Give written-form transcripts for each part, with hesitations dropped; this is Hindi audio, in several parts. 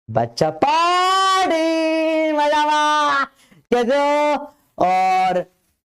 बच्चा पार्टी मजा कैसे हो। और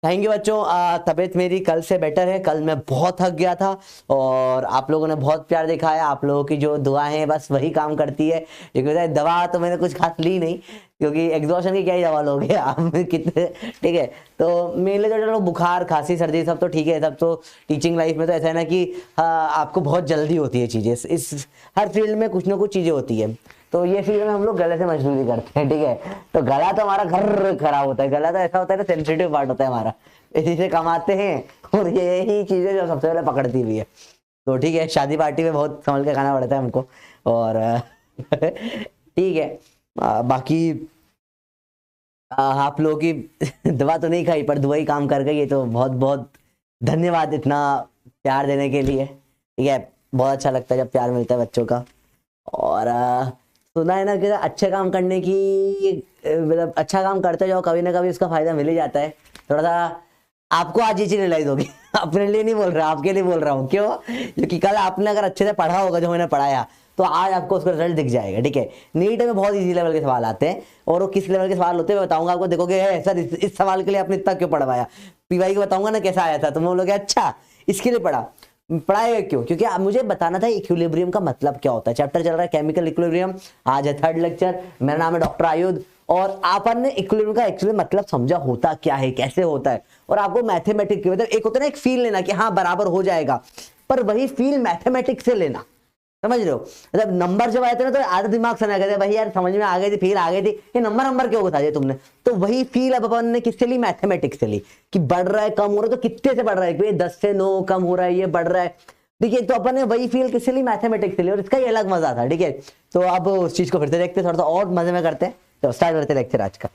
थैंक यू बच्चों, तबीयत मेरी कल से बेटर है। कल मैं बहुत थक गया था और आप लोगों ने बहुत प्यार दिखाया। आप लोगों की जो दुआएं हैं बस वही काम करती है। क्योंकि दवा तो मैंने कुछ खास ली नहीं, क्योंकि एग्जॉशन की क्या ही दवा लोगे आप कितने। ठीक है, तो मेरे लिए तो चलो बुखार खांसी सर्दी सब तो ठीक है, सब तो टीचिंग लाइफ में तो ऐसा है ना कि आपको बहुत जल्दी होती है चीज़ें। इस हर फील्ड में कुछ ना कुछ चीज़ें होती है। तो ये फील्ड में हम लोग गले से मजदूरी करते हैं, ठीक है। तो गला तो हमारा घर खराब होता है। गला तो ऐसा होता है ना, सेंसिटिव पार्ट होता है हमारा, इसी से कमाते हैं और यही चीजें जो सबसे पहले पकड़ती हुई है। तो ठीक है, शादी पार्टी में बहुत संभल के खाना पड़ता है हमको। और ठीक है, बाकी आप लोगों की दवा तो नहीं खाई पर दुआ ही काम कर गई है, तो बहुत बहुत धन्यवाद इतना प्यार देने के लिए। ठीक है, बहुत अच्छा लगता है जब प्यार मिलता है बच्चों का। और सुना है ना कि अच्छे काम करने की, मतलब अच्छा काम करते जाओ, कभी ना कभी उसका फायदा मिल ही जाता है। थोड़ा सा आपको आज ये चीज रियलाइज होगी। अपने लिए नहीं बोल रहा, आपके लिए बोल रहा हूँ। क्यों? क्योंकि कल आपने अगर अच्छे से पढ़ा होगा जो मैंने पढ़ाया, तो आज आपको उसका रिजल्ट दिख जाएगा। ठीक है, नीट में बहुत इजी लेवल के सवाल आते हैं और वो किस लेवल के सवाल होते हैं मैं बताऊंगा आपको। देखोगे सर इस सवाल के लिए आपने इतना क्यों पढ़वाया, पीवाई को बताऊंगा ना कैसा आया था, तो मैं बोलोगे अच्छा इसके लिए पढ़ाएगा क्यों? क्योंकि अब मुझे बताना था इक्विलिब्रियम का मतलब क्या होता है। चैप्टर चल रहा है केमिकल इक्विलिब्रियम, आज है 3rd लेक्चर। मेरा नाम है डॉक्टर आयुध और आपन ने इक्विलिब्रियम का एक्चुअली मतलब समझा होता क्या है, कैसे होता है। और आपको मैथमेटिक्स मतलब एक होता है ना एक फील लेना कि हाँ बराबर हो जाएगा, पर वही फील मैथमेटिक्स से लेना। समझ रहे हो? मतलब नंबर जब आए थे ना तो आधा दिमाग सना कहते भाई यार समझ में आ गई थी, फील आ गई थी, ये नंबर क्यों बता दिया तुमने। तो वही फील अब अपन ने किससे ली? मैथमेटिक्स से ली। कि बढ़ रहा है कम हो रहा है तो कितने से बढ़ रहा है, 10 से 9 कम हो रहा है, ये बढ़ रहा है। ठीक है, तो अपन ने वही फील किससे ली? मैथमेटिक्स से ली, और इसका ही अलग मजा था। ठीक है, तो अब उस चीज को फिर से देखते थोड़ा सा और मजे में करते हैं। तो स्टार्ट करते लेक्चर आज का।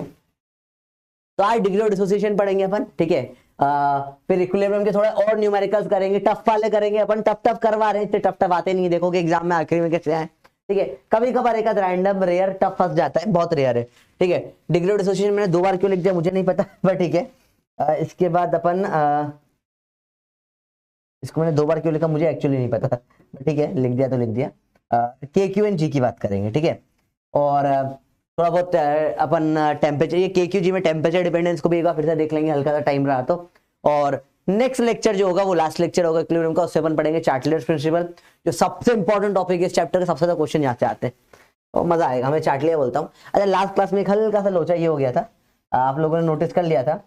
तो आज डिग्री ऑफ डिसोसिएशन पढ़ेंगे अपन। ठीक है, फिर इक्विलिब्रियम के थोड़ा और न्यूमेरिकल्स करेंगे, टफ वाले करेंगे अपन। टफ करवा रहे हैं, इतने टफ आते नहीं, देखोगे एग्जाम में आखिरी में कैसे आए। ठीक है, कभी कभार एक रैंडम रेयर टफ फंस जाता है, बहुत रेयर है। ठीक है, डिग्री ऑफ डिसोसिएशन मैंने 2 बार क्यों लिख दिया मुझे नहीं पता, बट ठीक है। इसके बाद अपन इसको मैंने 2 बार क्यों लिखा मुझे एक्चुअली नहीं पता, ठीक है लिख दिया तो लिख दिया। के क्यू एंड जी की बात करेंगे। ठीक है, और थोड़ा बहुत अपन टेम्परेचर, ये के क्यू जी में टेम्परेचर डिपेंडेंस को भी एक बार फिर से देख लेंगे, हल्का सा टाइम रहा तो। और नेक्स्ट लेक्चर जो होगा वो लास्ट लेक्चर होगा इक्विलिब्रियम का, उससे अपन पढ़ेंगे चार्टलियर्स प्रिंसिपल, जो सबसे इंपॉर्टेंट टॉपिक है इस चैप्टर का। सबसे ज्यादा क्वेश्चन यहाँ से आते हैं और मजा आएगा। मैं चार्टलियर बोलता हूँ। अच्छा, लास्ट क्लास में एक हल्का सा लोचा ये हो गया था, आप लोगों ने नोटिस कर लिया था।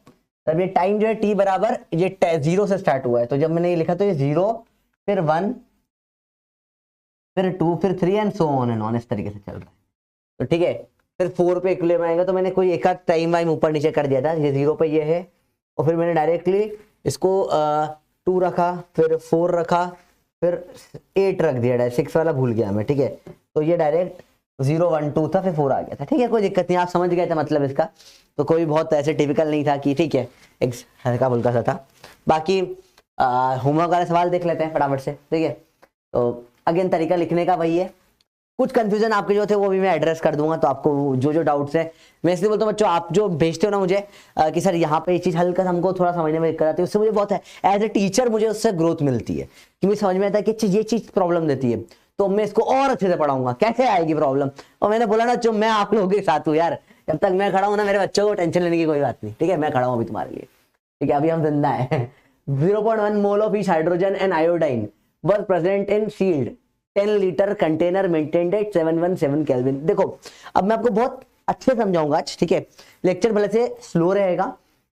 तब ये टाइम जो है टी बराबर ये 0 से स्टार्ट हुआ है, तो जब मैंने ये लिखा तो ये 0 फिर 1 फिर 2 फिर 3 and so on and on, इस तरीके से चल रहा है। तो ठीक है, फिर 4 पे इक्विलिब्रियम आएगा, तो मैंने कोई एक आध टाइम वाइम ऊपर नीचे कर दिया था। ये 0 पे ये है, और फिर मैंने डायरेक्टली इसको 2 रखा, फिर 4 रखा, फिर 8 रख दिया। 6 वाला भूल गया मैं। ठीक है, तो ये डायरेक्ट 0 1 2 था, फिर 4 आ गया था। ठीक है, कोई दिक्कत नहीं, आप समझ गए थे मतलब इसका। तो कोई बहुत ऐसे टिपिकल नहीं था कि ठीक है, एक हल्का फुल्का सा था। बाकी होमवर्क वाले सवाल देख लेते हैं फटाफट से। ठीक है, तो अगेन तरीका लिखने का वही है। कुछ कंफ्यूजन आपके जो थे वो भी मैं एड्रेस कर दूंगा, तो आपको जो डाउट्स है मैं इसलिए बोलता हूँ बच्चों, आप जो भेजते हो ना मुझे कि सर यहाँ पे ये चीज हल्का हमको थोड़ा समझने में दिक्कत आती है, उससे मुझे बहुत है एज ए टीचर मुझे उससे ग्रोथ मिलती है कि मुझे समझ में आता है कि ये चीज प्रॉब्लम देती है, तो मैं इसको और अच्छे से पढ़ाऊंगा। कैसे आएगी प्रॉब्लम? और मैंने बोला ना जो मैं आप लोगों के साथ हूँ यार, जब तक मैं खड़ा हूँ ना मेरे बच्चों को टेंशन लेने की कोई बात नहीं। ठीक है, मैं खड़ा हूँ अभी तुम्हारे लिए। ठीक है, अभी हम जिंदा है। 0.1 mole of each hydrogen and iodine was present in sealed 10 litre container maintained eight 717 kelvin. देखो अब मैं आपको बहुत अच्छे समझाऊंगा आज। ठीक है, लेक्चर भले से स्लो रहेगा,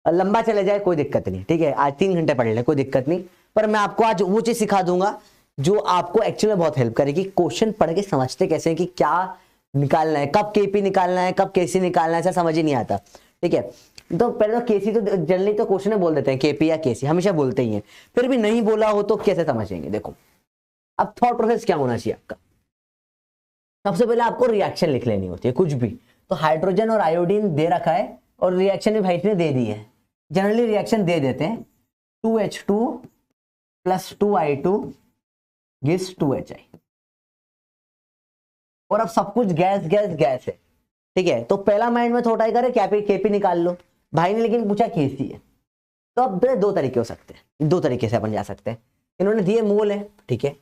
लंबा चले जाए कोई दिक्कत नहीं। ठीक है, आज 3 घंटे पढ़ ले कोई दिक्कत नहीं, पर मैं आपको आज वो चीज सिखा दूंगा जो आपको एक्चुअली में बहुत हेल्प करेगी। क्वेश्चन पढ़ के समझते कैसे हैं कि क्या निकालना है, कब केपी निकालना है, कब केसी निकालना है, ऐसा समझ ही नहीं आता। ठीक है, तो पहले तो केसी तो जनरली तो क्वेश्चन में बोल देते हैं केपी या केसी, हमेशा बोलते ही हैं, फिर भी नहीं बोला हो तो कैसे समझेंगे। देखो अब थॉट प्रोसेस क्या होना चाहिए आपका। सबसे पहले आपको रिएक्शन लिख लेनी होती है कुछ भी। तो हाइड्रोजन और आयोडीन दे रखा है और रिएक्शन भी भाई ने दे दी है। जनरली रिएक्शन दे देते हैं 2H2 + 2I2 गिव्स 2HI। और अब सब कुछ गैस गैस गैस है। ठीक है, तो पहला माइंड में थॉट आएगा केपी निकाल लो, भाई ने लेकिन पूछा केसी है। तो अब 2 तरीके हो सकते हैं, 2 तरीके से अपन जा सकते हैं। इन्होंने दिए मोल है, ठीक है,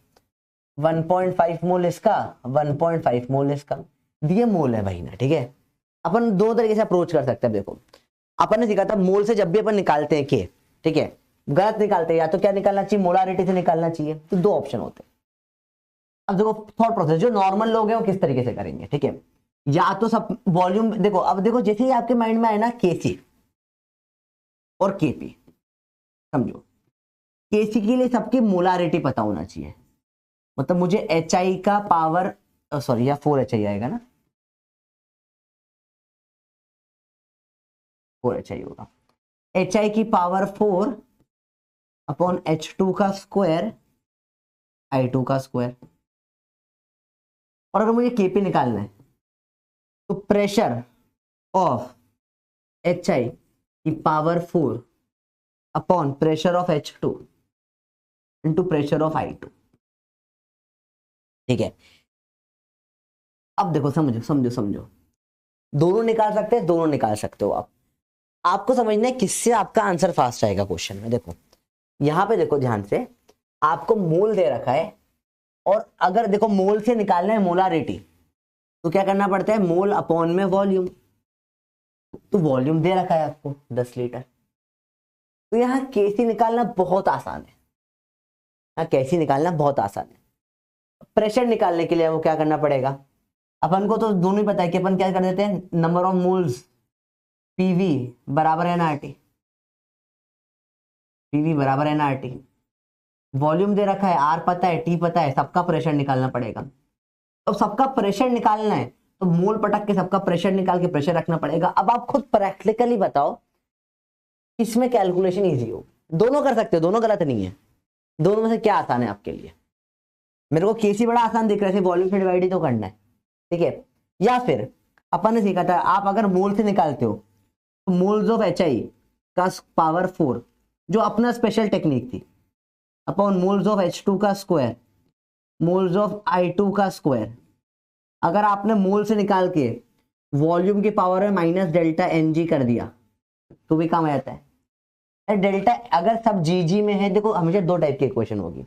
1.5 मोल इसका, 1.5 मोल इसका। ये मोल है भाई ना, ठीक है। अपन दो तरीके से अप्रोच कर सकते हैं। देखो अपन ने सीखा था मोल से जब भी अपन निकालते हैं के, ठीक है, गलत निकालते हैं, या तो क्या निकालना चाहिए, मोलारिटी से निकालना चाहिए। तो दो ऑप्शन होते हैं। अब देखो थॉट प्रोसेस जो नॉर्मल लोग हैं वो किस तरीके से करेंगे, ठीक है। या तो सब वॉल्यूम देखो, अब देखो जैसे ही आपके माइंड में आए ना केसी और केपी, समझो केसी के लिए सबकी मोलारिटी पता होना चाहिए। मतलब मुझे एच आई का पावर, सॉरी या 4HI आएगा ना, 4HI होगा। HI की पावर 4 अपॉन H2 का स्क्वायर I2 का स्क्वायर। और अगर मुझे केपी निकालना है तो प्रेशर ऑफ HI की power 4 upon pressure of H2 into pressure of I2, ठीक है। अब देखो समझो समझो समझो, दोनों निकाल सकते हैं, दोनों निकाल सकते हो आप। आपको समझना है किससे आपका आंसर फास्ट आएगा क्वेश्चन में। देखो यहां पे देखो ध्यान से, आपको मोल दे रखा है, और अगर देखो मोल से निकालना है मोलारिटी तो क्या करना पड़ता है, मोल अपॉन में वॉल्यूम। तो वॉल्यूम दे रखा है आपको 10 लीटर, तो यहां केसी निकालना बहुत आसान है। यहाँ केसी निकालना बहुत आसान है। प्रेशर निकालने के लिए वो क्या करना पड़ेगा, अपन को तो दोनों ही पता है कि अपन क्या कर देते हैं, नंबर ऑफ मोल्स पीवी बराबर एनआरटी, पीवी बराबर एनआरटी। वॉल्यूम दे रखा है, आर पता है, टी पता है, सबका प्रेशर निकालना पड़ेगा। तो सबका प्रेशर निकालना है तो मोल पटक के सबका प्रेशर निकाल के प्रेशर रखना पड़ेगा। अब आप खुद प्रैक्टिकली बताओ इसमें कैलकुलेशन इजी हो। दोनों कर सकते हो, दोनों गलत नहीं है। दोनों में से क्या आसान है आपके लिए? मेरे को केसी बड़ा आसान दिख रहा है, वॉल्यूम से डिवाइड ही तो करना है, ठीक है। या फिर अपन ने सीखा था, आप अगर मोल से निकालते हो तो मोल्स ऑफ HI का पावर 4 जो अपना स्पेशल टेक्निक थी, अपॉन मोल्स ऑफ H2 का स्क्वायर, मोल्स ऑफ I2 का स्क्वायर। अगर आपने मोल से निकाल के वॉल्यूम की पावर में माइनस डेल्टा NG कर दिया तो भी काम आ जाता है। डेल्टा अगर सब जीजी में है, देखो हमेशा दो टाइप की इक्वेशन होगी,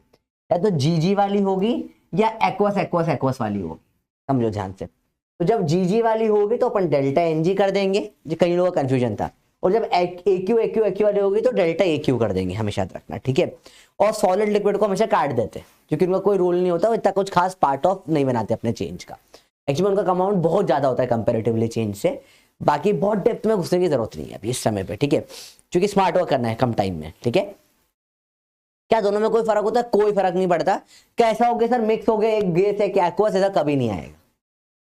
या तो जीजी वाली होगी या एक्वस एक्वस एक्वस वाली होगी। समझो ध्यान से, तो जब जीजी वाली होगी तो अपन डेल्टा एनजी कर देंगे, जो कई लोगों का कंफ्यूजन था। और जब एक्यू एक्यू एक्यू वाली होगी तो डेल्टा एक्यू कर देंगे, हमेशा याद रखना, ठीक है। और सॉलिड लिक्विड को हमेशा काट देते हैं क्योंकि उनका कोई रोल नहीं होता, इतना कुछ खास पार्ट ऑफ नहीं बनाते अपने चेंज का। एक्चुअली उनका अमाउंट बहुत ज्यादा होता है कंपेरेटिवली चेंज से। बाकी बहुत डेप्थ में घुसने की जरूरत नहीं है अभी इस समय पे, ठीक है, क्योंकि स्मार्ट वर्क करना है कम टाइम में, ठीक है। क्या दोनों में कोई फर्क होता है? कोई फर्क नहीं पड़ता। कैसा हो गया सर, मिक्स हो गया, एक गैस है क्या एक्वस, ऐसा कभी नहीं आएगा,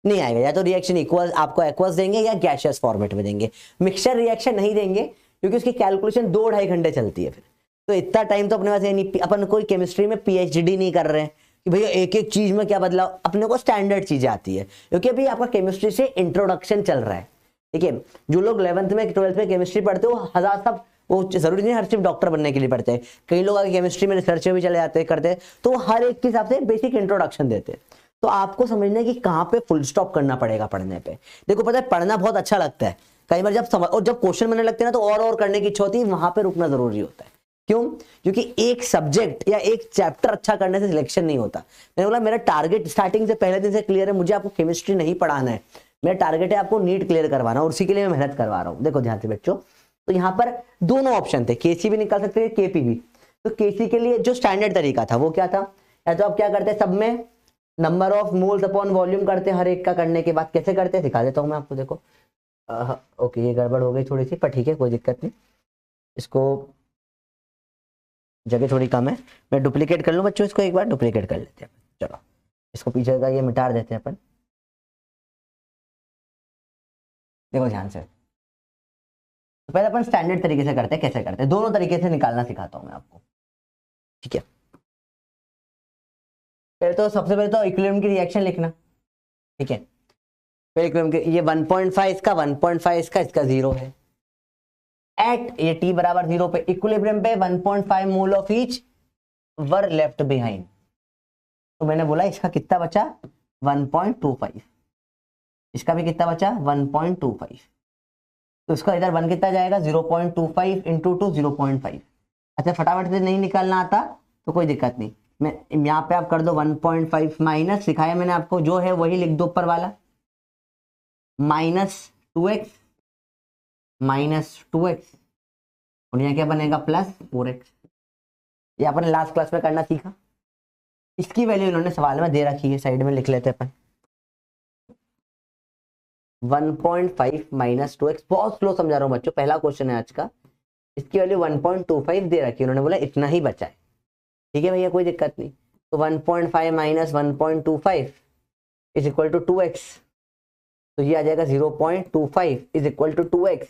नहीं आएगा। या तो रिएक्शन इक्वल आपको एक्वस देंगे या गैसियस फॉर्मेट में देंगे, मिक्सचर रिएक्शन नहीं देंगे क्योंकि उसकी कैलकुलेशन 2-2.5 घंटे चलती है। फिर तो इतना टाइम तो अपने पास है नहीं, अपन कोई केमिस्ट्री में PhD नहीं कर रहे हैं कि भैया एक एक चीज में क्या बदलाव। अपने को स्टैंडर्ड चीजें आती है क्योंकि अभी आपका केमिस्ट्री से इंट्रोडक्शन चल रहा है, ठीक है। जो लोग 11th में 12th में केमिस्ट्री पढ़ते हो हजार सब, वो जरूरी नहीं हर सिर्फ डॉक्टर बनने के लिए पढ़ते हैं। कई लोग आगे केमिस्ट्री में रिसर्च में भी चले जाते हैं, करते हैं, तो हर एक के हिसाब से बेसिक इंट्रोडक्शन देते हैं। तो आपको समझना है कि कहाँ पे फुल स्टॉप करना पड़ेगा पढ़ने पे। देखो पता है पढ़ना बहुत अच्छा लगता है, कई बार जब समझ और जब क्वेश्चन बनने लगते हैं ना तो और करने की इच्छा होती है, वहां पे रुकना जरूरी होता है। क्यों? क्योंकि एक सब्जेक्ट या एक चैप्टर अच्छा करने से सिलेक्शन नहीं होता। मैंने बोला मेरा टारगेट स्टार्टिंग से पहले दिन से क्लियर है, मुझे आपको केमिस्ट्री नहीं पढ़ाना है, मेरा टारगेट है आपको नीट क्लियर करवाना, और उसी के लिए मैं मेहनत करवा रहा हूँ। देखो ध्यान से बच्चों, तो यहाँ पर दोनों ऑप्शन थे, केसी भी निकाल सकते थे, केपी भी। तो केसी के लिए जो स्टैंडर्ड तरीका था वो क्या था, या तो आप क्या करते हैं, सब में number of moles upon volume करते, हर एक का करने के बाद कैसे करते सिखा देता हूँ मैं आपको। देखो ओके ये गड़बड़ हो गई थोड़ी सी, पर ठीक है कोई दिक्कत नहीं, इसको जगह थोड़ी कम है, मैं डुप्लीकेट कर लूँ बच्चों, इसको एक बार डुप्लीकेट कर लेते हैं। चलो इसको पीछे का ये मिटा देते हैं अपन। देखो ध्यान से, तो पहले अपन स्टैंडर्ड तरीके से करते हैं, कैसे करते हैं, दोनों तरीके से निकालना सिखाता हूं मैं आपको, ठीक है। पहले तो सबसे पहले तो इक्विलिब्रियम की रिएक्शन लिखना, ठीक है। फिर इक्विलिब्रियम के ये 1.5 इसका, 1.5 इसका, इसका 0 है। एट ये t बराबर 0 पे इक्विलिब्रियम पे 1.5 mole of each were left behind. तो मैंने बोला इसका कितना बचा 1.25, इसका भी कितना बचा 1.25, तो इसका इधर 1 कितना जाएगा 0.25 इंटू 2 0.5। अच्छा फटाफट से नहीं निकालना आता तो कोई दिक्कत नहीं, मैं यहाँ पे आप कर दो 1.5 माइनस, सिखाया मैंने आपको, जो है वही लिख दो ऊपर वाला, -2x -2x और यहाँ क्या बनेगा +4x। ये अपन लास्ट क्लास में करना सीखा। इसकी वैल्यू इन्होंने सवाल में दे रखी है, साइड में लिख लेते हैं अपन 1.5 -2x। बहुत स्लो समझा रहा हूँ बच्चों, पहला क्वेश्चन है आज का। इसकी वैल्यू 1.25 दे रखी है, उन्होंने बोला इतना ही बचा है। ठीक है भैया, कोई दिक्कत नहीं। तो 1.5 - 1.25 इज इक्वल टू 2x, तो ये आ जाएगा 0.25 इज इक्वल टू 2x।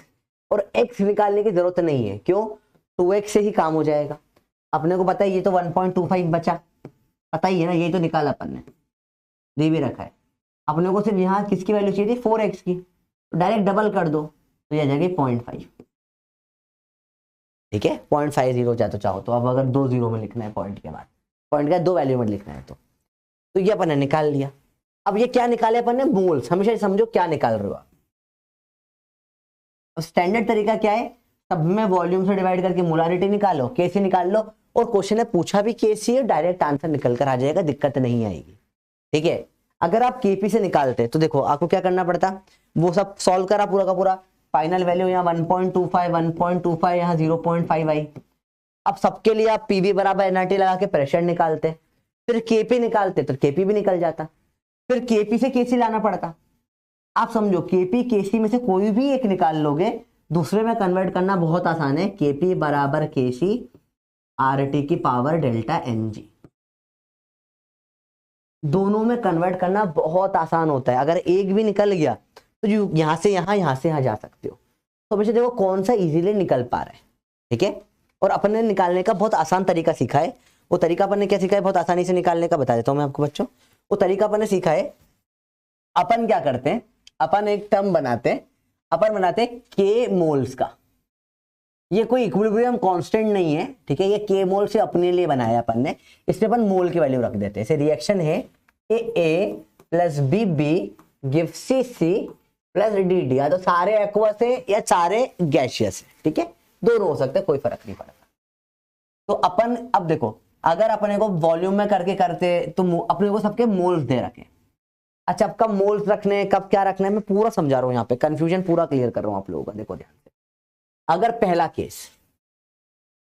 और x निकालने की जरूरत नहीं है, क्यों? 2x से ही काम हो जाएगा। अपने को पता है ये तो 1.25 बचा, पता ही है ना, यही तो निकाला अपन ने, दे भी रखा है। अपने को सिर्फ यहाँ किसकी वैल्यू चाहिए थी? 4x की, तो डायरेक्ट डबल कर दो तो ये आ जाएगी 0.5। ठीक है, 0.50 चाहे तो चाहो तो। अब अगर 2 0 में लिखना है पॉइंट के बाद, पॉइंट का 2 वैल्यू में लिखना है तो ये अपन ने निकाल लिया। अब ये क्या निकाले अपन ने? मोल्स। हमेशा समझो क्या निकाल रहे हो आप। स्टैंडर्ड तरीका क्या है? सब में वॉल्यूम से डिवाइड करके मोलारिटी निकालो, केसी निकाल लो, और क्वेश्चन ने पूछा भी केसी है, डायरेक्ट आंसर निकल कर आ जाएगा, दिक्कत नहीं आएगी। ठीक है, अगर आप केपी से निकालते तो देखो आपको क्या करना पड़ता, वो सब सॉल्व करा पूरा का पूरा, फाइनल वैल्यू यहाँ 1.25 यहाँ 0.5 आई। अब सबके लिए आप पीवी बराबर एनआरटी लगा के प्रेशर निकालते, फिर केपी निकालते तो केपी भी निकल जाता, फिर केपी से केसी लाना पड़ता। आप समझो केपी केसी में से कोई भी एक निकाल लोगे, दूसरे में कन्वर्ट करना बहुत आसान है। केपी बराबर केसी आरटी की पावर डेल्टा एनजी, दोनों में कन्वर्ट करना बहुत आसान होता है। अगर एक भी निकल गया तो यहां से यहां जा सकते हो। तो वैसे देखो कौन सा इजीली निकल पा रहा है। ठीक है, और अपन ने निकालने का बहुत आसान तरीका सीखा है। वो तरीका अपन ने क्या सीखा है? बहुत आसानी से निकालने का बता देता हूं मैं आपको बच्चों। वो तरीका अपन ने सीखा है, अपन क्या करते हैं, अपन एक टर्म बनाते हैं, अपन बनाते हैं के मोल्स का। ये कोई इक्विलिब्रियम कांस्टेंट नहीं है, ठीक है, ये के मोल से अपने लिए बनाया अपन ने। इसमें अपन मोल की वैल्यू रख देते हैं। जैसे रिएक्शन है A plus B give C plus D, या तो सारे एक्वस है या सारे गैसियस है। ठीक है, दोनों हो सकते हैं, कोई फर्क नहीं पड़ता। तो अपन अब देखो, अगर अपने को वॉल्यूम में करके करते तो अपने को सबके मोल्स दे रखे। अच्छा, अब कब मोल्स रखने, कब क्या रखना है, मैं पूरा समझा रहा हूं, यहाँ पे कंफ्यूजन पूरा क्लियर कर रहा हूं आप लोगों का। देखो ध्यान से, अगर पहला केस,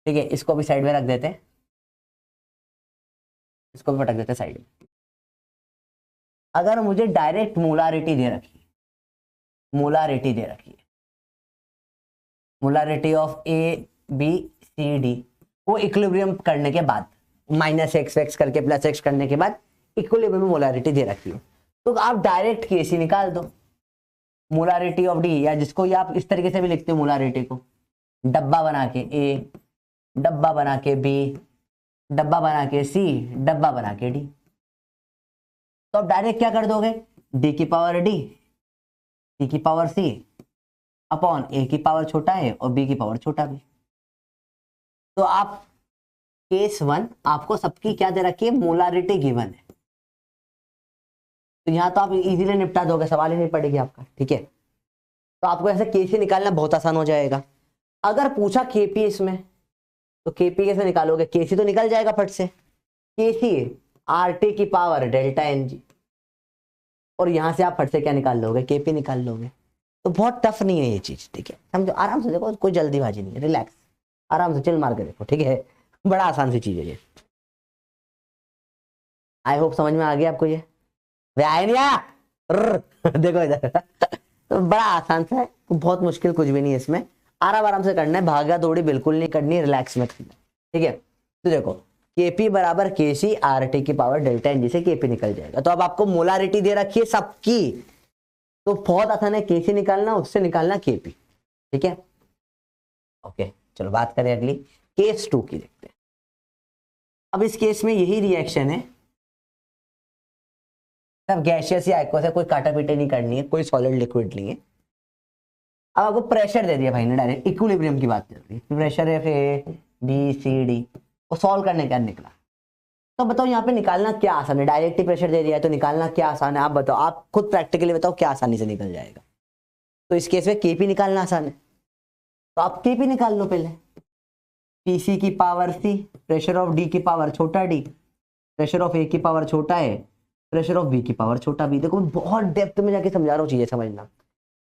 ठीक है, इसको भी साइड में रख देते हैं, इसको भी रख देते हैं साइड में। अगर मुझे डायरेक्ट मोलारिटी दे रखी है, molarity of A B C D, वो इक्विलिब्रियम करने के बाद -x करके +x करने के बाद इक्विलिब्रियम में मोलारिटी दे रखी है, तो आप डायरेक्ट केसी निकाल दो। मोलारिटी ऑफ डी, या जिसको ये आप इस तरीके से भी लिखते हो, मोलारिटी को डब्बा बना के ए, डब्बा बना के बी, डब्बा बना के सी, डब्बा बना के डी, तो आप डायरेक्ट क्या कर दोगे? डी की पावर डी, सी की पावर सी अपॉन ए की पावर छोटा है और बी की पावर छोटा बी। तो आप केस 1 आपको सबकी क्या दे रखी है? मोलारिटी गिवन है, तो यहां तो आप इजीली निपटा दोगे, सवाल ही नहीं पड़ेगी आपका। ठीक है, तो आपको ऐसे केसी निकालना बहुत आसान हो जाएगा। अगर पूछा केपी इसमें, तो केपी कैसे निकालोगे? केसी तो निकल जाएगा फट से, केसी आरटी की पावर डेल्टा एनजी, और यहां से आप फट से क्या निकाल लोगे? केपी निकाल लोगे। तो बहुत टफ नहीं है ये चीज। ठीक है, समझो, आराम से देखो, कोई जल्दीबाजी नहीं है, रिलैक्स, आराम से चिल मार के देखो। ठीक है, बड़ा आसान सी चीज है ये। आई होप समझ में आ गया आपको ये। आया नहीं आया? देखो इधर तो बड़ा आसान सा है, बहुत मुश्किल कुछ भी नहीं है इसमें। आराम से करना है, भागा दौड़ी बिल्कुल नहीं करनी, रिलैक्स में करना है। ठीक है, तो देखो केपी बराबर केसी आरटी की पावर डेल्टा एनजी से केपी निकल जाएगा। तो अब आपको मोलारिटी दे रखी है सबकी, तो बहुत आसान है केसी निकालना, उससे निकालना केपी। ठीक है, ओके, चलो बात करें अगली केस 2 की, देखते हैं। अब इस केस में यही रिएक्शन है, सब गैसियस या एक्वस है, कोई काटा पीटे नहीं करनी है, कोई सॉलिड लिक्विड नहीं है। अब आपको प्रेशर दे दिया भाई ने, डायरेक्ट इक्विलिब्रियम की बात चल रही है, प्रेशर है ए बी सी डी, और सॉल्व करने का निकला। तो बताओ यहाँ पे निकालना क्या आसान है? डायरेक्ट ही प्रेशर दे दिया है तो निकालना क्या आसान है? आप बताओ, आप खुद प्रैक्टिकली बताओ क्या आसानी से निकल जाएगा। तो इस केस में केपी निकालना आसान है, तो आप केपी निकाल लो पहले। पीसी की power C, pressure of D की पावर छोटा डी, प्रेशर ऑफ ए की पावर छोटा है, प्रेशर ऑफ बी की पावर छोटा बी। देखो बहुत डेप्थ में जाके समझा रहा हूँ, चीजें समझना।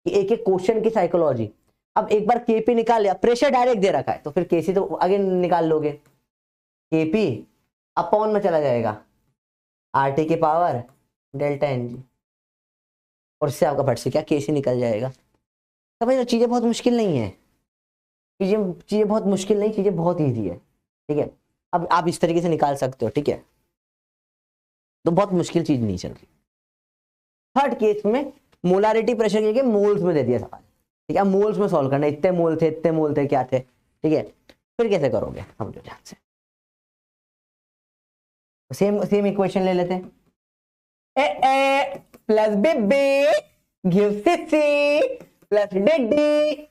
कि एक एक क्वेश्चन की साइकोलॉजी। अब एक बार केपी निकाल लिया, प्रेशर डायरेक्ट दे रखा है तो फिर केसी तो आगे निकाल लोगे, केपी अपॉन में चला जाएगा आरटी की पावर डेल्टा एनजी, और इससे आपका फट से क्या केसी निकल जाएगा। तो भाई चीजें बहुत मुश्किल नहीं है, चीजें चीजें बहुत मुश्किल नहीं, चीजें बहुत ईजी है, ठीक है। अब आप इस तरीके से निकाल सकते हो, ठीक है, तो बहुत मुश्किल चीज नहीं चल रही। थर्ड केस में मोलारिटी प्रेशर के लिए मोल्स में दे दिया सवाल, ठीक है, मोल्स में सॉल्व करना, इतने मोल थे, इतने मोल थे, क्या थे, ठीक है। फिर कैसे करोगे समझो ध्यान से, सेम सेम इक्वेशन ले लेते हैं, A plus B B gives C plus D D.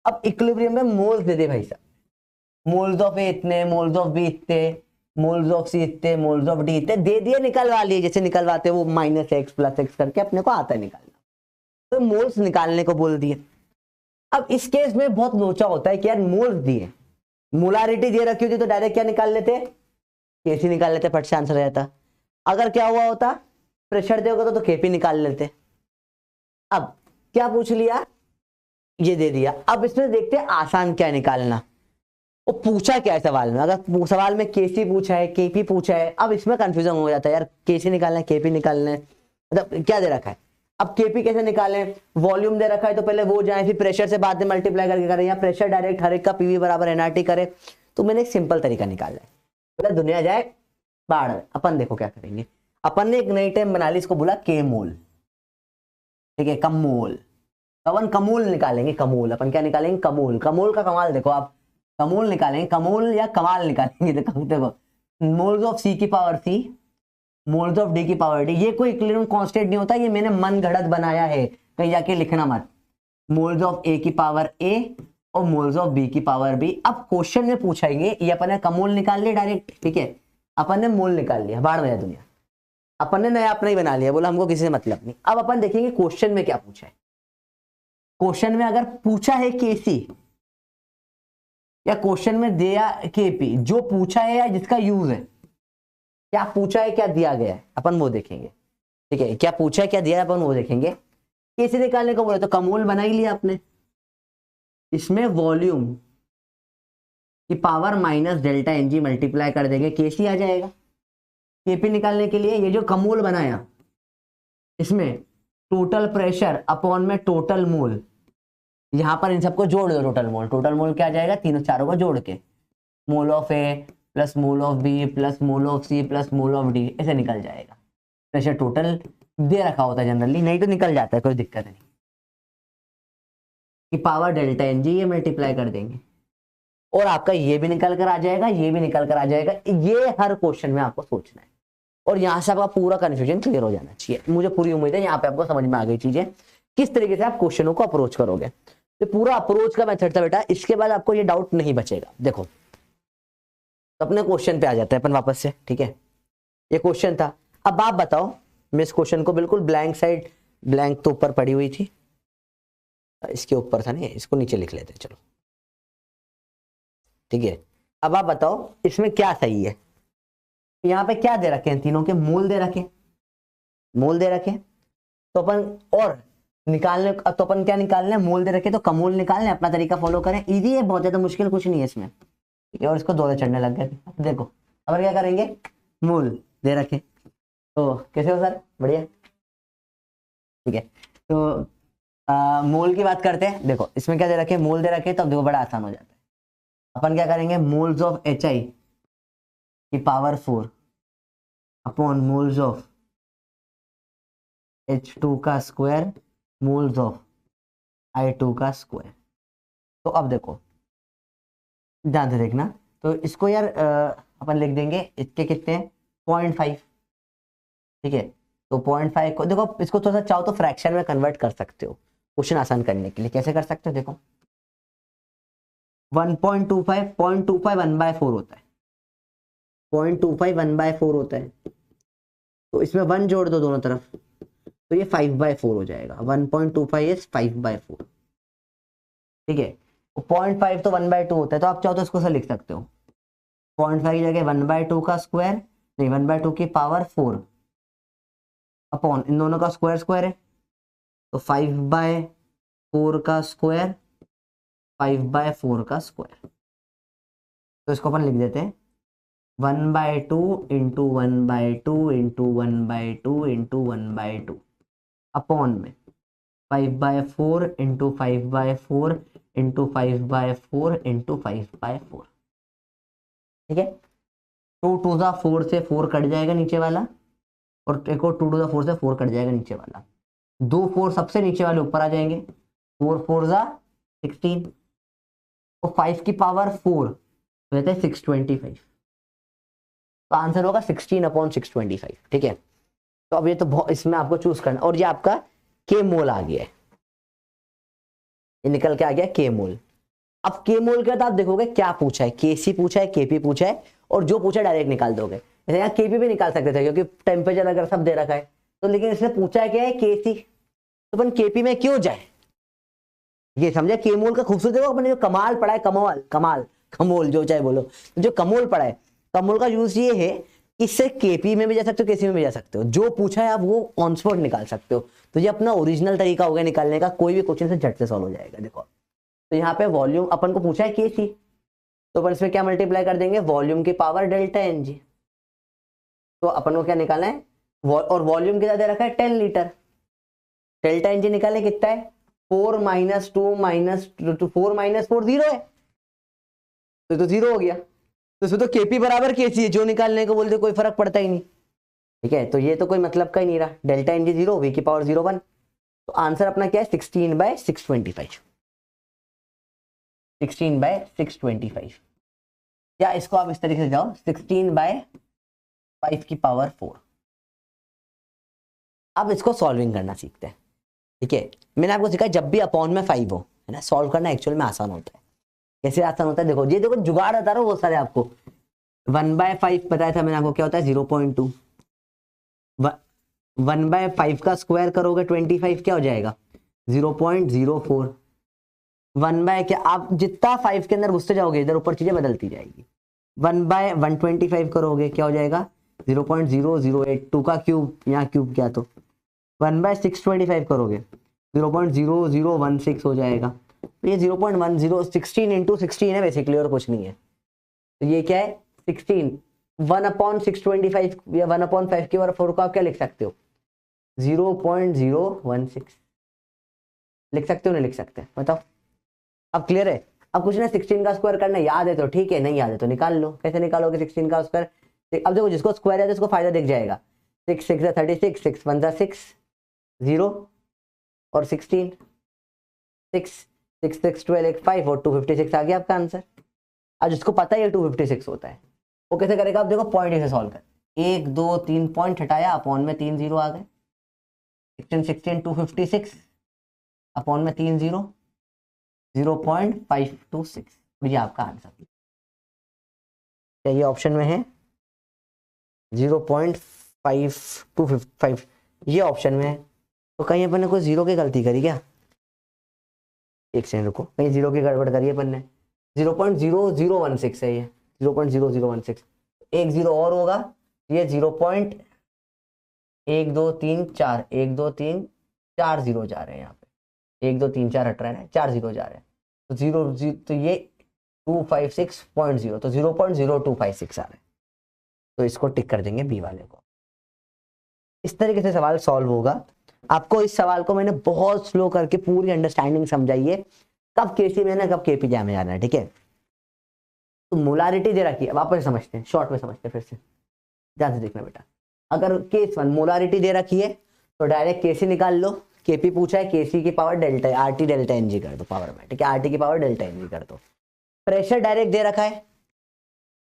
अब इक्विलिब्रियम में मोल्स दे दे भाई साहब, मोल्स ऑफ ए इतने, मोल्स ऑफ बी इतने, मोल्स ऑफ सी इतने, मोल्स ऑफ डी इतने दे दिए, निकलवा लिए जैसे निकलवाते वो माइनस एक्स प्लस एक्स करके अपने को आता है निकालना, तो मोल्स निकालने को बोल दिए। अब इस केस में बहुत लोचा होता है कि यार मोल्स दिए, मोलारिटी दे रखी होती तो डायरेक्ट क्या निकाल लेते, केसी निकाल लेते, फट से आंसर रहता। अगर क्या हुआ होता प्रेशर देगा तो केपी निकाल लेते। अब क्या पूछ लिया, ये दे दिया। अब इसमें देखते हैं आसान क्या निकालना, वो पूछा क्या है सवाल में। अगर सवाल में केसी पूछा है, केपी पूछा है, अब इसमें कंफ्यूजन हो जाता है यार, केसी निकालना है केपी निकालना है, मतलब क्या दे रखा है। अब केपी कैसे निकालें, वॉल्यूम दे रखा है तो पहले वो जाए, फिर प्रेशर से बाद में मल्टीप्लाई करके करें, या प्रेशर डायरेक्ट हर एक का पीवी बराबर एनआरटी करे। तो मैंने एक सिंपल तरीका निकाला है, बोला दुनिया जाए बाढ़ में। अपन देखो क्या करेंगे, अपन ने एक नई टर्म बना ली, इसको बोला के मोल, ठीक है, कम मोल। अपन कमोल निकालेंगे, कमोल अपन क्या निकालेंगे, कमोल। कमोल का कमाल देखो आप, कमोल निकालेंगे, कमोल या कमाल निकालेंगे। देखो मोल्स ऑफ सी की power C, moles of D की पावर डी, ये कोई इक्विलिब्रियम कांस्टेंट नहीं होता, ये मैंने मन गढ़ंत बनाया है, कहीं जाके लिखना मत। मोल्स ऑफ ए की पावर ए और मोल्स ऑफ बी की पावर बी। अब क्वेश्चन में पूछेंगे, ये अपन ने कमोल निकाल लिया डायरेक्ट, ठीक है, अपन ने मोल निकाल लिया, बाढ़ में जाए दुनिया, अपन ने नया अपना ही बना लिया, बोला हमको किसी से मतलब नहीं। अब अपन देखेंगे क्वेश्चन में क्या पूछा है। क्वेश्चन में अगर पूछा है केसी या क्वेश्चन में दिया केपी, जो पूछा है या जिसका यूज है, क्या पूछा है क्या दिया गया है, अपन वो देखेंगे, ठीक है, क्या पूछा है क्या दिया है अपन वो देखेंगे। केसी निकालने को बोले तो कमोल बना ही लिया आपने, इसमें वॉल्यूम की power minus delta NG multiply कर देंगे, केसी आ जाएगा। केपी निकालने के लिए ये जो कमोल बनाया, इसमें टोटल प्रेशर अपॉन में टोटल मोल, यहां पर इन सबको जोड़ दो, टोटल मोल, टोटल मोल क्या आ जाएगा, तीनों चारों को जोड़ के, mole of A plus mole of B plus mole of C plus mole of D, ऐसे निकल जाएगा। प्रेशर टोटल दे रखा होता है जनरली, नहीं तो निकल जाता है, कोई दिक्कत नहीं। कि पावर डेल्टा एन जी, ये मल्टीप्लाई कर देंगे और आपका ये भी निकल कर आ जाएगा, ये भी निकल कर आ जाएगा। ये हर क्वेश्चन में आपको सोचना है और यहां से आपका पूरा कंफ्यूजन क्लियर हो जाना चाहिए। मुझे पूरी उम्मीद है यहाँ पे आपको समझ में आ गई चीजें, किस तरीके से आप क्वेश्चनों को अप्रोच करोगे। तो पूरा अप्रोच का मेथड था बेटा, इसके बाद आपको ये डाउट नहीं बचेगा। देखो तो अपने क्वेश्चन पे आ जाते हैं अपन वापस से, ठीक है, ये क्वेश्चन था। अब आप बताओ, मैं इस क्वेश्चन को बिल्कुल ब्लैंक साइड, ब्लैंक तो ऊपर पड़ी हुई थी, इसके ऊपर था नहीं, इसको नीचे लिख लेते हैं, चलो ठीक है। अब आप बताओ इसमें क्या सही है। यहाँ पे क्या दे रखे हैं, तीनों के मोल दे रखे, मोल दे रखे, तो अपन और निकालने, तो अपन क्या निकालना है, मोल दे रखे तो कमोल निकालने, अपना तरीका फॉलो करें, इजी है, बहुत ज्यादा मुश्किल कुछ नहीं है इसमें, ठीक है। और इसको दो चढ़ने लग गए, देखो अब क्या करेंगे, मोल दे रखे तो कैसे हो सर, बढ़िया, ठीक है। तो मोल की बात करते हैं, देखो इसमें क्या दे रखे, मोल दे रखे, तो अब देखो बड़ा आसान हो जाता है। अपन क्या करेंगे, मोल्स ऑफ HI की power 4 upon moles of H2 का स्क्वायर मोल्स ऑफ I2 का स्क्वायर। तो अब देखो ध्यान से देखना, तो इसको यार अपन लिख देंगे, इसके कितने 0.5, ठीक है। तो 0.5 को देखो, इसको थोड़ा सा चाहो तो फ्रैक्शन में कन्वर्ट कर सकते हो क्वेश्चन आसान करने के लिए। कैसे कर सकते हो, देखो 1.25 0.25 1/4 होता है, 0.25 1/4 होता है, तो इसमें 1 जोड़ दो दोनों तरफ, तो ये 5/4 हो जाएगा। 1.25 इज 5/4, ठीक है। 0.5 तो 1/2 होता है, तो आप चाहो तो इसको से लिख सकते हो 0.5 की जगह 1/2 का स्क्वायर, नहीं 1/2 की पावर 4 अपॉन इन दोनों का स्क्वायर, स्क्वायर है तो 5/4 का स्क्वायर 5/4 का स्क्वायर, तो इसको अपन लिख देते हैं 1/2 इंटू 1/2 इंटू 1/2 इंटू 1/2 अपॉन में 5/4 इंटू 5/4 इंटू 5/4 इंटू 5/4। ठीक है, 2 टू ज़ा 4 से 4 कट जाएगा नीचे वाला, और एक और 2 टू ज़ा 4 से 4 कट जाएगा नीचे वाला, 2 4 सबसे नीचे वाले ऊपर आ जाएंगे, 4 4 ज़ा 16 और 5 की पावर 4 तो रहता है 625, तो आंसर होगा 16/625। ठीक है, तो अब ये तो इसमें आपको चूज करना, और ये आपका के मोल आ गया है, ये निकल के आ गया के मोल। अब के मोल के बाद आप देखोगे क्या पूछा है, केसी पूछा है, केपी पूछा है, और जो पूछा है डायरेक्ट निकाल दोगे। जैसे यहाँ केपी भी निकाल सकते थे क्योंकि टेम्परेचर अगर सब दे रखा है, तो लेकिन इसने पूछा है क्या है केसी, तो अपन केपी में क्यों जाए, ये समझा। के मोल का खूबसूरत देखो, अपने जो कमाल पढ़ा है, कमाल कमाल कमोल जो चाहे बोलो, जो कमोल पढ़ा है, कमोल का यूज ये है, इससे केपी में भी जा सकते हो, केसी में भी जा सकते हो, जो पूछा है आप वो ऑन स्पॉट निकाल सकते हो। तो ये अपना ओरिजिनल तरीका हो गया निकालने का, कोई भी क्वेश्चन से झट से सॉल्व हो जाएगा। देखो तो यहाँ पे वॉल्यूम अपन को पूछा है केसी, तो अपन इसमें क्या मल्टीप्लाई कर देंगे, वॉल्यूम की पावर डेल्टा एन जी, तो अपन को क्या निकालना है, और वॉल्यूम कितना दे रखा है 10 लीटर, डेल्टा एन जी निकालने कितना है 4 - 2 - 4 - 4 0 है, तो 0 हो गया, तो इसमें तो केपी बराबर केसी है, जो निकालने को बोलते कोई फर्क पड़ता ही नहीं। ठीक है, तो ये तो कोई मतलब का ही नहीं रहा, डेल्टा एन जी 0, वी की पावर 0 1, तो आंसर अपना क्या है 16/625, 16/625, या इसको आप इस तरीके से जाओ 16/5 की पावर 4। अब इसको सॉल्विंग करना सीखते हैं। ठीक है, मैंने आपको सिखाया जब भी अपॉन में 5 हो, है ना, सॉल्व करना एक्चुअल में आसान होता है। कैसे आसान होता है, देखो ये देखो जुगाड़ बता रहा हूँ वो सारे आपको। 1/5 बताया था मैंने आपको, क्या होता है 0.2, 1/5 का स्क्वायर करोगे 25 क्या हो जाएगा 0.04, 1 क्या, आप जितना 5 के अंदर घुसते जाओगे इधर ऊपर चीजें बदलती जाएगी। 1/125 करोगे क्या हो जाएगा 0.0082 का क्यूब, यहाँ क्यूब क्या, तो 1/625 करोगे 0.0016 हो जाएगा, तो ये 0.16 इंटू 16 है बेसिकली, और कुछ नहीं है। तो ये क्या है 16, 1/625 या 1/5 की पावर 4 को आप क्या लिख सकते हो 0.016 लिख सकते हो, नहीं लिख सकते, बताओ। अब क्लियर है। अब कुछ ना 16 का स्क्वायर करना याद है तो ठीक है, नहीं याद है तो निकाल लो। कैसे निकालोगे 16 का स्क्वायर, अब देखो जिसको स्क्वायर है तो उसको फायदा दिख जाएगा, 6 6 36, 6 1 6 0 और 16, 6 6 6 12 5 और 256 आ गया आपका आंसर। आज जिसको पता है 256 होता है वो कैसे करेगा, आप देखो पॉइंट से सॉल्व कर, 1 2 3 पॉइंट हटाया, अपॉन में 3 0 आ गए, 16 16 256 अपॉन में 3 0 0.526, ये आपका आंसर। क्या ये ऑप्शन में है 0.5255, ये ऑप्शन में है, तो कहीं अपन ने कोई जीरो की गलती करी क्या, एक सेकंड रुको, कहीं जीरो की गड़बड़ करी अपन ने, 0.0016 है ये, 0.0016, एक जीरो और होगा, ये 0.1 2 3 4 1 2 3 4 जीरो जा रहे हैं यहाँ पे, 1 2 3 4 हट रहे हैं, 4 जीरो जा रहे हैं, तो 0 तो ये 256.0, तो 0.0256 आ रहा है, तो इसको टिक कर देंगे बी वाले को। इस तरीके से सवाल सॉल्व होगा। आपको इस सवाल को मैंने बहुत स्लो करके पूरी अंडरस्टैंडिंग समझाई है, कब केसी में ना कब केपी में जाना है। ठीक है, तो मोलारिटी दे रखी है, वापस समझते हैं, शॉर्ट में समझते हैं फिर से, ध्यान से देखना बेटा। अगर केस 1 मोलारिटी दे रखी है तो डायरेक्ट केसी निकाल लो, केपी पूछा है केसी की power delta, RT delta NG कर दो पावर में, ठीक है, आरटी की पावर डेल्टा एनजी कर दो। प्रेशर डायरेक्ट दे रखा है,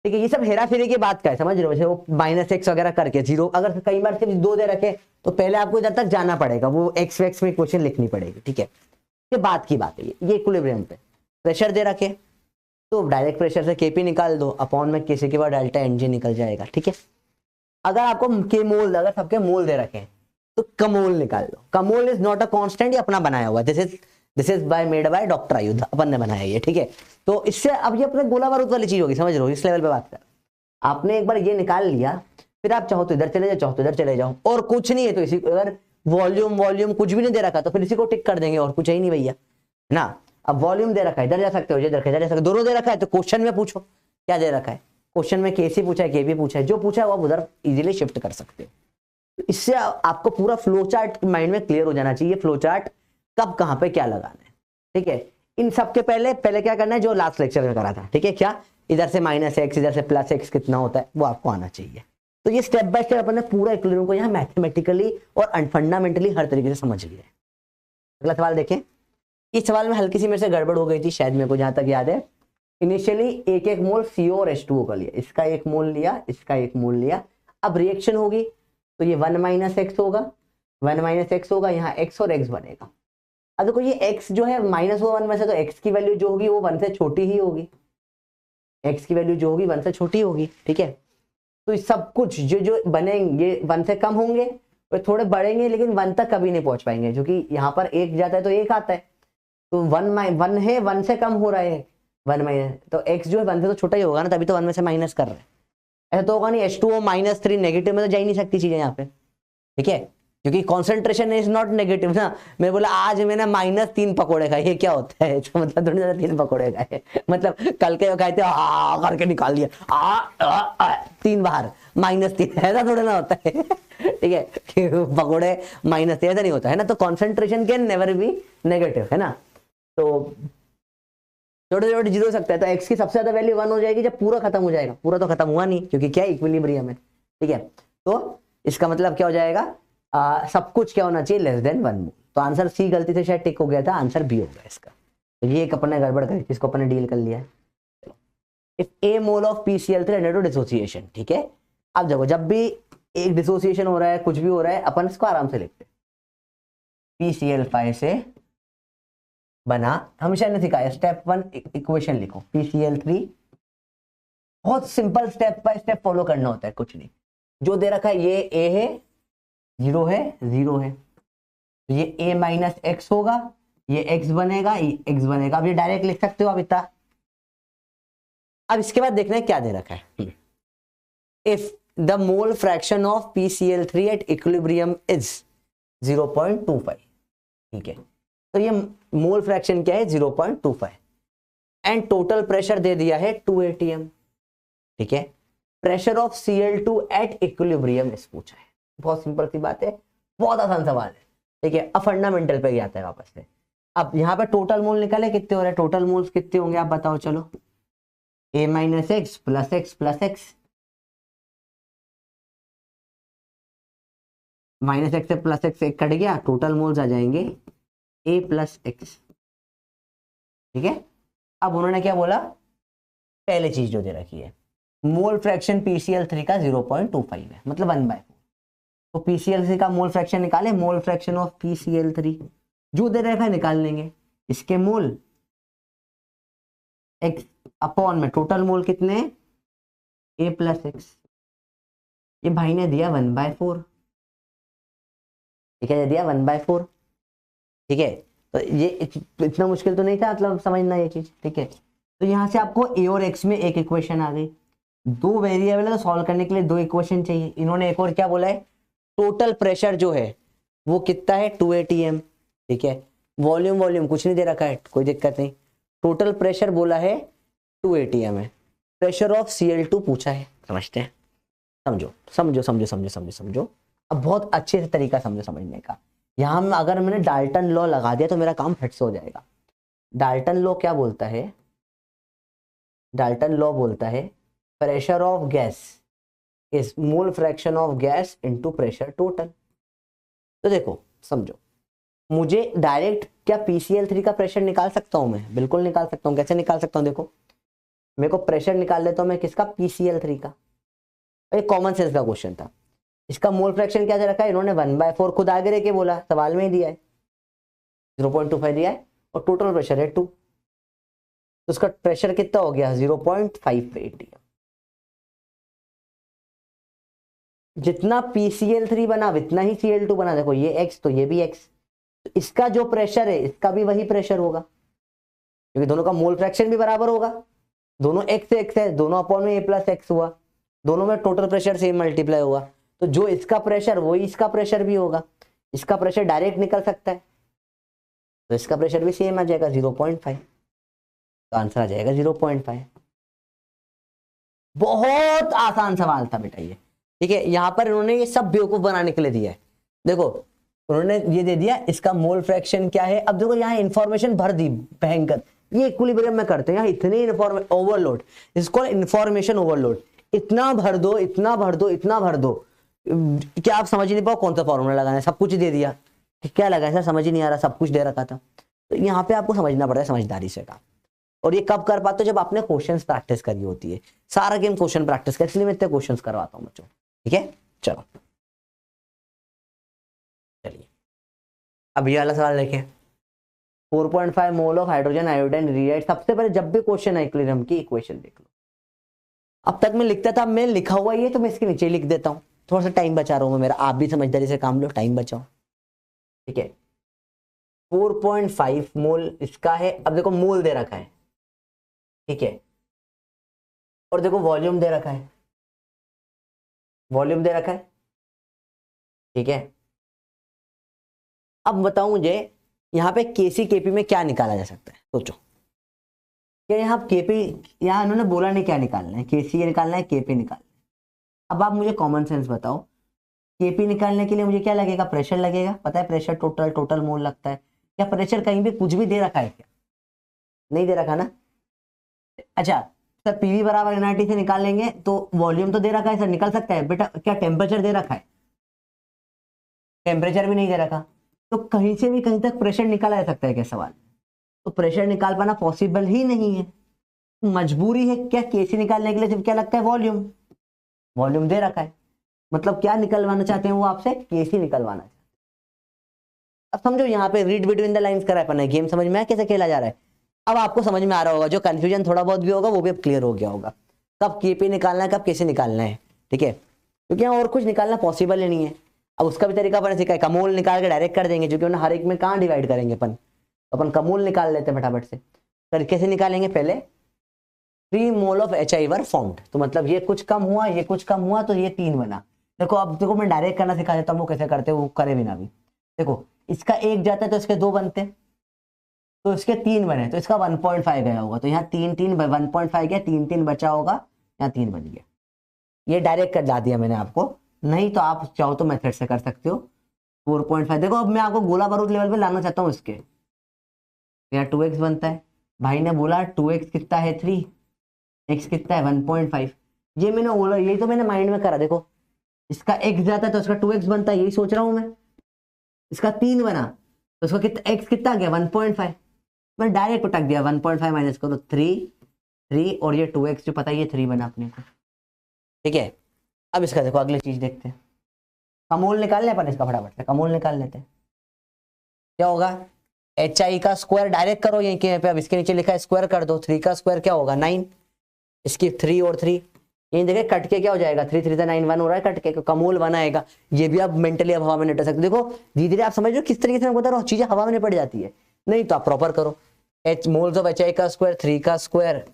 ठीक है, ये सब हेरा फेरी की बात का है, समझ रहे हो, जैसे वो -x वगैरह करके जीरो, अगर कई बार सिर्फ 2 दे रखे तो पहले आपको इधर तक जाना पड़ेगा, वो एक्स वैक्स में क्वेश्चन लिखनी पड़ेगी। ठीक है, ये बात की बात है, ये इक्विलिब्रियम पे प्रेशर दे रखे तो डायरेक्ट प्रेशर से केपी निकाल दो, अपॉन में केसी के बाद डेल्टा एनजी निकल जाएगा। ठीक है, अगर आपको के मोल, अगर सबके मोल दे रखे हैं तो कमोल निकाल लो। कमोल इज नॉट अ कांस्टेंट, ये अपना बनाया हुआ, this is by made by doctor आयुध, अपन ने बनाया ये। ठीक है, तो इससे अब ये अपने गोला बारूद वाली चीज होगी, समझ रहे हो, इस लेवल पे बात कर। आपने एक बार ये निकाल लिया, फिर आप चाहो तो इधर चले जाओ, चाहो तो इधर चले जाओ, और कुछ नहीं है तो इसी, अगर वॉल्यूम वॉल्यूम कुछ भी नहीं दे रखा तो फिर इसी को टिक कर देंगे और कुछ है ही नहीं भैया, है ना। अब वॉल्यूम दे रखा है, इधर जा सकते हो, इधर जा सकते हो, दोनों दे रखा है तो क्वेश्चन में पूछो क्या दे रखा है। क्वेश्चन में केसी पूछा है, केबी पूछा है, जो पूछा है वो आप उधर इजीली शिफ्ट कर सकते हो। इससे आपको पूरा फ्लो चार्ट माइंड में क्लियर हो जाना चाहिए, फ्लो चार्ट कब कहां पे क्या लगाना है, ठीक है। इन सबके पहले क्या करना है, जो लास्ट लेक्चर में करा था, ठीक है, क्या इधर से -x इधर से +x कितना होता है वो आपको आना चाहिए। तो ये स्टेप बाय स्टेप अपन ने पूरा इक्विलिब्रियम को यहाँ मैथमेटिकली और फंडामेंटली हर तरीके से समझ लिया है। अगला सवाल देखें। इस सवाल में हल्की सी मेरे से गड़बड़ हो गई थी शायद, मेरे को जहां तक याद है। इनिशियली एक एक मोल CO और H2O का लिया, इसका एक मोल लिया, इसका एक मोल लिया। अब रिएक्शन होगी तो ये 1 - x होगा, 1 - x होगा, यहाँ x और x बनेगा। अब देखो ये x जो है -1 में से, तो x की वैल्यू जो होगी वो 1 से छोटी ही होगी, x की वैल्यू जो होगी 1 से छोटी होगी, ठीक है। तो सब कुछ जो बनेंगे 1 से कम होंगे, वो थोड़े बढ़ेंगे लेकिन 1 तक कभी नहीं पहुंच पाएंगे, क्योंकि यहाँ पर 1 जाता है तो 1 आता है, तो 1 है 1 से कम हो रहा है, 1 तो x जो है 1 से तो छोटा ही होगा ना, तभी तो 1 में से माइनस कर रहे हैं। ऐसा तो होगा नहीं, H2O -3 नेगेटिव में तो जा ही नहीं सकती चीजें यहाँ पे, ठीक है, क्योंकि कॉन्सेंट्रेशन इज नॉट नेगेटिव ना। मैं बोला आज मैंने -3 पकोड़े खाए, ये क्या होता है, तो मतलब थोड़ी ज्यादा 3 पकोड़े खाए, मतलब कल के खाए थे करके निकाल दिया 3 बार -3, ऐसा थोड़ा ना होता है ठीक है, पकोड़े -3 ऐसा नहीं होता है ना। तो concentration can never be negative, है ना। तो छोटे छोटे जीरो हो सकता है, तो x की सबसे ज्यादा वैल्यू 1 हो जाएगी जब पूरा खत्म हो जाएगा। पूरा तो खत्म हुआ नहीं क्योंकि क्या इक्विलिब्रियम है, ठीक है। तो इसका मतलब क्या हो जाएगा, सब कुछ क्या होना चाहिए <1 मोल। तो आंसर सी गलती से शायद टिक हो गया था, आंसर बी हो गया इसका। तो ये एक अपन ने गड़बड़ करी, इसको अपन ने डील कर लिया है। If A mole of PCl3 under dissociation, ठीक है। अब देखो जब भी एक डिसोसिएशन हो रहा है, कुछ भी हो रहा है, अपन इसको आराम से लिखते हैं। PCl5 से बना, हमेशा ने सिखाया स्टेप 1 इक्वेशन लिखो, PCl3 बहुत simple step by step follow करना होता है, कुछ नहीं। जो दे रखा है ये A है, 0 है, 0 है, तो ये A - x होगा, ये x बनेगा, ये x बनेगा। अब ये डायरेक्ट लिख सकते हो आप इतना। अब इसके बाद देखना है क्या दे रखा है। If the mole fraction of PCl3 at equilibrium is 0.25, ठीक है। तो ये मोल फ्रैक्शन क्या है 0.25, एंड टोटल प्रेशर दे दिया है 2 atm, ठीक है। Pressure of Cl2 at equilibrium इस पूछा है। बहुत सिंपल सी बात है, बहुत आसान सवाल है, ठीक है। अब फंडामेंटल पे आता है वापस से। अब यहाँ पे टोटल मोल निकाले कितने हो रहे हैं, टोटल मोल्स कितने होंगे आप बताओ, चलो। A - x + x + x, -x से +x एक कट गया, टोटल मोल्स आ जाएंगे A + x, ठीक है। अब उन्होंने क्या बोला, पहले चीज जो दे रखी है मोल फ्रैक्शन PCl3 का 0.25 है, मतलब 1/4। तो PCl3 का मोल फ्रैक्शन निकाले, मोल फ्रैक्शन ऑफ PCl3 जो दे रखा है निकाल लेंगे, इसके मोल x अपॉन में टोटल मोल कितने, A + x, ये भाई ने दिया 1/4, ठीक है, दिया 1/4, ठीक है। तो ये इतना मुश्किल तो नहीं था, मतलब समझना ये चीज, ठीक है। तो यहाँ से आपको A और x में एक इक्वेशन आ गई, 2 वेरिएबल है तो सॉल्व करने के लिए 2 इक्वेशन चाहिए। इन्होंने एक और क्या बोला है, टोटल प्रेशर जो है वो कितना है 2 atm, ठीक है। वॉल्यूम कुछ नहीं दे रखा है, कोई दिक्कत नहीं। टोटल प्रेशर बोला है 2 atm है, प्रेशर ऑफ Cl2 पूछा है, समझते हैं, समझो। अब बहुत अच्छे से तरीका समझो समझने का। यहाँ में अगर मैंने डाल्टन लॉ लगा दिया तो मेरा काम फट से हो जाएगा। डाल्टन लॉ क्या बोलता है, डाल्टन लॉ बोलता है pressure of gas is mole fraction of gas into pressure total. तो देखो समझो, मुझे डायरेक्ट क्या PCl3 का प्रेशर निकाल सकता हूं मैं, बिल्कुल निकाल सकता हूं। कैसे निकाल सकता हूं, देखो मेरे को प्रेशर निकाल लेता हूं मैं किसका, PCl3 का। एक कॉमन सेंस का क्वेश्चन था। इसका मोल फ्रैक्शन क्या दे रखा है, इन्होंने 1/4 खुद आगे रह के बोला, सवाल में ही दिया है 0.25 दिया है, और टोटल प्रेशर है 2, तो उसका प्रेशर कितना हो गया 0.5 atm। जितना PCl3 बना उतना ही Cl2 बना, देखो ये x तो ये भी x, तो इसका जो प्रेशर है इसका भी वही प्रेशर होगा, क्योंकि दोनों का मोल फ्रैक्शन भी बराबर होगा, दोनों x से x है, दोनों अपॉन में A + x हुआ, दोनों में टोटल प्रेशर से मल्टीप्लाई हुआ, तो जो इसका प्रेशर वही इसका प्रेशर भी होगा। इसका प्रेशर डायरेक्ट निकल सकता है, तो इसका प्रेशर भी सेम आ जाएगा 0.5, तो आंसर आ जाएगा 0.5। बहुत आसान सवाल था बेटा ये, ठीक है। यहां पर इन्होंने ये सब बेवकूफ बनाने के लिए दिया है। देखो उन्होंने ये दे दिया इसका मोल फ्रैक्शन क्या है। अब देखो यहाँ इंफॉर्मेशन भर दी भयंकर, ये इक्विलिब्रियम में करते हैं, यहाँ इतनी इंफॉर्मेशन ओवरलोड, इसको इंफॉर्मेशन ओवरलोड, इतना भर दो, इतना भर दो, इतना भर दो, क्या आप समझ ही नहीं पाओ कौन सा फॉर्मूला लगाना है, सब कुछ दे दिया, क्या लगा सर समझ ही नहीं आ रहा, सब कुछ दे रखा था। तो यहाँ पे आपको समझना पड़ता है समझदारी से काम। और ये कब कर पाते हो, जब आपने क्वेश्चंस प्रैक्टिस करी होती है। सारा गेम क्वेश्चन प्रैक्टिस कर, इसलिए मैं इतने क्वेश्चंस करवाता हूँ बच्चों, ठीक है। चलो चलिए अब ये वाला सवाल देखें। 4.5 mole of hydrogen iodine react. सबसे पहले जब भी क्वेश्चन है इक्विलिब्रियम की इक्वेशन देख लो। अब तक मैं लिखता था, मैं लिखा हुआ ये तो मैं इसके नीचे लिख देता हूँ, थोड़ा सा टाइम बचा रहा हूँ मेरा, आप भी समझदारी से काम लो, टाइम बचाओ, ठीक है। 4.5 मोल इसका है। अब देखो मोल दे रखा है, ठीक है, और देखो वॉल्यूम दे रखा है, वॉल्यूम दे रखा है, ठीक है। अब बताऊं मुझे यहाँ पे केसी केपी में क्या निकाला जा सकता है, सोचो। क्या यहाँ केपी, यहाँ इन्होंने बोला नहीं क्या निकालना है, केसी निकालना है, केपी निकालना है। अब आप मुझे कॉमन सेंस बताओ, केपी निकालने के लिए मुझे क्या लगेगा, प्रेशर लगेगा, पता है प्रेशर टोटल मोल लगता है। क्या प्रेशर कहीं भी कुछ भी दे रखा है क्या, नहीं दे रखा ना। अच्छा सर पीवी बराबर एनआरटी से निकालेंगे तो वॉल्यूम तो दे रखा है सर, निकल सकता है बेटा। क्या टेम्परेचर दे रखा है, टेम्परेचर भी नहीं दे रखा, तो कहीं से भी कहीं तक प्रेशर निकाला जा सकता है क्या सवाल। तो प्रेशर निकाल पाना पॉसिबल ही नहीं है, मजबूरी है क्या केसी निकालने के लिए सिर्फ क्या लगता है, वॉल्यूम, वॉल्यूम दे रखा है। मतलब क्या निकलवाना चाहते हैं वो आपसे, केसी निकलवाना चाहते हैं। अब समझो यहाँ पे रीड बिटवीन द लाइंस करा है, गेम समझ में आया कैसे खेला जा रहा है। अब आपको समझ में आ रहा होगा, जो कंफ्यूजन थोड़ा बहुत भी होगा वो भी अब क्लियर हो गया होगा, कब केपी निकालना है, कब केसी निकालना है, ठीक है। क्योंकि यहाँ और कुछ निकालना पॉसिबल ही नहीं है। अब उसका भी तरीका अपन सीखा है, कमोल निकाल के डायरेक्ट कर देंगे, क्योंकि उन्हें हर एक में कहाँ डिवाइड करेंगे अपन, तो अपन कमोल निकाल लेते हैं फटाफट से। तरीके से निकालेंगे, पहले 3 mole of HI were formed, तो मतलब ये कुछ कम हुआ, ये कुछ कम हुआ, तो ये 3 बना। देखो अब देखो मैं डायरेक्ट करना सिखा देता हूँ, वो कैसे करते हैं वो करे बिना भी। देखो इसका 1 जाता है तो इसके 2 बनते, तो इसके 3 बने, तो इसका 1.5 गया होगा, तो यहाँ 3 1.5 गया, 3 बचा होगा, यहाँ 3 बन गया। ये डायरेक्ट कर ला दिया मैंने आपको, नहीं तो आप चाहो तो मेथड से कर सकते हो। 4.5 देखो, अब मैं आपको गोला बारूद लेवल पे लाना चाहता हूँ इसके। यहाँ 2x बनता है, भाई ने बोला 2x कितना है 3, x कितना है 1.5। ये मैंने बोला, यही तो मैंने माइंड में करा। देखो इसका x जाता है तो इसका 2x बनता है, यही सोच रहा हूँ मैं। इसका 3 बना तो इसका कितना x कितना गया 1.5, मैं डायरेक्ट उठक दिया 1.5 माइनस करो 3 और ये 2x जो पता है ये 3 बना अपने को, ठीक है। अब इसका देखो अगली चीज देखते हैं, कमोल निकाल ले अपन इसका, फटाफट से कमोल निकाल लेते हैं। क्या होगा, HI का स्क्वायर डायरेक्ट करो यहीं के पे, अब इसके नीचे लिखा है स्क्वायर कर दो, 3 का स्क्वायर क्या होगा 9, इसकी 3 और 3 यही देखे कट के क्या हो जाएगा, 3 3 9 1 हो रहा है, कट के कमोल 1 आएगा। ये भी आप मेंटली अब हवा में निपट सकते। देखो धीरे धीरे आप समझ लो किस तरीके से मैं बता रहा हूँ, चीजें हवा में निपट जाती है। नहीं तो आप प्रॉपर करो, मोल्स ऑफ HI का स्क्वायर 3 का स्क्वायर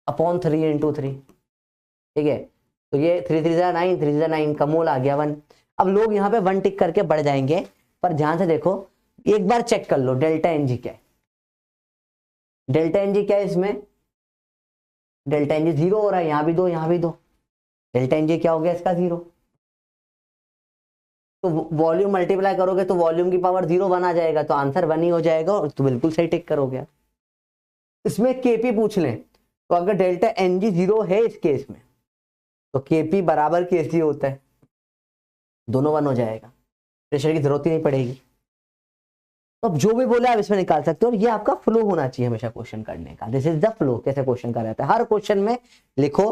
अपॉन 3 इंटू 3, ठीक है। तो ये 3 3 9, 3 9 का मोल आ गया 1। अब लोग यहाँ पे 1 टिक करके बढ़ जाएंगे, पर ध्यान से देखो एक बार चेक कर लो डेल्टा NG क्या है, डेल्टा NG क्या है इसमें, डेल्टा NG 0 हो रहा है, यहाँ भी 2 यहाँ भी 2, डेल्टा NG क्या हो गया इसका 0। तो वॉल्यूम मल्टीप्लाई करोगे तो वॉल्यूम की पावर 0 1 आ जाएगा, तो आंसर 1 ही हो जाएगा, और तो बिल्कुल सही टिक करोगे। इसमें केपी पूछ लें तो अगर डेल्टा NG 0 है इस केस में, तो केपी बराबर केसी होता है, दोनों 1 हो जाएगा, प्रेशर की जरूरत ही नहीं पड़ेगी। तो अब जो भी बोले आप इसमें निकाल सकते हो, और ये आपका फ्लो होना चाहिए हमेशा क्वेश्चन करने का। दिस इज द फ्लो, कैसे क्वेश्चन कर रहता है। हर क्वेश्चन में लिखो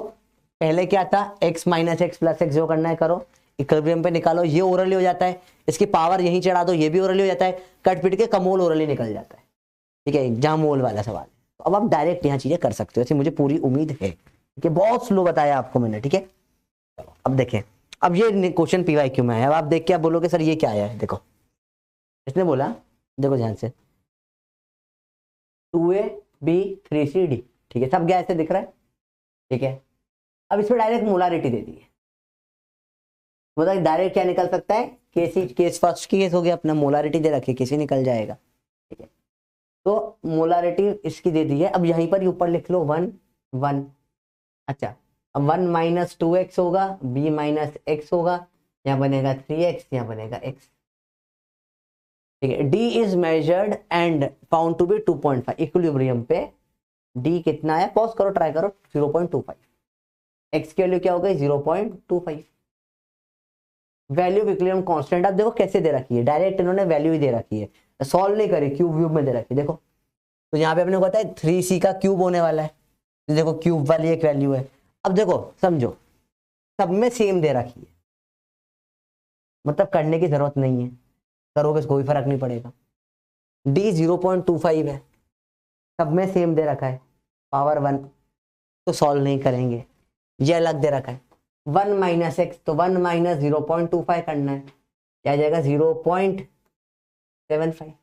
पहले क्या था, x minus x plus x जो करना है करो, इक्विलिब्रियम पे निकालो, ये ओरली हो जाता है, इसकी पावर यहीं चढ़ा दो, ये भी ओरली हो जाता है, कट पिट के कमोल ओरली निकल जाता है, ठीक है, जहां मोल वाला सवाल। तो अब आप डायरेक्ट यहाँ चीजें कर सकते हो, ऐसी मुझे पूरी उम्मीद है, ठीक है। बहुत स्लो बताया आपको मैंने, ठीक है। अब देखें, अब ये क्वेश्चन PYQ में है, अब आप देख के आप बोलोगे सर ये क्या आया है। देखो इसने बोला, देखो ध्यान से 2AB 3CD, ठीक है, सब गैस से दिख रहा है, ठीक है। अब इसमें डायरेक्ट मोलारिटी दे दी है, मतलब डायरेक्ट क्या निकल सकता है, केस फर्स्ट केस हो गया अपना, मोलारिटी दे रखी है, केसी निकल जाएगा, ठीक है। तो मोलारिटी इसकी दे दी है। अब यहीं पर ऊपर लिख लो 1 1। अच्छा, अब 1 माइनस 2x होगा, b माइनस x होगा, यहाँ बनेगा 3x, यहाँ बनेगा x, ठीक है। d is measured and found to be 2.5 equilibrium पे। d कितना है, पॉज करो, ट्राई करो, 0.25। x की वैल्यू क्या हो गई, 0.25। वैल्यू ऑफ इक्विलिब्रियम कांस्टेंट अब देखो कैसे दे रखी है, डायरेक्ट इन्होंने वैल्यू ही दे रखी है, सॉल्व नहीं करी, क्यूब व्यूब में दे रखी है। देखो तो यहाँ पे अपने को पता है 3c का क्यूब होने वाला है, तो देखो क्यूब वाली एक वैल्यू है। अब देखो समझो, सब में सेम दे रखी है, मतलब करने की जरूरत नहीं है, करोगे कोई फर्क नहीं पड़ेगा। d 0.25 है, सब में सेम दे रखा है, पावर 1, तो सॉल्व नहीं करेंगे, ये अलग दे रखा है। 1 माइनस एक्स, तो 1 माइनस 0.25 करना है, क्या जाएगा 0.75,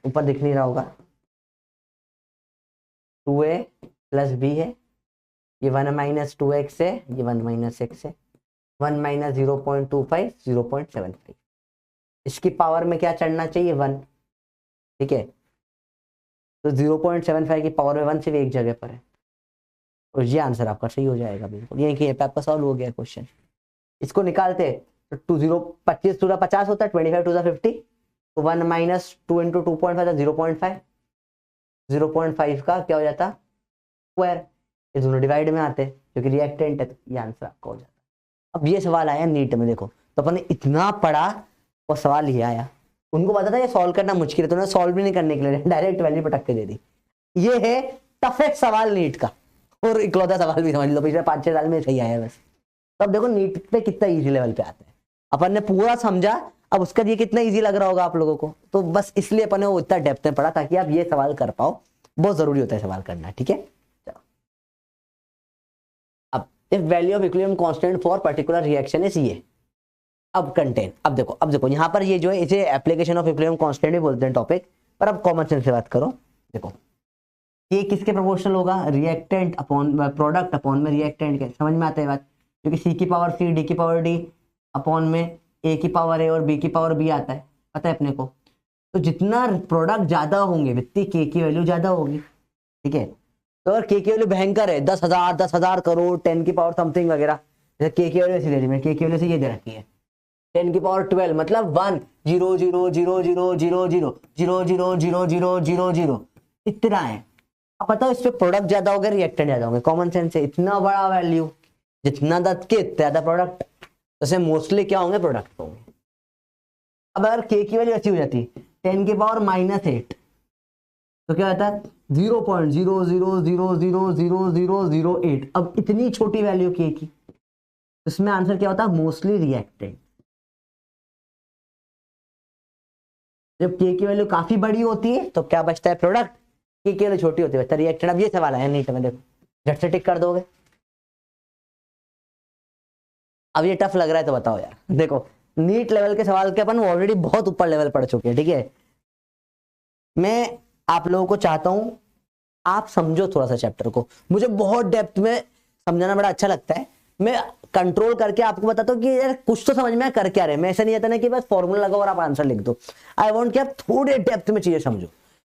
ऊपर दिख नहीं रहा होगा, 2a प्लस b है, ये 1 माइनस 2x है, ये 1 माइनस x है, 1 माइनस 0.25 0.75, इसकी पावर में क्या चढ़ना चाहिए 1, ठीक है। तो 0.75 की पावर में 1 सिर्फ एक जगह पर है, और ये आंसर आपका सही हो जाएगा बिल्कुल, ये कि आपका सॉल्व हो गया क्वेश्चन। इसको निकालते तो 25 टू द 50 होता है, 25 टू द 50, तो 1 माइनस 2 इंटू 2.5 0.5, 0.5 का क्या हो जाता स्क्वायर, ये दोनों डिवाइड में आते क्योंकि रिएक्टेंट है, तो ये आंसर आपका हो जाता। अब ये सवाल आया नीट में, देखो तो अपन ने इतना पढ़ा और सवाल ये आया, उनको पता था ये सॉल्व करना मुश्किल है, तो उन्होंने सॉल्व भी नहीं करने के लिए डायरेक्ट वैल्यू पटक के दे दी। ये है टफेस्ट सवाल नीट का, और इकलौता सवाल भी समझ लो पिछले 5-6 साल में सही आया बस। तब देखो नीट पे कितना इजी लेवल पे आता है, अपन ने पूरा समझा, अब उसका ये कितना इजी लग रहा होगा आप लोगों को, तो बस इसलिए अपन ने वो इतना डेप्थ में पढ़ा ताकि आप ये सवाल कर पाओ, बहुत जरूरी होता है सवाल करना, ठीक है। चलो अब if value of equilibrium constant for particular reaction is ये, अब कंटेंट, अब देखो यहाँ पर ये जो है इसे एप्लीकेशन ऑफ इक्विलिब्रियम कांस्टेंट भी बोलते हैं टॉपिक, पर अब कॉमन सेंस से बात करो। देखो ये किसके प्रोपोर्शनल होगा, रिएक्टेंट अपॉन प्रोडक्ट अपॉन में रिएक्टेंट के, समझ में आता है बात, क्योंकि सी की पावर सी, डी की पावर डी अपॉन में ए की पावर ए और बी की पावर बी आता है, पता है अपने को। तो जितना प्रोडक्ट ज्यादा होंगे उतनी के की वैल्यू ज्यादा होगी, ठीक है। तो अगर के की वैल्यू भयंकर है 10,000 करोड़ 10 की पावर समथिंग वगैरह, जैसे के की वैल्यू ऐसी दे दी मैं, के की वैल्यू से ये दे रखी है 10 की पावर 12, मतलब 1 0 0 0 0 0 0 0 0 0 0 0 0 इतना है। अब बताओ इस पे प्रोडक्ट ज्यादा हो गए रिएक्टेंट ज्यादा होंगे, कॉमन सेंस है, इतना बड़ा वैल्यू जितना के ज्यादा प्रोडक्ट, जैसे मोस्टली क्या होंगे प्रोडक्ट होंगे। अब अगर के की वैल्यू अच्छी हो जाती 10 की पावर -8, तो क्या होता है 0.00000008, अब इतनी छोटी वैल्यू के की, इसमें आंसर क्या होता है मोस्टली रिएक्टेंट। जब के की वैल्यू काफी बड़ी होती है तो क्या बचता है प्रोडक्ट, के की वैल्यू छोटी होती है बचता रिएक्टेंट। अब ये सवाल आया नीट में, देखो झट से टिक कर दोगे। अब ये टफ लग रहा है तो बताओ यार, देखो नीट लेवल के सवाल के अपन ऑलरेडी बहुत ऊपर लेवल पढ़ चुके हैं, ठीक है। मैं आप लोगों को चाहता हूं आप समझो थोड़ा सा चैप्टर को, मुझे बहुत डेप्थ में समझाना बड़ा अच्छा लगता है, मैं कंट्रोल करके आपको बताता हूँ कि यार कुछ तो समझ में कर क्या रहे, मैं ऐसा नहीं आता ना कि बस फॉर्मूला लगाओ और आप आंसर लिख दो। आई वांट कि आप थोड़े डेप्थ में चीजें समझो।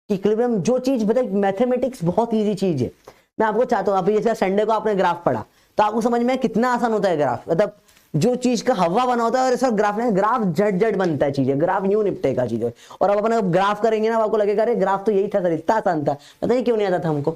इक्विलिब्रियम जो चीज बताए, मैथमेटिक्स बहुत ईजी चीज है, मैं आपको चाहता हूँ, आप जैसे संडे को आपने ग्राफ पढ़ा तो आपको समझ में कितना आसान होता है ग्राफ, मतलब जो चीज का हवा बना होता है और सर ग्राफ में ग्राफ झट बनता है चीजें, ग्राफ यूं निपटेगा चीजें। और अब अपन ग्राफ करेंगे ना आपको लगेगा अरे ग्राफ तो यही था सर, इतना आसान था, पता नहीं क्यों नहीं आता था हमको।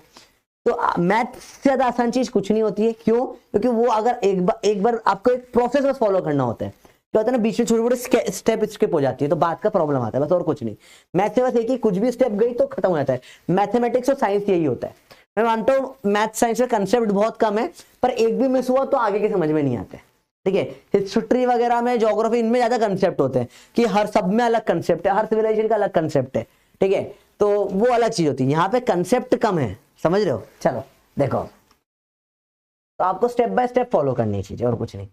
तो मैथ से ज्यादा आसान चीज कुछ नहीं होती है, क्यों, क्योंकि वो अगर एक बार आपको एक प्रोसेस बस फॉलो करना होता है, क्या होता है ना बीच में छोटे छोटे स्टेप स्किप हो जाती है तो बात का प्रॉब्लम आता है बस, और कुछ नहीं। मैथ से बस एक ही कुछ भी स्टेप गई तो खत्म हो जाता है। मैथमेटिक्स और साइंस यही होता है। मैं मानता हूँ मैथ साइंस का कंसेप्ट बहुत कम है, पर एक भी मिस हुआ तो आगे के समझ में नहीं आते, ठीक है। हिस्ट्री वगैरह में, ज्योग्राफी, इनमें ज्यादा कंसेप्ट होते हैं कि हर सब में अलग कंसेप्ट है, हर सिविलाइजेशन का अलग कंसेप्ट है, ठीक है, तो वो अलग चीज होती है। यहाँ पे कंसेप्ट कम है, समझ रहे हो। चलो देखो, तो आपको स्टेप बाय स्टेप फॉलो करनी चाहिए और कुछ नहीं।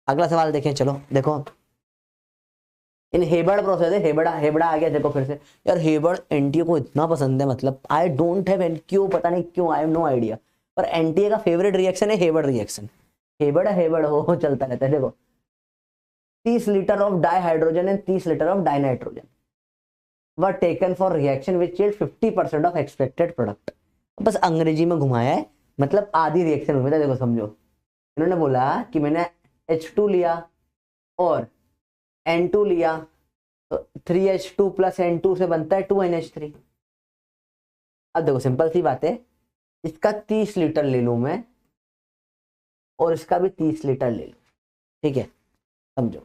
अगला सवाल देखें, चलो देखो इन हेबर्ड प्रोसेस है, हेबड़ा आ गया, देखो फिर से यार हेबर्ड एनटीए को इतना पसंद है, मतलब आई डोंट हैव एनी, क्यों पता नहीं क्यों, आई हैव नो आइडिया, पर एनटीए का फेवरेट रिएक्शन है हेबर्ड रिएक्शन। हेबड़ हो चलता रहता है। देखो 30 litre of di hydrogen and 30 litre of die nitrogen were taken for reaction which yield 50% of expected product. बस अंग्रेजी में घुमाया है, मतलब आधी रिएक्शन हुई था। देखो समझो, इन्होंने बोला कि मैंने H2 लिया और N2 लिया, तो 3H2 प्लस N2 से बनता है 2NH3। अब देखो सिंपल सी बात है, इसका 30 लीटर ले लूं मैं और इसका भी 30 लीटर ले लूं, ठीक है, समझो।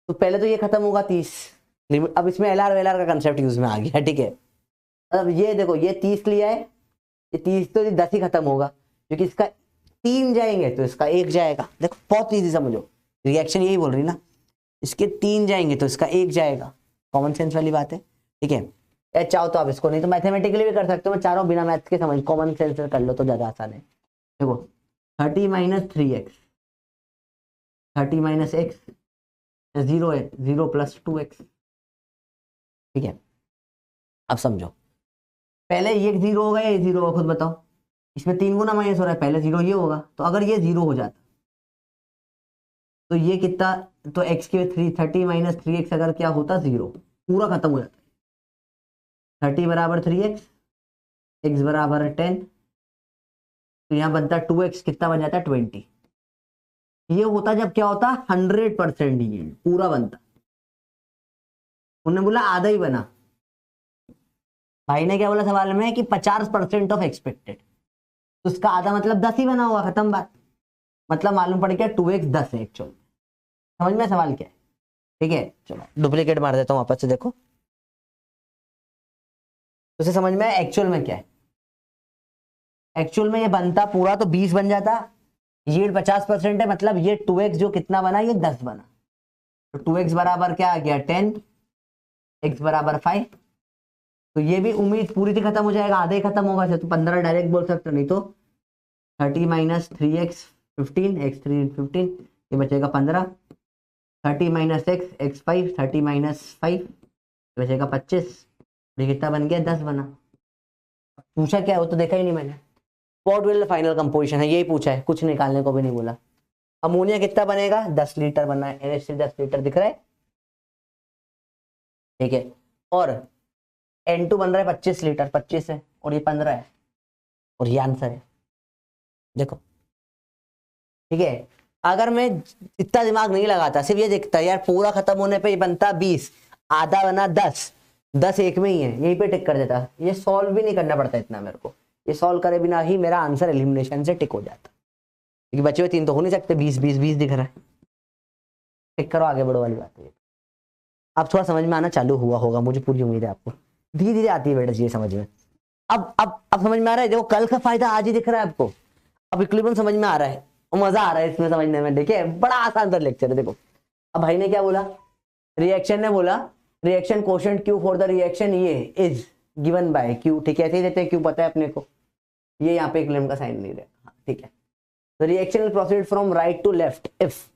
तो पहले तो ये खत्म होगा 30 लिमिट, अब इसमें LR वेलआर का कंसेप्ट यूज में आ गया, ठीक है। अब ये देखो, ये 30 लिया है, ये 30 तो 10 ही खत्म होगा, क्योंकि इसका 3 जाएंगे तो इसका 1 जाएगा। देखो बहुत ईजी समझो, रिएक्शन यही बोल रही ना, इसके 3 जाएंगे तो इसका 1 जाएगा, कॉमन सेंस वाली बात है, ठीक है। या चाहो तो आप इसको, नहीं तो मैथमेटिकली भी कर सकते हो, मैं चारों बिना मैथ्स के समझ, कॉमन सेंस से कर लो तो ज्यादा आसान है। देखो 30 - 3x, 30 - x 0 है, 0 + 2x, ठीक है। अब समझो, पहले ये 0 होगा, ये 0 होगा, खुद बताओ, इसमें 3 गुना माइनस हो रहा है, पहले 0 ये होगा, तो अगर ये 0 हो जाता तो ये कितना, तो x के 30 - 3x अगर क्या होता 0, पूरा खत्म हो जाता है। 30 = 3x, x = 10, तो यहाँ बनता 2x, कितना बन जाता है 20। ये होता जब क्या होता 100% यील्ड, पूरा बनता। उन्होंने बोला आधा ही बना, भाई ने क्या बोला सवाल में कि 50% ऑफ एक्सपेक्टेड, तो उसका आधा मतलब 10 ही बना हुआ, खत्म बात। मतलब मालूम पड़ गया 2x 10 है एक्चुअल। समझ में सवाल क्या है, ठीक है। चलो डुप्लीकेट मार देता हूं वापस से, देखो तो उसे समझ में एक्चुअल में क्या है। एक्चुअल में ये बनता पूरा तो 20 बन जाता, यील्ड 50% है, मतलब ये 2x जो कितना बना, ये 10 बना, तो 2x बराबर क्या आ गया 10, x = 5। तो ये भी उम्मीद पूरी थी खत्म हो जाएगा, आधे खत्म होगा, तो 15 डायरेक्ट बोल सकते हो, नहीं तो 30 - 3x 15, x 3 15, ये बचेगा 15। 30 - x x 5, 30 - 5 ये बचेगा 25। ये कितना बन गया 10 बना। पूछा क्या है वो तो देखा ही नहीं मैंने। What will the final composition है, यही पूछा है, कुछ निकालने को भी नहीं बोला। अमोनिया कितना बनेगा 10 लीटर बनना है, NH3 10 लीटर दिख रहा है, ठीक है। और N2 बन रहा है 25 लीटर, 25 है और ये 15 है, और ये आंसर है, देखो, ठीक है। अगर मैं इतना दिमाग नहीं लगाता, सिर्फ ये देखता यार पूरा खत्म होने पे ये बनता 20, आधा बना 10, 10 एक में ही है, यहीं पे टिक कर देता। ये सॉल्व भी नहीं करना पड़ता इतना मेरे को, ये सॉल्व करे बिना ही मेरा आंसर एलिमिनेशन से टिक हो जाता, क्योंकि बचे हुए 3 तो हो नहीं सकते, 20 20 20 दिख रहा है। टिक करो, आगे बढ़ो वाली बात है। अब थोड़ा समझ में आना चालू हुआ होगा, मुझे पूरी उम्मीद है आपको धीरे धीरे आती है बेटा ये समझ में। अब समझ में आ रहा है, देखो कल का फायदा आज ही दिख रहा है आपको। अब इक्विलिब्रियम समझ में आ रहा है, मजा आ रहा है इसमें समझने में। देखिए बड़ा आसान सा लेक्चर है। देखो अब भाई ने क्या बोला, रिएक्शन ने बोला reaction quotient Q for the reaction ये इज गिवन बाय क्यू, ठीक है, ऐसे ही देते हैं, क्यू पता है अपने को, ये यहाँ पे इक्विलिब्रियम का साइन नहीं रहा, ठीक है। The reaction will proceed from right to left if,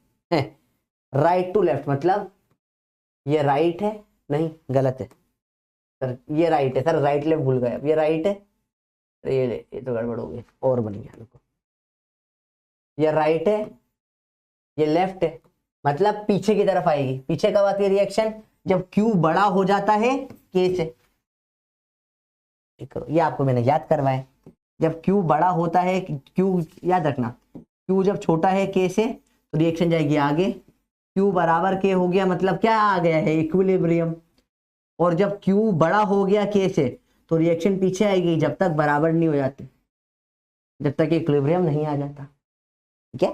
right to left मतलब ये राइट है, नहीं गलत है सर, ये राइट है सर, राइट लेफ्ट भूल गए, अब ये राइट है, ये तो गड़बड़ हो गई और बन गया, देखो ये राइट है, ये लेफ्ट है, मतलब पीछे की तरफ आएगी। पीछे कब आती है रिएक्शन, जब Q बड़ा हो जाता है K से, ठीक करो, ये आपको मैंने याद करवाया। जब Q बड़ा होता है, Q याद रखना, Q जब छोटा है K से तो रिएक्शन जाएगी आगे, Q बराबर K हो गया मतलब क्या आ गया है इक्विलिब्रियम, और जब Q बड़ा हो गया K से तो रिएक्शन पीछे आएगी जब तक बराबर नहीं हो जाती, जब तक इक्विलिब्रियम नहीं आ जाता, ठीक है,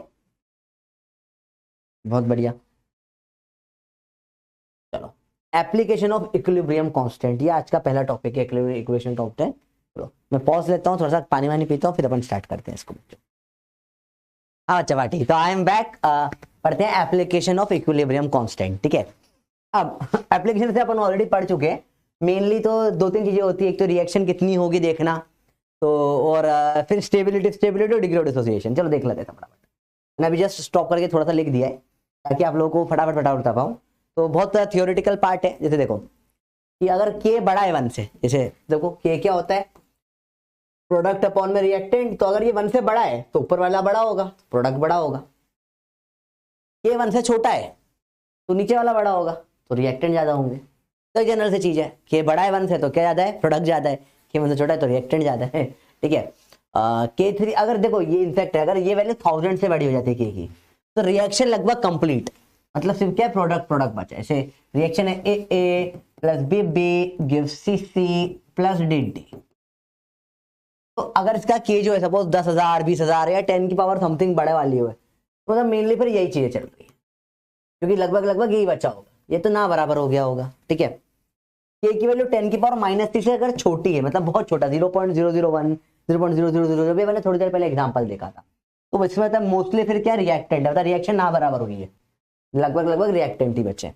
बहुत बढ़िया। चलो एप्लीकेशन ऑफ इक्विलिब्रियम कांस्टेंट, ये आज का पहला टॉपिक है, इक्वेशन कांस्टेंट। चलो मैं पॉज लेता हूँ, थोड़ा सा पानी वानी पीता हूँ, फिर अपन स्टार्ट करते हैं इसको। हाँ अच्छा ठीक, तो आई एम बैक। पढ़ते हैं एप्लीकेशन ऑफ इक्विलिब्रियम कांस्टेंट, ठीक है। अब एप्लीकेशन से अपन ऑलरेडी पढ़ चुके हैं। मेनली तो 2-3 चीजें होती है, एक तो रिएक्शन कितनी होगी देखना, तो और फिर स्टेबिलिटी और डिग्री ऑफ डिसोसिएशन। चलो देख लेते हैं फटाफट, मैंने अभी जस्ट स्टॉप करके थोड़ा सा लिख दिया है ताकि आप लोगों को फटाफट बता पाऊँ। तो बहुत थियोरेटिकल पार्ट है। जैसे देखो कि अगर K बड़ा है 1 से, जैसे देखो K क्या होता है, प्रोडक्ट अपॉन में रिएक्टेंट, तो अगर ये 1 से बड़ा है तो ऊपर वाला बड़ा होगा, प्रोडक्ट बड़ा होगा। K 1 से छोटा है तो नीचे वाला बड़ा होगा, तो रिएक्टेंट ज्यादा होंगे। तो जनरल से चीज है, K बड़ा है 1 से तो क्या ज्यादा है, प्रोडक्ट ज्यादा है। K 1 से छोटा है तो रिएक्टेंट ज्यादा है, ठीक है। K3 अगर देखो ये इनफेक्ट है, अगर ये वैल्यू 1000 से बड़ी हो जाती है K की, तो रिएक्शन लगभग कंप्लीट, मतलब सिर्फ क्या प्रोडक्ट प्रोडक्ट बचा। ऐसे रिएक्शन है A plus B gives C plus D। तो अगर इसका K जो है सपोज 10,000 20,000 या 10 की पावर समथिंग बड़े वाली हो, तो मतलब मेनली फिर यही चीजें चल रही है, क्योंकि लगभग लगभग यही बचा होगा, ये तो ना बराबर हो गया होगा, ठीक है। K की वैल्यू 10 की पावर -3 से अगर छोटी है, मतलब बहुत छोटा 0.001 0.0000, अभी मैंने थोड़ी देर पहले एग्जांपल देखा था, तो इसमें मतलब मोस्टली फिर क्या रिएक्टेंट है, मतलब रिएक्शन ना बराबर हो गई है, लगभग लगभग रिएक्टेंट ही बचे।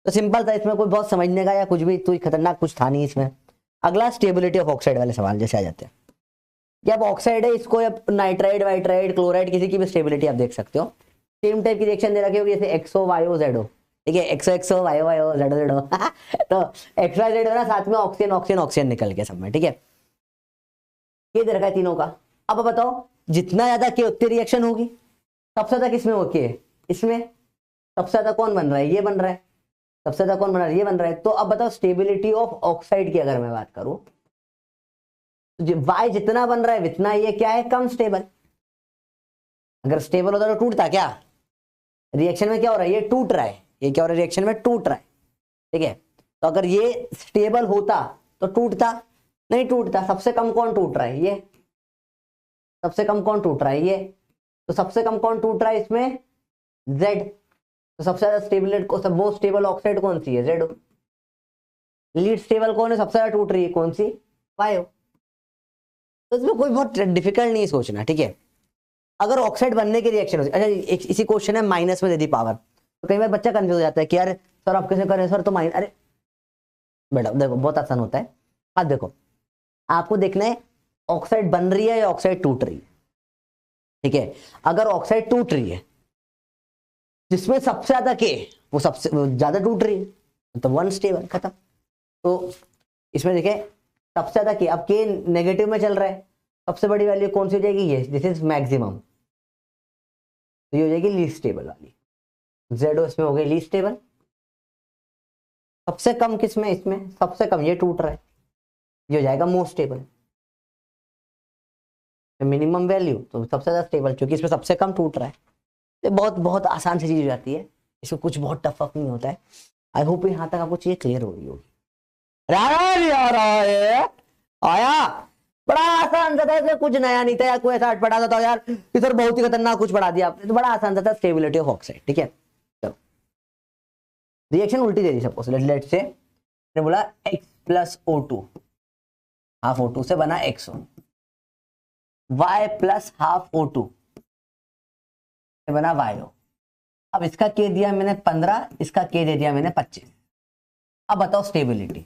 तो सिंपल था, इसमें कोई बहुत समझने का या कुछ भी कोई खतरनाक कुछ था नहीं इसमें। अगला स्टेबिलिटी ऑफ ऑक्साइड वाले सवाल जैसे आ जाते हैं, कि अब ऑक्साइड है, इसको अब नाइट्राइड वाइट्राइड क्लोराइड किसी की भी स्टेबिलिटी आप देख सकते हो। सेम टाइप की रिएक्शन दे रखी होगी, जैसे एक्सो वायो जेडो, ठीक है, एक्सो एक्सो वायो वायो जेडो जेडो तो एक्स वाई जेड ना, साथ में ऑक्सीजन ऑक्सीजन ऑक्सीजन निकल के सब में, ठीक है। ये दे रखा है तीनों का। अब बताओ जितना ज्यादा के उतनी रिएक्शन होगी, सबसे ज्यादा किसमें होती है, इसमें। सबसे ज्यादा कौन बन रहा है, ये बन रहा है। सबसे ज्यादा कौन बन रहा है, ये बन रहा है। तो अब बताओ स्टेबिलिटी ऑफ ऑक्साइड की अगर मैं बात करूं, तो वाई जितना बन रहा है उतना ये क्या है, कम स्टेबल। अगर स्टेबल होता तो टूटता क्या, रिएक्शन में क्या हो रहा है, ये टूट रहा है, ये क्या हो रहा है, रिएक्शन में टूट रहा है, ठीक है। तो अगर ये स्टेबल होता तो टूटता, नहीं टूटता। सबसे कम कौन टूट रहा है, ये। सबसे कम कौन टूट रहा है, ये। तो सबसे कम कौन टूट रहा है इसमें, Z। तो सबसे ज्यादा स्टेबल मोस्ट स्टेबल ऑक्साइड कौन सी है, Z। लीड स्टेबल कौन है, सबसे ज्यादा टूट रही है कौन सी, वायो। तो इसमें कोई बहुत डिफिकल्ट नहीं सोचना, ठीक है। अगर ऑक्साइड बनने की रिएक्शन होती, अच्छा इसी क्वेश्चन है माइनस में दे दी पावर, तो कई बार बच्चा कंफ्यूज हो जाता है कि यार सर आप कैसे करें सर, तो माइनस। अरे बेटा देखो बहुत आसान होता है। अब देखो आपको देखना है ऑक्साइड बन रही है या ऑक्साइड टूट रही है, ठीक है। अगर ऑक्साइड टूट रही है, जिसमें सबसे ज्यादा के, वो सबसे ज्यादा टूट रही है, तो 1 स्टेबल, खत्म। तो इसमें देखे सबसे ज्यादा के, अब के नेगेटिव में चल रहा है, सबसे बड़ी वैल्यू कौन सी हो जाएगी, ये दिस इज मैक्सिमम, तो ये हो जाएगी लीस्ट स्टेबल वाली, जेडो इसमें हो गई लीस्ट स्टेबल। सबसे कम किसमें, इसमें सबसे कम ये टूट रहा है, ये हो जाएगा मोस्ट स्टेबल। मिनिमम वैल्यू तो सबसे ज्यादा स्टेबल, क्योंकि इसमें सबसे कम टूट रहा है। तो बहुत बहुत आसान सी चीज हो जाती है, इसमें कुछ बहुत टफ अप नहीं होता है। आई होप यहाँ तक आपको चीजें क्लियर हो गई होगी। आया बड़ा आसान सा था, इसमें कुछ नया नहीं था, या कोई ऐसा पढ़ा था यार कि सर बहुत ही खतरनाक कुछ पढ़ा दिया आपने, तो बड़ा आसान सा था, स्टेबिलिटी ऑफ ऑक्साइड, ठीक है। चलो रिएक्शन उल्टी दे दी सपोज, लेट से मैंने बोला x plus O2, half O2 से बना XO, y plus half O2 से बना YO। अब इसका K दिया मैंने 15, इसका K दे दिया मैंने 25। अब बताओ स्टेबिलिटी,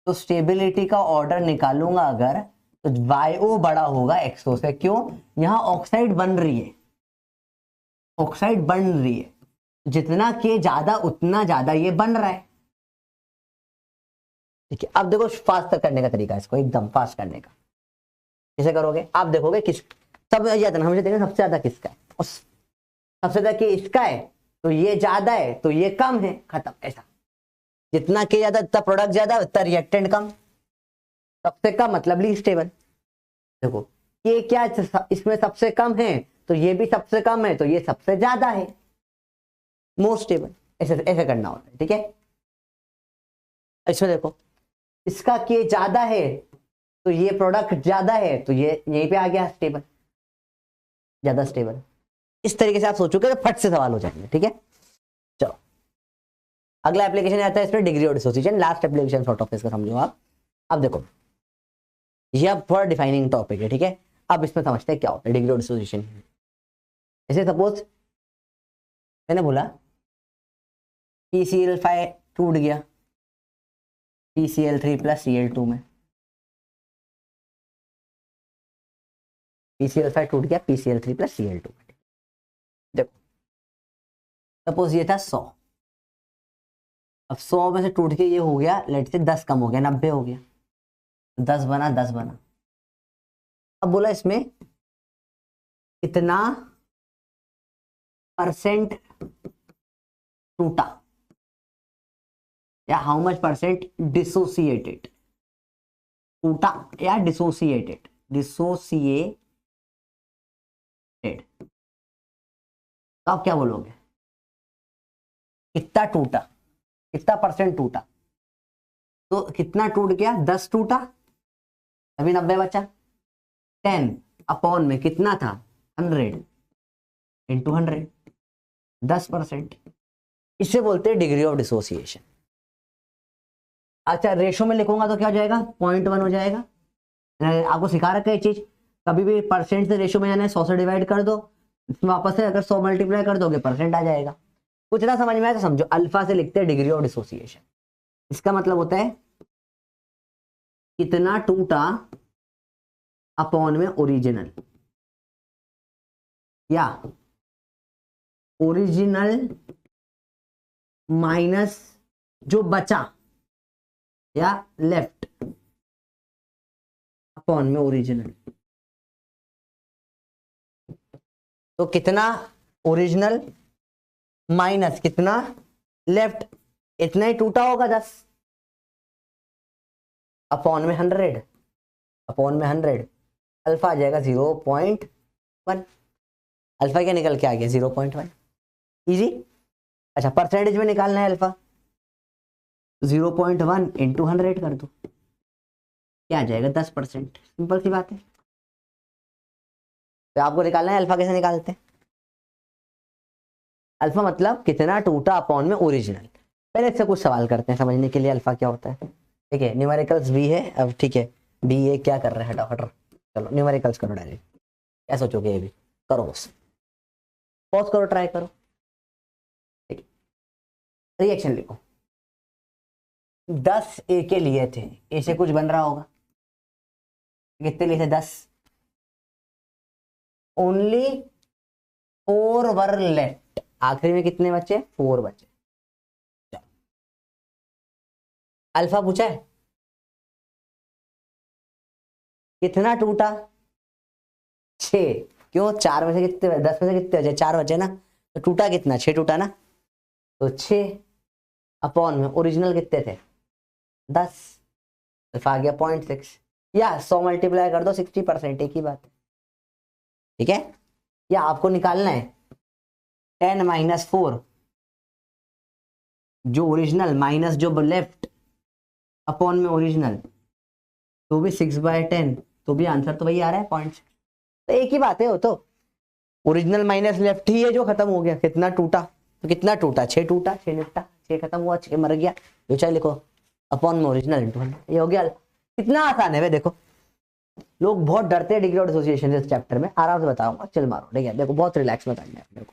तो स्टेबिलिटी का ऑर्डर निकालूंगा अगर, तो YO बड़ा होगा XO से, क्यों, यहां ऑक्साइड बन रही है, ऑक्साइड बन रही है, जितना K ज्यादा उतना ज्यादा ये बन रहा है, ठीक है। अब देखो फास्ट करने का तरीका, इसको एकदम फास्ट करने का कैसे करोगे, आप देखोगे किस सब ज्यादा, हमेशा देखेंगे सबसे ज्यादा किसका है, और सबसे ज्यादा K इसका है, तो ये ज्यादा है तो ये कम है, खत्म। ऐसा जितना K ज्यादा उतना प्रोडक्ट ज्यादा, उतना रिएक्टेंट कम, सबसे कम मतलब लीस्ट स्टेबल। देखो K क्या इसमें सबसे कम है, तो ये भी सबसे कम है, तो ये सबसे ज्यादा है, मोस्ट स्टेबल। ऐसे ऐसे करना होता है, ठीक है। इसमें देखो इसका K ज्यादा है, तो ये प्रोडक्ट ज्यादा है, तो ये यहीं पे आ गया स्टेबल, ज्यादा स्टेबल। इस तरीके से आप सोचोगे तो फट से सवाल हो जाएंगे, ठीक है। चलो अगला एप्लीकेशन आता है इसमें, degree of dissociation, last application sort of इसका समझो आप। अब देखो ये अब थोड़ा डिफाइनिंग टॉपिक है, ठीक है। अब इसमें समझते हैं क्या होता है डिग्री ऑफ डिसोसिएशन। जैसे सपोज मैंने बोला PCl5 टूट गया PCl3 प्लस Cl2 में, PCl5 टूट गया PCl3 प्लस Cl2 में। देखो सपोज ये था 100, अब 100 में से टूट के ये हो गया लेट से 10 कम हो गया, 90 हो गया, 10 बना 10 बना। अब बोला इसमें इतना परसेंट टूटा या हाउ मच परसेंट डिसोसिएटेड, टूटा या डिसोसिएटेड, तो आप क्या बोलोगे, कितना टूटा, कितना परसेंट टूटा, तो कितना टूट गया, 10 टूटा, अभी 90 बचा, 10 अपॉन में कितना था 100 इंटू 100, 10%, इसे बोलते हैं डिग्री ऑफ डिसोसिएशन। अच्छा रेशो में लिखूंगा तो क्या हो जाएगा, 0.1 हो जाएगा। आपको सिखा रखा है चीज, कभी भी परसेंट से रेशो में जाना है, 100 से डिवाइड कर दो, इसमें वापस से अगर 100 मल्टीप्लाई कर दोगे परसेंट आ जाएगा। कुछ ना समझ में आया तो समझो, अल्फा से लिखते हैं डिग्री ऑफ डिसोसिएशन। इसका मतलब होता है कितना टूटा अपॉन में ओरिजिनल, या ओरिजिनल माइनस जो बचा या लेफ्ट अपॉन में ओरिजिनल। तो कितना ओरिजिनल माइनस कितना लेफ्ट, इतना ही टूटा होगा 10 अपॉन में 100, अपॉन में 100, अल्फा आ जाएगा 0.1। अल्फा क्या निकल के आ गया 0.1, इजी। अच्छा परसेंटेज में निकालना है अल्फा, 0.1 इंटू 100 कर दो, क्या आ जाएगा 10%, सिंपल सी बात है। तो आपको निकालना है अल्फा, कैसे निकालते हैं, अल्फा मतलब कितना टूटा अपॉन में ओरिजिनल। पहले इससे कुछ सवाल करते हैं समझने के लिए अल्फा क्या होता है, ठीक है। न्यूमेरिकल्स भी है, अब ठीक है बी ए क्या कर रहे हैं हटाफट, चलो न्यूमेरिकल्स करो डायरेक्ट, क्या सोचोगे ये भी करो, बस पॉज करो, ट्राई करो, ठीक है। रिएक्शन लिखो, 10 ए के लिए थे, ए से कुछ बन रहा होगा, कितने लिए थे 10, ओनली 4 वर लेफ्ट, आखिरी में कितने बचे 4 बचे। अल्फा पूछा है कितना टूटा 6, क्यों 4 में से कितने, 10 में से कितने बचे 4 बचे ना, तो टूटा कितना 6 टूटा ना, तो 6 अपॉन में ओरिजिनल कितने थे 10, अल्फा आ गया 0.6, या 100 मल्टीप्लाई कर दो 60%, एक ही बात है, ठीक है। या आपको निकालना है 10 माइनस 4 जो ओरिजिनल माइनस जो लेफ्ट अपॉन में ओरिजिनल, तो भी 6/10, तो भी आंसर तो वही आ रहा है 0.6, तो एक ही बात है वो तो, ओरिजिनल माइनस लेफ्ट ही है जो खत्म हो गया, कितना टूटा, तो कितना टूटा 6 टूटा, 6 निपटा, 6 खत्म हुआ, 6 मर गया, जो चाहे लिखो अपॉन में ओरिजिनल इंटू 100, ये हो गया। कितना आसान है वे, देखो लोग बहुत डरते हैं डिग्री ऑफ डिसोसिएशन इस चैप्टर में, आराम से बताऊंगा, चल मारो, ठीक है। देखो बहुत रिलैक्स में करना है अपने को,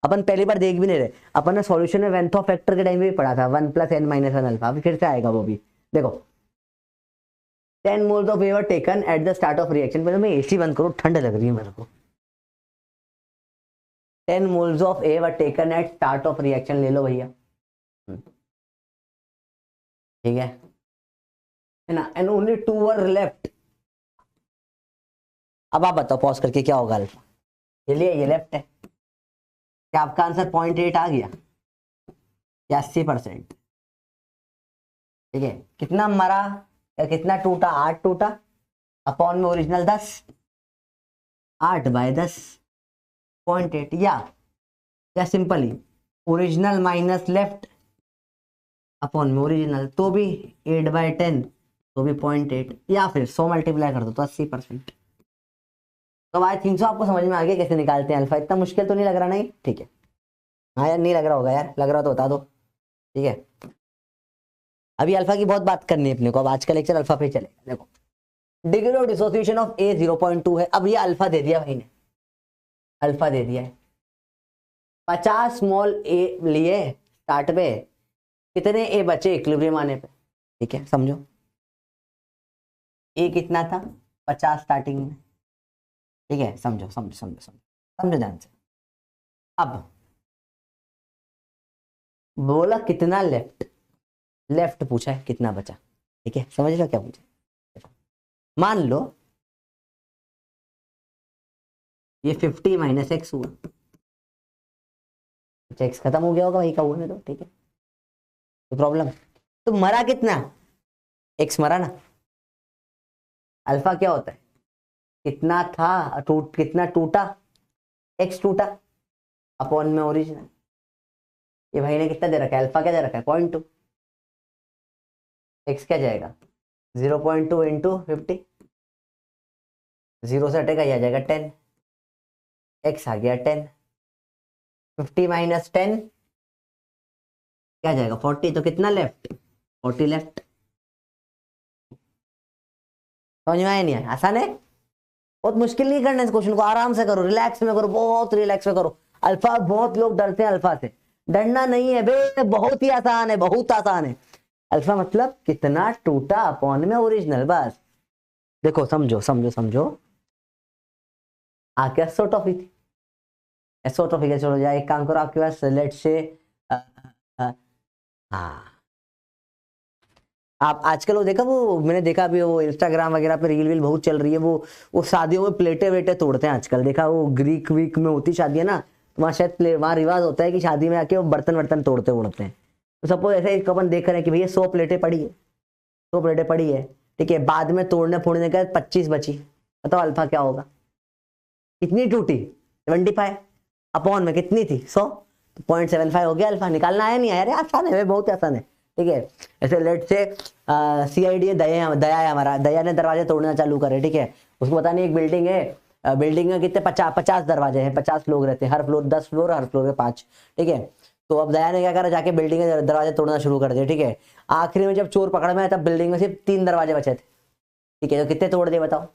अपन पहली बार देख भी नहीं रहे, अपन ने सॉल्यूशन में वेंथो फैक्टर के टाइम में भी पढ़ा था 1 + n - 1 अल्फा, अभी फिर से आएगा वो भी। देखो 10 moles of air taken at the start of reaction, पहले मैं एसी बंद करूं, ठंड लग रही है मेरे को। 10 moles of air taken at start of reaction ले लो भैया, ठीक है ना, एंड ओनली 2 वर लेफ्ट। अब आप बताओ पॉज करके क्या होगा अल्फा, ये लेफ्ट है, क्या आपका आंसर 0.8 आ गया या 80%, ठीक है। कितना मरा या कितना टूटा, 8 टूटा अपॉन में ओरिजिनल 10, 8/10 0.8, या simply original minus left upon में ओरिजिनल, तो भी 8/10, तो भी 0.8, या फिर 100 मल्टीप्लाई कर दो तो 80%। तो आई थिंक सो आपको समझ में आ गया कैसे निकालते हैं अल्फा, इतना मुश्किल तो नहीं लग रहा नहीं, ठीक है। हाँ यार नहीं लग रहा होगा यार, लग रहा तो बता दो, ठीक है। अभी अल्फा की बहुत बात करनी है अपने को, अब आज का लेक्चर अल्फा पे चलेगा। देखो डिग्री ऑफ डिसोसिएशन ऑफ ए 0.2 है, अब ये अल्फा दे दिया भाई ने, अल्फा दे दिया है, 50 स्मॉल ए लिए स्टार्ट पे, कितने ए बचे इक्विलिब्रियम आने पे, ठीक है समझो। ए कितना था 50 स्टार्टिंग में, ठीक है, समझो समझो समझो समझो समझो ध्यान से। अब बोला कितना लेफ्ट, लेफ्ट पूछा है कितना बचा, ठीक है समझ लो क्या पूछा। मान लो ये 50 - x हुआ, अच्छा एक्स खत्म हो गया होगा वही का हुआ में, तो ठीक है, तो प्रॉब्लम। तो मरा कितना, एक्स मरा ना। अल्फा क्या होता है, कितना था कितना टूटा, एक्स टूटा अपॉन में ओरिजिनल। ये भाई ने कितना दे रखा है, अल्फा क्या दे रखा है 0.2, एक्स क्या जाएगा 0.2 इंटू 50, 0 से हटेगा ये आ जाएगा 10, एक्स आ गया 10, 50 माइनस 10 क्या जाएगा 40, तो कितना लेफ्ट 40 लेफ्ट। समझ में आया नहीं आया, आसान है, बहुत मुश्किल नहीं करना इस क्वेश्चन को, आराम से करो, रिलैक्स में करो, बहुत रिलैक्स में करो। अल्फा बहुत लोग डरते हैं अल्फा से, डरना नहीं है बे, बहुत ही आसान है, बहुत आसान है। अल्फा मतलब कितना टूटा अपॉन में ओरिजिनल, बस देखो समझो समझो समझो। आके एसो टॉफी थी, एसो टॉफी का चलो जाए, एक काम करो आपके पास लेट से हाँ, आप आजकल वो देखा, वो मैंने देखा अभी वो इंस्टाग्राम वगैरह पे रील वील बहुत चल रही है, वो शादियों में प्लेटें वेटें तोड़ते हैं आजकल, देखा वो ग्रीक वीक में होती शादियां ना, तो वहाँ शायद वहाँ रिवाज होता है कि शादी में आके वो बर्तन वर्तन तोड़ते उड़ते हैं। तो सपोज ऐसे एक अपन देख रहे हैं कि भैया 100 प्लेटें पड़ी है, 100 प्लेटें पड़ी है, ठीक है, बाद में तोड़ने फोड़ने का 25 बची, बताओ अल्फा क्या होगा, कितनी टूटी 25 अपॉन में कितनी थी 100, तो 0.75 हो गया अल्फा, निकालना आया नहीं आया, अरे आसान है, बहुत आसान है, ठीक है। ऐसे लेट से CID है, दया दया है हमारा, दया ने दरवाजे तोड़ना चालू करे, ठीक है, उसको पता नहीं एक बिल्डिंग है, बिल्डिंग में कितने 50 दरवाजे हैं, 50 लोग रहते हैं, हर फ्लोर 10 फ्लोर, हर फ्लोर के 5, ठीक है। तो अब दया ने क्या करा, जाके बिल्डिंग के दरवाजे तोड़ना शुरू कर दिए, ठीक है। आखिरी में जब चोर पकड़ में आया तब बिल्डिंग में सिर्फ 3 दरवाजे बचे थे, ठीक है, तो कितने तोड़ दिए बताओ,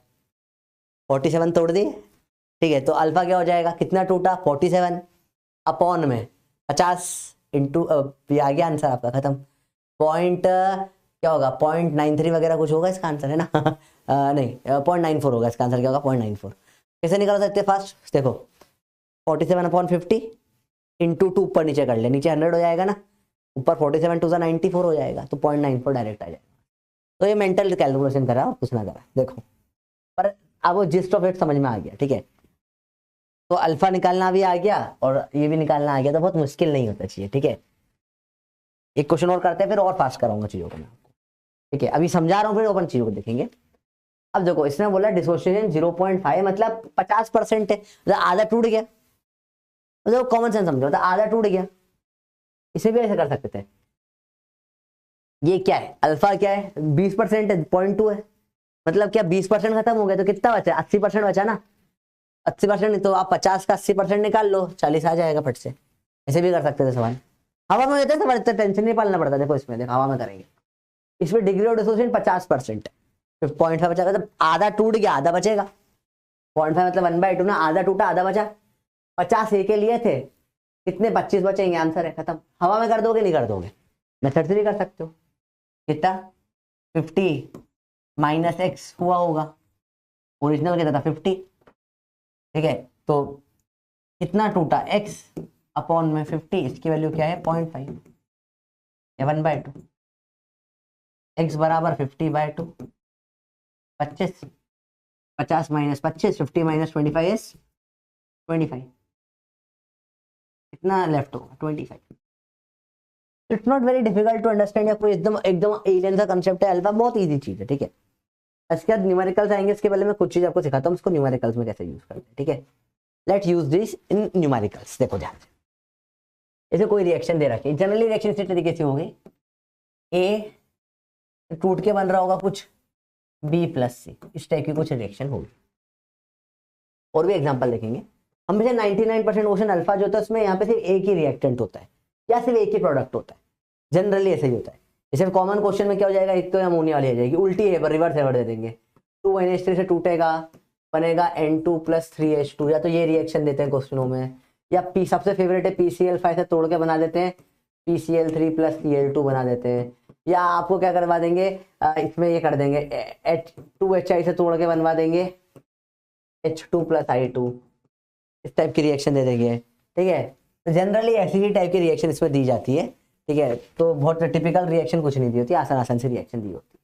47 तोड़ दिए, ठीक है। तो अल्फा क्या हो जाएगा, कितना टूटा 47 अपॉन में 50 इंटू, ये आ गया आंसर आपका खत्म। पॉइंट क्या होगा 0.93 वगैरह कुछ होगा इसका आंसर, है ना नहीं 0.94 होगा इसका आंसर, क्या होगा 0.94। कैसे निकाल सकते हैं फास्ट, देखो 47 अपॉन 50 इंटू 2 ऊपर नीचे कर ले, नीचे 100 हो जाएगा ना, ऊपर 47 2 94 हो जाएगा, तो 0.94 डायरेक्ट आ जाएगा। तो ये मेंटल कैलकुलेशन करा, कुछ ना करा, देखो पर अब वो जिस्ट ऑफ इट समझ में आ गया, ठीक है। तो अल्फा निकालना भी आ गया और ये भी निकालना आ गया, तो बहुत मुश्किल नहीं होता चाहिए, ठीक है। एक क्वेश्चन और करते हैं, फिर और फास्ट कराऊंगा चीजों को मैं आपको, ठीक है, अभी समझा रहा हूँ, फिर अपन चीजों को देखेंगे। अब देखो इसने बोला डिसोसिएशन 0.5 मतलब 50% है, मतलब आधा टूट गया, मतलब कॉमन सेंस समझो, मतलब आधा टूट गया, इसे भी ऐसे कर सकते थे। ये क्या है, अल्फा क्या है 20% है, 0.2 है, मतलब क्या 20% खत्म हो गया, तो कितना बचा 80% बचा ना, 80% नहीं तो आप 50 का 80% निकाल लो, 40 आ जाएगा फट से, ऐसे भी कर सकते थे सवाल। हवा में होते हैं तो टेंशन नहीं पालना पड़ता, देखो इसमें देखो हवा में करेंगे, इसमें डिग्री ऑफ डिसोसिएशन 50%, 0.5 बचा, मतलब आधा टूट गया आधा बचेगा, 0.5 मतलब 1/2 ना, आधा टूटा आधा बचा, 50 ए के लिए थे, कितने 25 बचेंगे, आंसर है खत्म। हवा में कर दोगे नहीं कर दोगे, मेथड से भी कर सकते हो, कितना 50 माइनस एक्स हुआ होगा, ओरिजिनल कितना था 50, ठीक है, तो कितना टूटा x अपॉन में 50, इसकी वैल्यू क्या है 0.5 या 1/2, x बराबर 50/2, 25, 50 माइनस 25, 50 माइनस 25 इज 25, कितना लेफ्ट होगा 25। It's not very difficult to understand, या कोई एकदम एकदम एलियन सा कंसेप्ट है, अल्फा बहुत इजी चीज है, ठीक है। इसके बाद न्यूमेरिकल्स आएंगे, इसके पहले मैं कुछ चीज आपको सिखाता हूँ, उसको न्यूमेरिकल्स में कैसे यूज करते हैं, ठीक है। Let's use this in numericals, देखो ध्यान से, ऐसे कोई रिएक्शन दे रखी है, जनरली रिएक्शन इस तरीके से होगी, ए टूट के बन रहा होगा कुछ B प्लस सी, इस टाइप की कुछ रिएक्शन होगी। और भी एग्जांपल देखेंगे हम, जैसे 99% ओशन अल्फा जो होता है उसमें यहाँ पे सिर्फ एक ही रिएक्टेंट होता है या सिर्फ एक ही प्रोडक्ट होता है, जनरली ऐसे ही होता है। जैसे कॉमन क्वेश्चन में क्या हो जाएगा, एक तो अमोनिया वाली आ जाएगी, उल्टी है पर रिवर्स एवर दे देंगे, 2NH3 से टूटेगा, बनेगा N2 + 3H2, या तो ये रिएक्शन देते हैं क्वेश्चनों में, या पी सबसे फेवरेट है PCl5 से तोड़ के बना देते हैं PCl3 + Cl2 बना देते हैं, या आपको क्या करवा देंगे इसमें ये कर देंगे H2HI से तोड़ के बनवा देंगे H2 + I2, इस टाइप की रिएक्शन दे देंगे, ठीक है। तो जनरली ऐसी ही टाइप की रिएक्शन इसमें दी जाती है, ठीक है। तो बहुत टिपिकल रिएक्शन कुछ नहीं दी होती, आसान आसान से रिएक्शन दी होती है,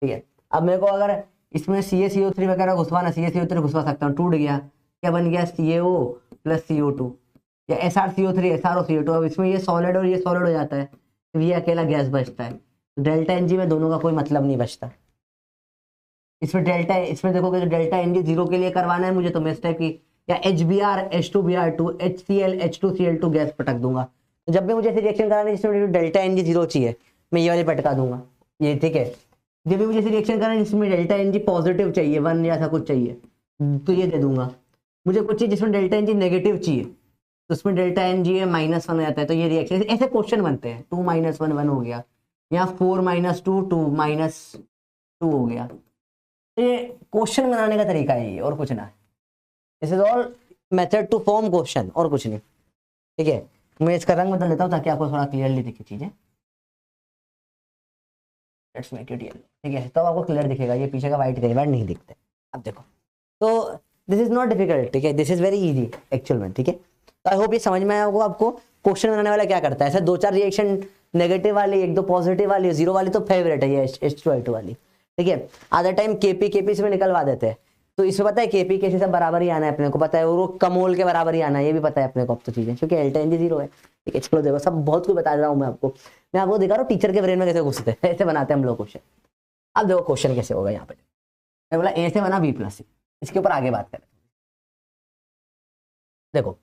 ठीक है। अब मेरे को अगर इसमें CaCO3 वगैरह घुसवाना, CaCO3 घुसवा सकता हूँ, टूट गया, क्या बन गया CaO + CO2, या SrCO3 SrOCO2, अब इसमें ये सॉलिड और ये सॉलिड हो जाता है, तो ये अकेला गैस बचता है। तो डेल्टा एनजी में दोनों का कोई मतलब नहीं बचता। इसमें देखोगे तो डेल्टा एनजी 0 के लिए करवाना है मुझे, तो मैं इस टाइप की या HBr H2Br2 HCl H2Cl2 gas पटक दूंगा। तो जब भी मुझे ऐसी रिएक्शन करानी है जिसमें डेल्टा एनजी 0 चाहिए, मैं ये वाली पटका दूंगा, ये ठीक है। जब भी मुझे ऐसी रिएक्शन करानी है जिसमें डेल्टा एनजी पॉजिटिव चाहिए 1 या ऐसा कुछ चाहिए, तो ये दे दूंगा। मुझे कुछ चीज जिसमें डेल्टा एनजी नेगेटिव चाहिए, तो उसमें डेल्टा एनजी है -1 हो जाता है, तो ये रिएक्शन ऐसे क्वेश्चन बनते हैं। 2 - 1 1 हो गया, या 4 - 2 2 -2 हो गया। ये क्वेश्चन बनाने का तरीका है, ये और कुछ ना। This is all method to form question, और कुछ नहीं, ठीक है। मैं इसका रंग बदल लेता हूँ ताकि आपको थोड़ा क्लियरली दिखे चीजें। लेट्स मेक इट येलो, ठीक है, तो आपको क्लियर दिखेगा। ये पीछे का व्हाइट कई बार नहीं दिखते। अब देखो, तो दिस इज नॉट डिफिकल्ट, ठीक है, this is very easy actual में, ठीक है। तो आई होप ये समझ में आया होगा आपको। क्वेश्चन बनाने वाला क्या करता है, ऐसे 2-4 रिएक्शन नेगेटिव वाली, 1-2 पॉजिटिव वाली, 0 वाली तो फेवरेट है ये H2I2 वाली, ठीक है। आधा टाइम केपी से निकलवा देते हैं, तो इसमें पता है केपी के सब बराबर ही आना है अपने को, पता है, वो कमोल के बराबर ही आना है, ये भी पता है अपने को अब तो चीजें, क्योंकि डेल्टा एनजी 0 है, ठीक है। चलो देखो, सब बहुत कुछ बता रहा हूँ मैं आपको दिखा रहा हूँ टीचर के ब्रेन में कैसे घुसते हैं, ऐसे बनाते हैं हम लोग क्वेश्चन। अब देखो क्वेश्चन कैसे होगा। यहाँ पे मैं बोला ए से बना B+C, इसके ऊपर आगे बात करें। देखो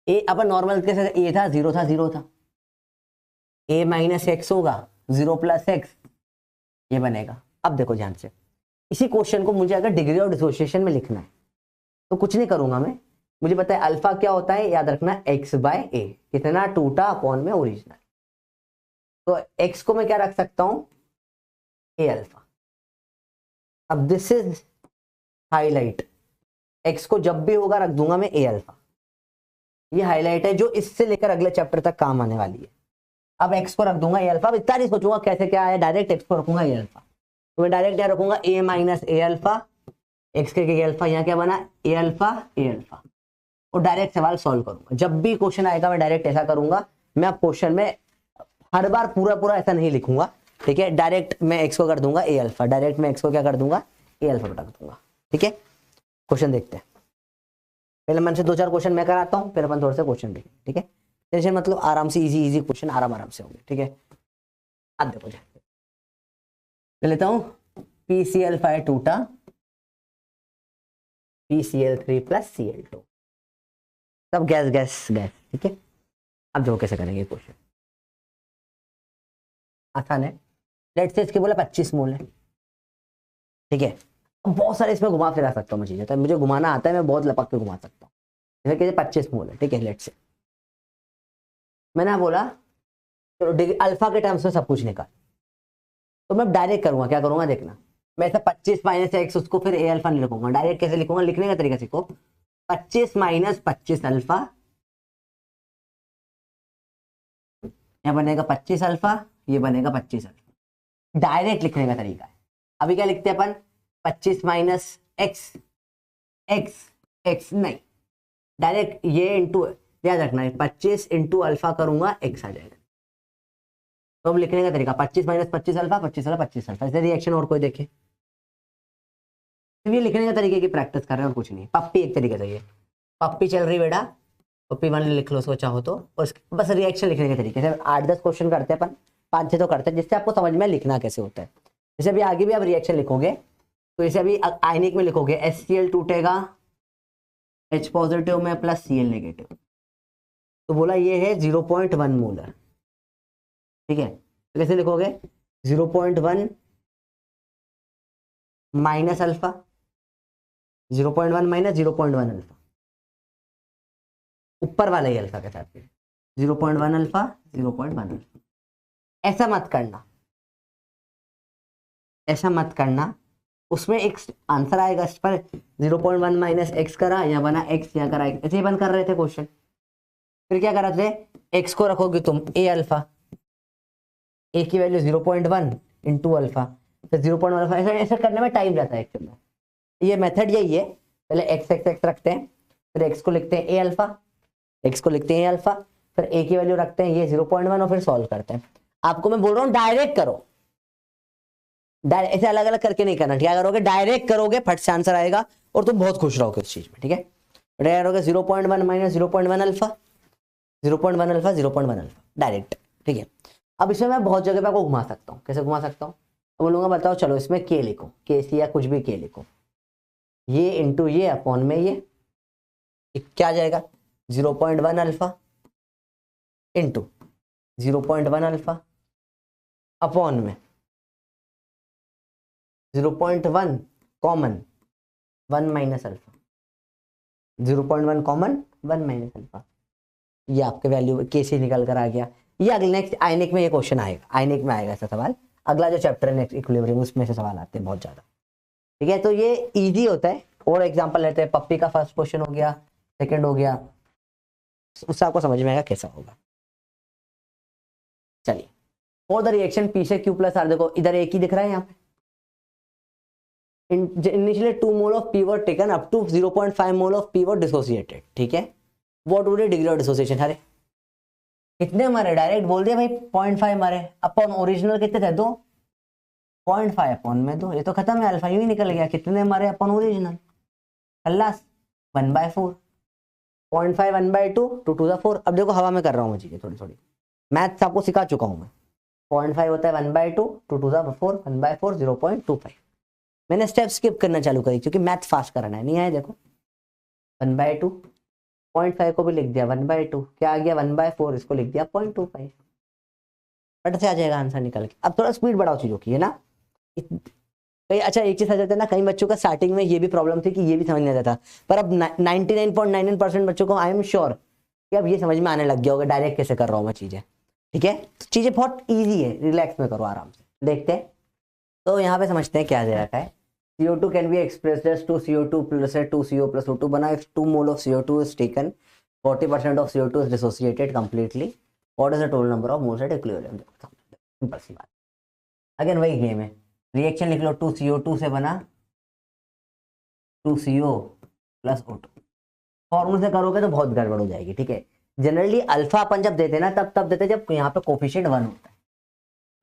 ए अपन नॉर्मल कैसे, ए था 0 था 0 था, A - x होगा 0 + x, ये बनेगा। अब देखो ध्यान से, इसी क्वेश्चन को मुझे अगर डिग्री ऑफ डिसोसिएशन में लिखना है तो कुछ नहीं करूंगा मैं, मुझे पता है अल्फा क्या होता है, याद रखना x/a, कितना टूटा अपॉन में ओरिजिनल। तो x को मैं क्या रख सकता हूं, a अल्फा। अब दिस इज हाईलाइट, x को जब भी होगा रख दूंगा मैं a अल्फा। ये हाईलाइट है जो इससे लेकर अगले चैप्टर तक काम आने वाली है। अब x को रख दूंगा a अल्फा। अब इतना नहीं सोचूंगा कैसे क्या है, डायरेक्ट x को रखूंगा a अल्फा। तो मैं डायरेक्ट यहाँ रखूंगा a - a अल्फा, x के अल्फा, यहाँ क्या बना a अल्फा और डायरेक्ट सवाल सॉल्व करूंगा। जब भी क्वेश्चन आएगा मैं डायरेक्ट ऐसा करूंगा। मैं अब क्वेश्चन में हर बार पूरा ऐसा नहीं लिखूंगा, ठीक है। डायरेक्ट मैं x को कर दूंगा a अल्फा, डायरेक्ट मैं x को क्या कर दूंगा a अल्फा रख दूंगा, ठीक है। क्वेश्चन देखते हैं, पहले मन से 2-4 क्वेश्चन मैं कराता हूँ, फिर अपन थोड़े से क्वेश्चन देखें, ठीक है। टेंशन मतलब आराम से, इजी क्वेश्चन आराम से होंगे, ठीक है। अब देखो ले लेता हूँ, PCl5 टूटा, PCl3 + Cl2, सब गैस, ठीक है। अब देखो कैसे करेंगे क्वेश्चन, आसान है। लेट्स से इसके बोला 25 मोल है, ठीक है। अब बहुत सारे इसमें घुमा फिरा सकता हूँ मैं चीजें, तो मुझे घुमाना आता है, मैं बहुत लपक के घुमा सकता हूँ। जैसे कि 25 मोल है, ठीक है। लेट्स से मैंने बोला चलो अल्फा के टर्म्स में सब कुछ निकाल, तो मैं डायरेक्ट करूंगा, क्या करूंगा देखना, मैं ऐसा 25 - x उसको फिर a अल्फा नहीं लिखूंगा, डायरेक्ट कैसे लिखूंगा, लिखने का तरीका सीखो। 25 - 25 अल्फा, यह बनेगा 25 अल्फा, ये बनेगा 25 अल्फा। डायरेक्ट लिखने का तरीका है। अभी क्या लिखते हैं अपन, 25 - x नहीं, डायरेक्ट ये इंटू, याद रखना है 25 × अल्फा करूंगा x आ जाएगा। तो अब लिखने का तरीका 25 - 25 अल्फा, 25 अल्फा, 25 अल्फा। ऐसे रिएक्शन और कोई देखे, तो ये लिखने का तरीके की प्रैक्टिस कर रहे हैं और कुछ नहीं। पप्पी एक तरीके से, ये पप्पी चल रही बेटा, पप्पी 1 लिख लो उसको चाहो तो, और बस रिएक्शन लिखने के तरीके से 8-10 क्वेश्चन करते हैं अपन, 5-6 तो करते हैं, जिससे आपको समझ में लिखना कैसे होता है। जैसे अभी आगे भी आप रिएक्शन लिखोगे, तो इसे अभी आयनिक में लिखोगे, HCl टूटेगा H पॉजिटिव में + Cl नेगेटिव, तो बोला ये है 0.1 मोलर, ठीक है। तो कैसे लिखोगे, 0.1 - अल्फा, 0.1 - 0.1 अल्फा, ऊपर वाला ही अल्फा के साथ, 0.1 अल्फा, 0.1 अल्फा। ऐसा मत करना, उसमें एक आंसर आएगा इस पर, 0.1 - x करा, या बना x, या करा x, ऐसे ही बंद कर रहे थे क्वेश्चन। फिर क्या करा थे, x को रखोगे तुम a अल्फा, a की वैल्यू 0.1 × अल्फा, फिर 0.1 अल्फा। ऐसा करने में टाइम जाता है एक्चुअली में, ये मेथड यही है। पहले x रखते हैं, फिर x को लिखते हैं a अल्फा, x को लिखते हैं a अल्फा, फिर a की वैल्यू रखते हैं ये 0.1 और फिर सॉल्व करते हैं। आपको मैं बोल रहा हूँ डायरेक्ट करो, ऐसे अलग अलग करके नहीं करना, क्या करोगे, डायरेक्ट करोगे, फट से आंसर आएगा और तुम बहुत खुश रहोगे उस चीज में, ठीक है। डायरेक्ट हो गया 0.1 minus 0.1 alpha, 0.1 alpha 0.1 alpha direct, ठीक है। अब इसमें मैं बहुत जगह पे आपको घुमा सकता हूँ। कैसे घुमा सकता हूँ? तो बोलूंगा बताओ चलो इसमें के लिखो, के सी या कुछ भी के लिखो, ये इंटू ये अपॉन में ये क्या आ जाएगा 0.1 अल्फा इंटू 0.1 अल्फा अपॉन में 0.1 common 1 minus alpha, 0.1 common 1 minus alpha, ये आपके वैल्यू कैसे निकल कर आ गया। ये अगले नेक्स्ट आइनिक में ये क्वेश्चन आएगा, आइनिक में आएगा ऐसा सवाल, अगला जो चैप्टर है नेक्स्ट इक्विलिब्रियम उसमें से सवाल आते हैं बहुत ज्यादा, ठीक है। तो ये इजी होता है। और एग्जांपल लेते हैं, पप्पी का फर्स्ट क्वेश्चन हो गया, सेकंड हो गया, उससे आपको समझ में आएगा कैसा होगा। चलिए, और द रिएक्शन पी से क्यू प्लस आर, देखो इधर एक ही दिख रहा है यहाँ पे, initially 2 mole of P were taken up to 0.5 mole of P were dissociated, ठीक है। What would be degree of dissociation? अरे कितने मारे, डायरेक्ट बोल दिया भाई 0.5 मारे, अपॉन ओरिजिनल कितने थे 2, 0.5 अपॉन में 2, ये तो खत्म है, अल्फा यूं ही निकल गया। कितने मारे upon original, Khallas 1/4, 0.5 1/2 2 to the 4। अब देखो हवा में कर रहा हूँ मैं चीजें थोड़ी थोड़ी, मैथ्स आपको सिखा चुका हूँ मैं। 0.5 होता है 1/2 2 to the 4 1/4 0.25। मैंने स्टेप स्किप करना चालू करी क्योंकि मैथ फास्ट करना है, नहीं आया देखो 1/2, 0.5 को भी लिख दिया 1/2, क्या आ गया 1/4, इसको लिख दिया 0.25, फट से आ जाएगा आंसर निकल के। अब थोड़ा स्पीड बढ़ाओ चीजों की, है ना। कई अच्छा एक चीज आ जाता है ना, कई बच्चों का स्टार्टिंग में ये भी प्रॉब्लम थी कि ये भी समझ नहीं आता था, पर अब 99.99% बच्चों को आई एम श्योर कि अब ये समझ में आने लग गया होगा डायरेक्ट कैसे कर रहा हूँ मैं चीजें, ठीक है। तो चीजें बहुत ईजी है, रिलैक्स में करो आराम से। देखते हैं तो यहाँ पे समझते हैं क्या दे रखा है। CO2 can be expressed as 2CO2 plus 2CO plus O2 बना। If 2 mole of CO2 is taken, 40% of CO2 is dissociated completely. What is the total number of moles at equilibrium? Simple सी बात। अगेन वही गेम है, रिएक्शन लिख लो 2CO2 से बना 2CO plus O2। फॉर्मूले से करोगे तो बहुत गड़बड़ हो जाएगी, ठीक है। जनरली अल्फा अपन जब देते ना तब देते जब यहाँ पे कोफिशिएंट 1 होता है,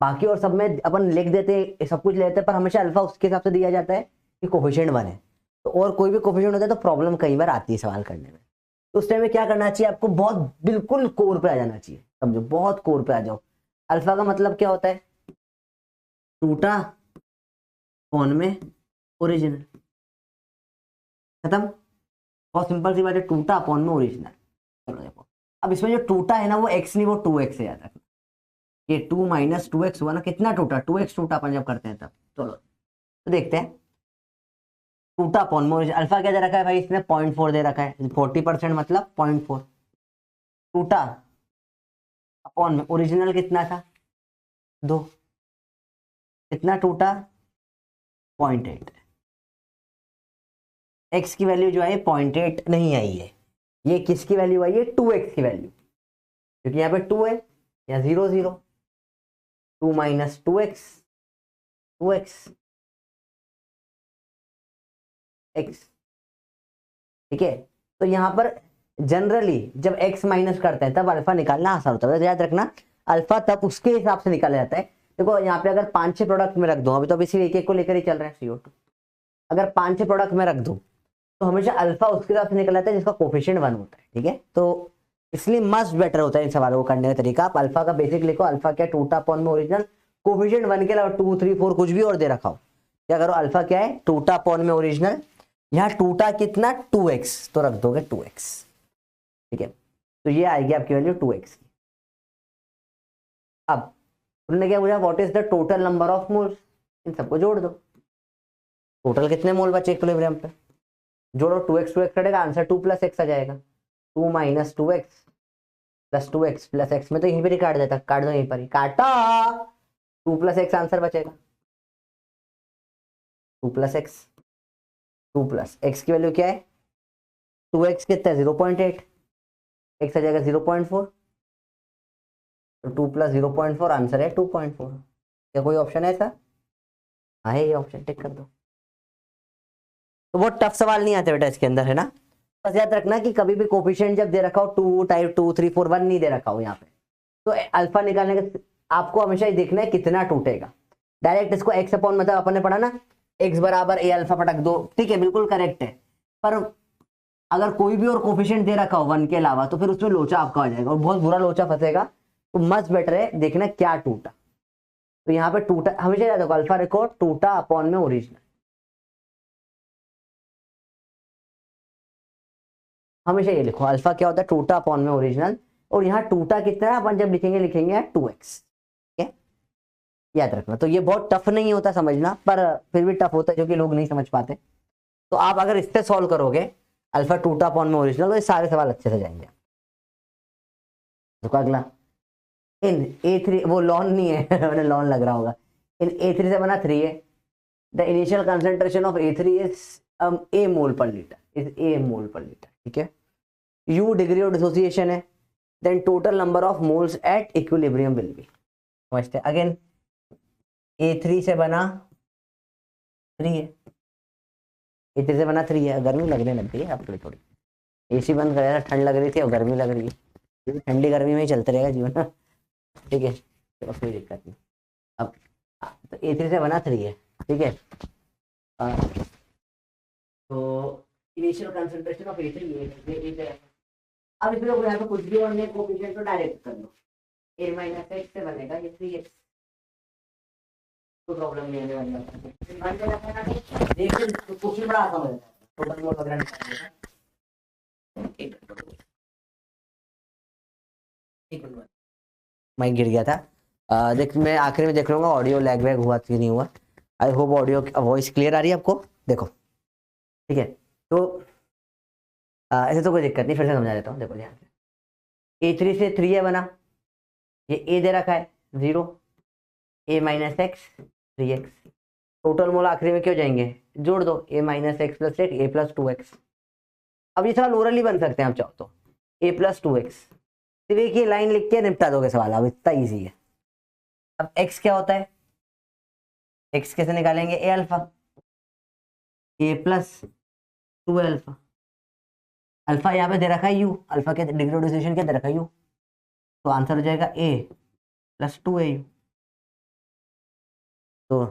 बाकी और सब में अपन लिख देते सब कुछ लेते हैं, पर हमेशा अल्फा उसके हिसाब से दिया जाता है कि कोफिशिएंट 1 है। तो और कोई भी कोफिशिएंट होता है तो प्रॉब्लम कई बार आती है सवाल करने में। तो उस टाइम में क्या करना चाहिए आपको, बहुत बिल्कुल कोर पे आ जाना चाहिए, समझो बहुत कोर पे आ जाओ। अल्फा का मतलब क्या होता है, टूटा कौन में ओरिजिनल, खत्म। बहुत सिंपल सी बात है, टूटा अपॉन में ओरिजिनल। चलो देखो अब इसमें जो टूटा है ना वो x नहीं वो 2x है, याद रखना। ये 2 माइनस 2x हुआ ना, कितना टूटा 2x टूटा अपन जब करते हैं तब। चलो तो देखते हैं, टूटा अपॉन में अल्फा क्या दे रखा है भाई इसने 0.4 दे रखा है, 40% मतलब 0.4 टूटा अपॉन में ओरिजिनल कितना था 2, कितना टूटा 0.8। x की वैल्यू जो है 0.8 नहीं आई है, ये किसकी वैल्यू आई है 2x की वैल्यू, क्योंकि यहाँ पे 2 है या 0 0, 2 माइनस 2x 2x x, ठीक है। तो यहाँ पर जनरली जब x माइनस करते हैं तब अल्फा निकालना आसान होता है, तो याद रखना अल्फा तब उसके हिसाब से निकाला जाता है। देखो यहाँ पे अगर 5-6 प्रोडक्ट में रख दो, अभी तो इसी एक एक को लेकर ही चल रहे हैं CO2, अगर 5-6 प्रोडक्ट में रख दो तो हमेशा अल्फा उसके हिसाब से निकल आता है जिसका कोफिशिएंट 1 होता है, ठीक है। तो इसलिए मस्ट बेटर होता है इन सवालों को करने का तरीका। आप अल्फा का बेसिक लिखो, अल्फा क्या टूटा अपॉन में ओरिजिनल, कोफिशिएंट 1 के अलावा 2 3 4 कुछ भी और दे रखा हो, क्या करो अल्फा क्या है टूटा अपॉन में ओरिजिनल, यहाँ टूटा कितना 2x तो रख दोगे 2x, ठीक है। तो ये आएगी आपकी वैल्यू 2x की। अब उन्होंने क्या पूछा, what is the total number of moles, इन सबको जोड़ दो, टोटल कितने मोल बचे इक्विलिब्रियम पे, जोड़ो 2x 2x कटेगा, आंसर 2 + x आ जाएगा। 2 minus 2x plus 2x plus x में तो यहीं पर ही काट देता, काट दो यहीं पर ही, काटा 2 + x आंसर बचेगा, 2 + x 2 + x की वैल्यू क्या है 2x कितना है 0.8, x आ जाएगा 0.4, तो 2 + 0.4 आंसर है 2.4। क्या कोई ऑप्शन है ऐसा? हाँ है, ये ऑप्शन टिक कर दो। तो बहुत टफ सवाल नहीं आते बेटा इसके अंदर, है ना। बस याद रखना कि कभी भी कोफिशिएंट जब दे रखा हो 2 टाइप 2 3 4 1 नहीं दे रखा हो यहाँ पे, तो अल्फा निकालने का आपको हमेशा ही देखना है कितना टूटेगा। डायरेक्ट इसको x अपॉन मतलब अपन ने पढ़ा ना x बराबर a अल्फा पटक दो, ठीक है बिल्कुल करेक्ट है, पर अगर कोई भी और कोफिशिएंट दे रखा हो 1 के अलावा तो फिर उसमें लोचा आपका हो जाएगा और बहुत बुरा लोचा फंसेगा। तो मस्ट बेटर है देखना क्या टूटा। तो यहाँ पे टूटा हमेशा याद रखो, अल्फा रिकॉर्ड टूटा अपॉन में ओरिजिनल, हमेशा ये लिखो अल्फा क्या होता है, टूटा अपॉन में ओरिजिनल। और यहाँ टूटा कितना है अपन जब लिखेंगे लिखेंगे 2x, ठीक है, याद रखना। तो ये बहुत टफ नहीं होता समझना, पर फिर भी टफ होता है क्योंकि लोग नहीं समझ पाते। तो आप अगर इससे सॉल्व करोगे अल्फा टूटा अपॉन में ओरिजिनल तो ये सारे सवाल अच्छे से जाएंगे। तो अगला इन A3, वो लॉन नहीं है मैंने लॉन लग रहा होगा, इन A3 से बना 3 है, the initial concentration of A3 is A मोल पर लीटर, इज A मोल पर लीटर, ठीक है। U डिग्री ऑफ डिसोसिएशन है, then total number of moles at equilibrium will be. समझते हैं अगेन, A3 से बना 3 है, A3 से बना 3 है, गर्मी लगने लग गई है अब थोड़ी थोड़ी, AC बंद कराया, ठंड लग रही थी और गर्मी लग रही है, ठंडी गर्मी में ही चलते रहेगा जीवन, ठीक है, तो कोई दिक्कत नहीं। अब तो A3 से बना 3 है, ठीक है। तो इनिशियल कंसंट्रेशन ऑफ A3 ये है। अब इसमें लोग यहाँ पे कुछ भी और नहीं, कोएफिशिएंट तो डायरेक्ट कर लो, A माइनस एक्स से बनेगा ये 3x, कोई प्रॉब्लम नहीं आने वाली है। देखिए क्वेश्चन बड़ा आसान हो जाता है, टोटल मोल वगैरह निकालने का। माइक गिर गया था, देख मैं आखिर में देख लूंगा ऑडियो लैग वैग हुआ कि नहीं हुआ। I hope audio voice clear आ रही है आपको, देखो ठीक है। तो ऐसे तो कोई दिक्कत नहीं, फिर से समझा देता हूँ, देखो ध्यान से। A3 से 3 है बना, ये A दे रखा है 0, A minus x 3x, total mole आखिरी में क्यों जाएंगे, जोड़ दो A माइनस एक्स प्लस एक A प्लस 2x। अब ये सवाल ओरली बन सकते हैं आप चाहो तो, A प्लस 2x, सिर्फ एक ही लाइन लिख के निपटा दोगे सवाल, अब इतना ईजी है। अब x क्या होता है, x कैसे निकालेंगे, A alpha, A plus 2 alpha, alpha यहाँ पे दे रखा है u, अल्फा के डिग्री ऑफ डिसोसिएशन क्या दे रखा है u, तो आंसर हो जाएगा A प्लस 2AU। तो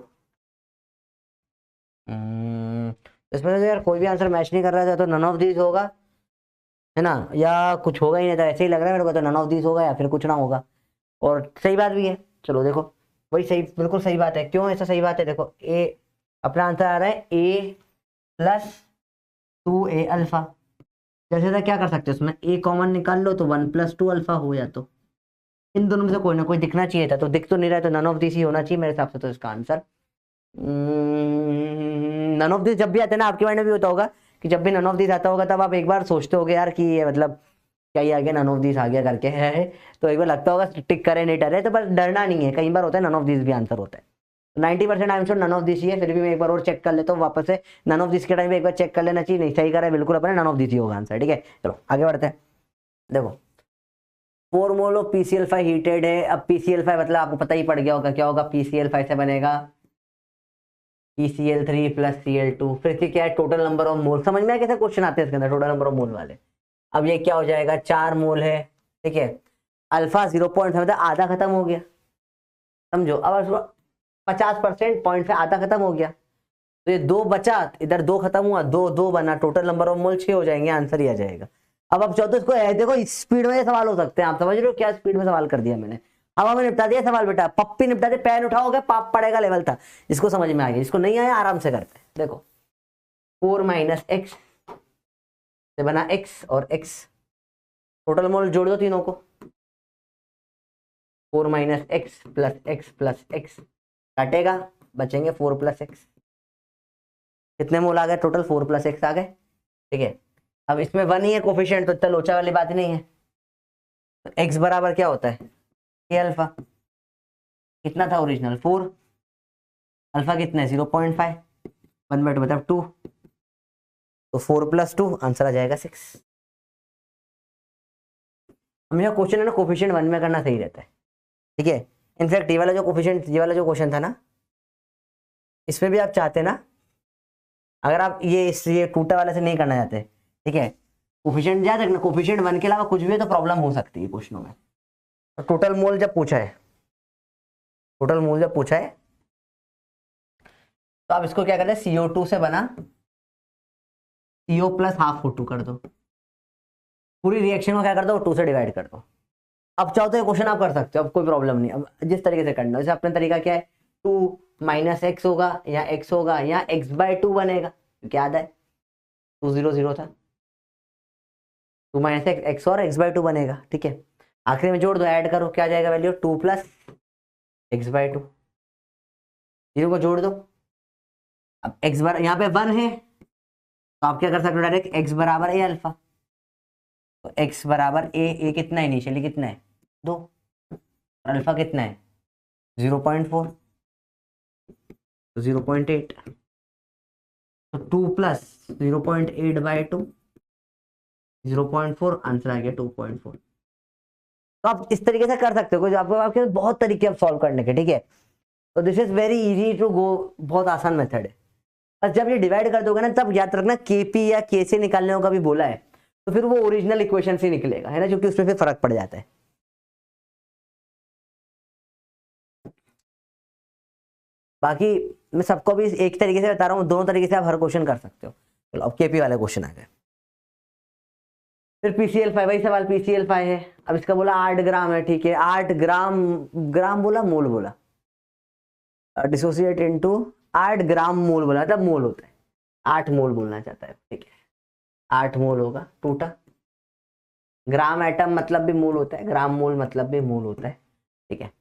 इसमें से यार कोई भी आंसर मैच नहीं कर रहा था, तो नन ऑफ दिस होगा, है ना, या कुछ होगा ही नहीं, था ऐसे ही लग रहा है मेरे को, तो नन ऑफ दिस होगा या फिर कुछ ना होगा। और सही बात भी है, चलो देखो वही सही, बिल्कुल सही बात है। क्यों ऐसा सही बात है, देखो ए अपना आंसर आ रहा है A प्लस 2A अल्फा, जैसे था क्या कर सकते हो उसमें A कॉमन निकाल लो तो 1 प्लस 2 अल्फा हो, या तो इन दोनों में से कोई ना कोई दिखना चाहिए था, तो दिख तो नहीं रहा है, तो नन ऑफ दिस ही होना चाहिए मेरे हिसाब से। तो इसका आंसर नन ऑफ दिस जब भी आते हैं ना, आपके माइंड में भी होता होगा कि जब भी नन ऑफ दिस आता होगा तब आप एक बार सोचते होगे यार कि ये मतलब क्या ही आ गया, नन ऑफ दिस आ गया करके है, तो एक बार लगता होगा टिक करे नहीं डरे, तो पर डरना नहीं है, कई बार होता है नन ऑफ दिस भी आंसर होता है। 90% आंसर नन ऑफ दिस ही है, फिर भी मैं एक बार और चेक कर लेता हूँ वापस से, नन ऑफ दिस के टाइम पे एक बार चेक कर लेना चाहिए, नहीं सही करा है बिल्कुल अपने, नन ऑफ दिस ही होगा आंसर, ठीक है। चलो आगे बढ़ते हैं, देखो 4 मोल ऑफ PCl5 हीटेड है। अब PCl5 मतलब आपको पता ही पड़ गया होगा क्या होगा, PCl5 से बनेगा PCl3 प्लस Cl2, फिर से क्या है टोटल नंबर ऑफ मोल, समझ में आया कैसे क्वेश्चन आते हैं इसके अंदर टोटल नंबर ऑफ मोल वाले। अब ये क्या हो जाएगा 4 मोल है, ठीक है, अल्फा 0.5 मतलब आधा खत्म हो गया, समझो। अब 50% पॉइंट से आधा खत्म हो गया, तो ये 2 बचा, इधर 2 खत्म हुआ, 2 2 बना, टोटल नंबर ऑफ मोल 6 हो जाएंगे, आंसर ही आ जाएगा। अब आप चाहो तो इसको देखो स्पीड में सवाल हो सकते हैं, आप समझ रहे हो क्या स्पीड में सवाल कर दिया मैंने, हवा में निपटा दिया सवाल बेटा, पप्पी निपटा दे, पैन उठाओगे पाप पड़ेगा लेवल था। जिसको समझ में आ गया, जिसको नहीं आया आराम से करते हैं। देखो 4 माइनस एक्स से बना x और x, टोटल मोल जोड़ दो तीनों को, 4 माइनस एक्स प्लस एक्स काटेगा, बचेंगे 4 प्लस एक्स, कितने मोल आ गए टोटल, 4 प्लस एक्स आ गए, ठीक है। अब इसमें 1 ही है कोफिशिएंट, तो इतना लोचा वाली बात नहीं है, तो x बराबर क्या होता है A अल्फा, कितना था ओरिजिनल 4, अल्फा कितना है 0.5, 1/2 मतलब 2, तो 4 प्लस 2 आंसर आ जाएगा 6। हमेशा क्वेश्चन है ना कोफिशिएंट 1 में करना सही रहता है, ठीक है। इनफैक्ट ये वाला जो कोफिशिएंट, ये वाला जो क्वेश्चन था ना, इसमें भी आप चाहते ना, अगर आप ये टूटा वाले से नहीं करना चाहते, ठीक है, कोफिशिएंट याद रखना, कोफिशिएंट 1 के अलावा कुछ भी है तो प्रॉब्लम हो सकती है क्वेश्चनों में। तो टोटल मोल जब पूछा है, टोटल मोल जब पूछा है, तो आप इसको क्या करते हैं CO2 से बना CO प्लस हाफ को 2 कर दो, पूरी रिएक्शन को क्या कर दो 2 से डिवाइड कर दो। अब चाहो तो ये क्वेश्चन आप कर सकते हो, अब कोई प्रॉब्लम नहीं। अब जिस तरीके से करना है, जैसे अपना तरीका क्या है, 2 माइनस एक्स होगा या एक्स होगा या x/2 बनेगा, क्योंकि याद है 2 0 0 था, 2 माइनस एक्स एक्स और x/2 बनेगा, ठीक है। आखिरी में जोड़ दो, ऐड करो, क्या जाएगा वैल्यू 2 प्लस x/2, जीरो को जोड़ दो। अब x बर यहाँ पे 1 है तो आप क्या कर सकते हो, डायरेक्ट x बराबर a अल्फा, तो x बराबर a कितना है, इनिशियली कितना है 2, और अल्फा कितना है 0.4, तो 0.8, तो 2 प्लस 0.8/2 0.4, आंसर आ गया 2.4। तो आप इस तरीके से कर सकते हो, आपको आपके बहुत तरीके आप सॉल्व करने के, ठीक है। तो this is very easy to go, बहुत आसान मेथड है। बस जब ये डिवाइड कर दोगे ना, तब याद रखना केपी या के से निकालने को कभी बोला है तो फिर वो ओरिजिनल इक्वेशन से निकलेगा, है ना, क्योंकि उसमें फिर फर्क पड़ जाता है। बाकी मैं सबको भी एक तरीके से बता रहा हूँ, दोनों तरीके से आप हर क्वेश्चन कर सकते हो। चलो अब केपी वाले क्वेश्चन आ गए। फिर PCl5, वही सवाल PCl5 है। अब इसका बोला 8 ग्राम है, ठीक है, 8 ग्राम, ग्राम बोला मोल बोला, डिसोसिएट इनटू 8 ग्राम मोल बोला, मतलब मोल होता है 8 मोल बोलना चाहता है, ठीक है, 8 मोल होगा टूटा। ग्राम एटम मतलब भी मोल होता है, ग्राम मोल मतलब भी मोल होता है, ठीक है,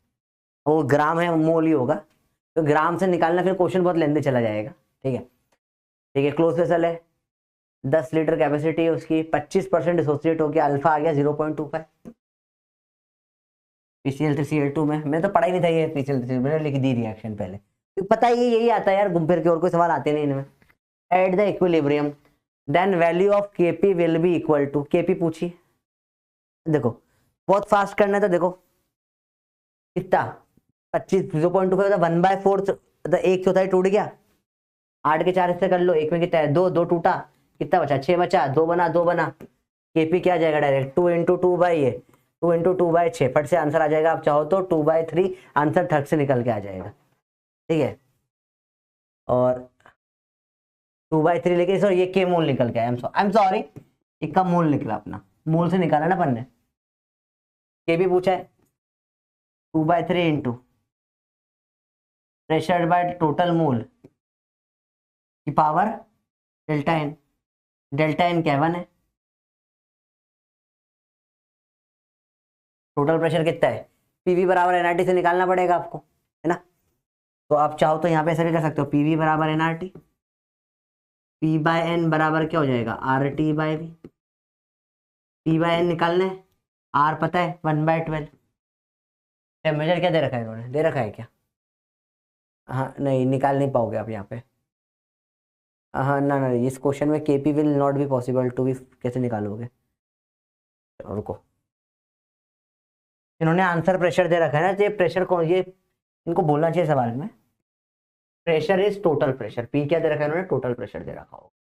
वो ग्राम है मोल ही होगा, तो ग्राम से निकालना फिर क्वेश्चन बहुत लेंथी चला जाएगा, ठीक है। ठीक है, क्लोज वेसल है, 10 लीटर कैपेसिटी है उसकी, 25% डिसोसिएट हो गया, अल्फा आ गया 0.25। PCl3Cl2 में मैंने तो पढ़ा ही नहीं था ये PCl3, मैंने लिख दी रिएक्शन पहले, तो पता ही यही आता है यार, घूम फिर के, और कोई सवाल आते नहीं इनमें। At the equilibrium then value of Kp will be equal to, Kp पूछिए, देखो बहुत फास्ट करना है, तो देखो कितना 25 0.25 1/4, तो 1/4 टूट गया, 8 के 4 हिस्से कर लो, एक में कितना है 2, 2 टूटा, कितना बचा 6 बचा, 2 बना 2 बना, Kp क्या जाएगा डायरेक्ट 2 × 2/6, फट से आंसर आ जाएगा। आप चाहो तो 2/3 आंसर थर्ड से निकल के आ जाएगा, ठीक है। और 2/3 लेके सर ये के मोल निकल के आया, आई एम सॉरी, एक का मोल निकला, अपना मोल से निकाला ना अपन ने, के भी पूछा है 2/3 into pressure by total mole की power delta N, delta N क्या 1 है, टोटल प्रेशर कितना है, पीवी बराबर एनआरटी से निकालना पड़ेगा आपको, है ना। तो आप चाहो तो यहाँ पे ऐसा भी कर सकते हो, पीवी बराबर एनआरटी, P/N बराबर क्या हो जाएगा RT/V, P/N निकालना है, R पता है 1/12। टेम्परेचर क्या दे रखा है इन्होंने, दे रखा है क्या, हाँ नहीं निकाल नहीं पाओगे आप यहाँ पे, हाँ ना ना, इस क्वेश्चन में Kp will not be possible to be, कैसे निकालोगे, रुको, इन्होंने आंसर प्रेशर दे रखा है ना, ये प्रेशर कौन, ये इनको बोलना चाहिए सवाल में, pressure is total pressure, P क्या दे रखा है इन्होंने, टोटल प्रेशर दे रखा होगा,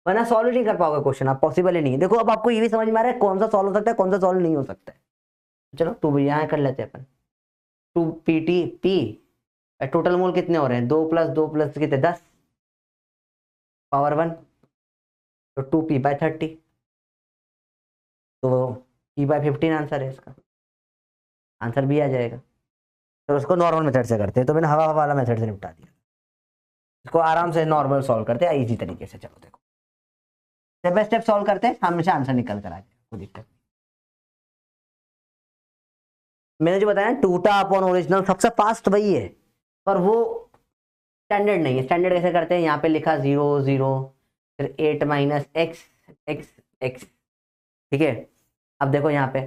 वरना सॉल्व नहीं कर पाओगे क्वेश्चन आप, पॉसिबल ही नहीं है। देखो अब आपको ये भी समझ में आ रहा है कौन सा सॉल्व हो सकता है, कौन सा सॉल्व नहीं हो सकता है। चलो टू यहाँ कर लेते हैं अपन, 2 टोटल मोल कितने हो रहे हैं, 2 + 2 + कितने 10 पावर 1, तो 2p/30, तो p/15 आंसर है इसका, आंसर भी आ जाएगा। तो उसको नॉर्मल मेथड से करते हैं, तो मैंने हवा वाला मेथड से निपटा दिया, इसको आराम से नॉर्मल सॉल्व करते हैं इजी तरीके से। चलो देखो स्टेप बाय स्टेप सॉल्व करते हैं, हमेशा आंसर निकल कर आ जाएगा, कोई दिक्कत। मैंने जो बताया टूटा अपॉन ओरिजिनल सबसे फास्ट वही है, पर वो स्टैंडर्ड नहीं है। स्टैंडर्ड कैसे करते हैं, यहाँ पे लिखा 0 0 फिर 8 - x x x, ठीक है। अब देखो यहाँ पे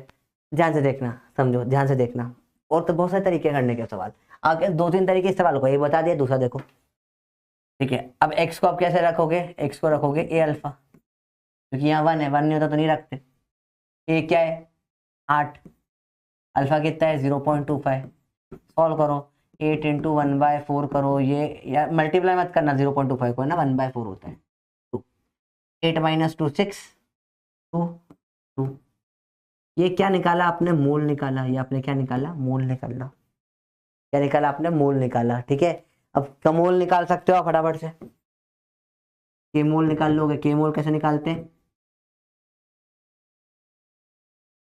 ध्यान से देखना, समझो ध्यान से देखना, और तो बहुत सारे तरीके करने के सवाल, आगे 2-3 तरीके इस सवाल को ये बता दिया, दूसरा देखो, ठीक है। अब x को आप कैसे रखोगे, x को रखोगे a अल्फा, क्योंकि यहाँ 1 है, 1 नहीं होता तो नहीं रखते। a क्या है 8, अल्फा कितना है 0.25, सॉल्व करो 8 × 1/4 करो, ये या मल्टीप्लाई मत करना 0.25 को, है ना 1/4 होता है, 2 8 - 2 6 2 2, ये क्या निकाला आपने, मोल निकाला, ये आपने क्या निकाला, मोल निकाला, क्या निकाला आपने, मोल निकाला, ठीक है। अब का मोल निकाल सकते हो आप फटाफट से, के मोल निकाल लोगे, के मोल कैसे निकालते हैं,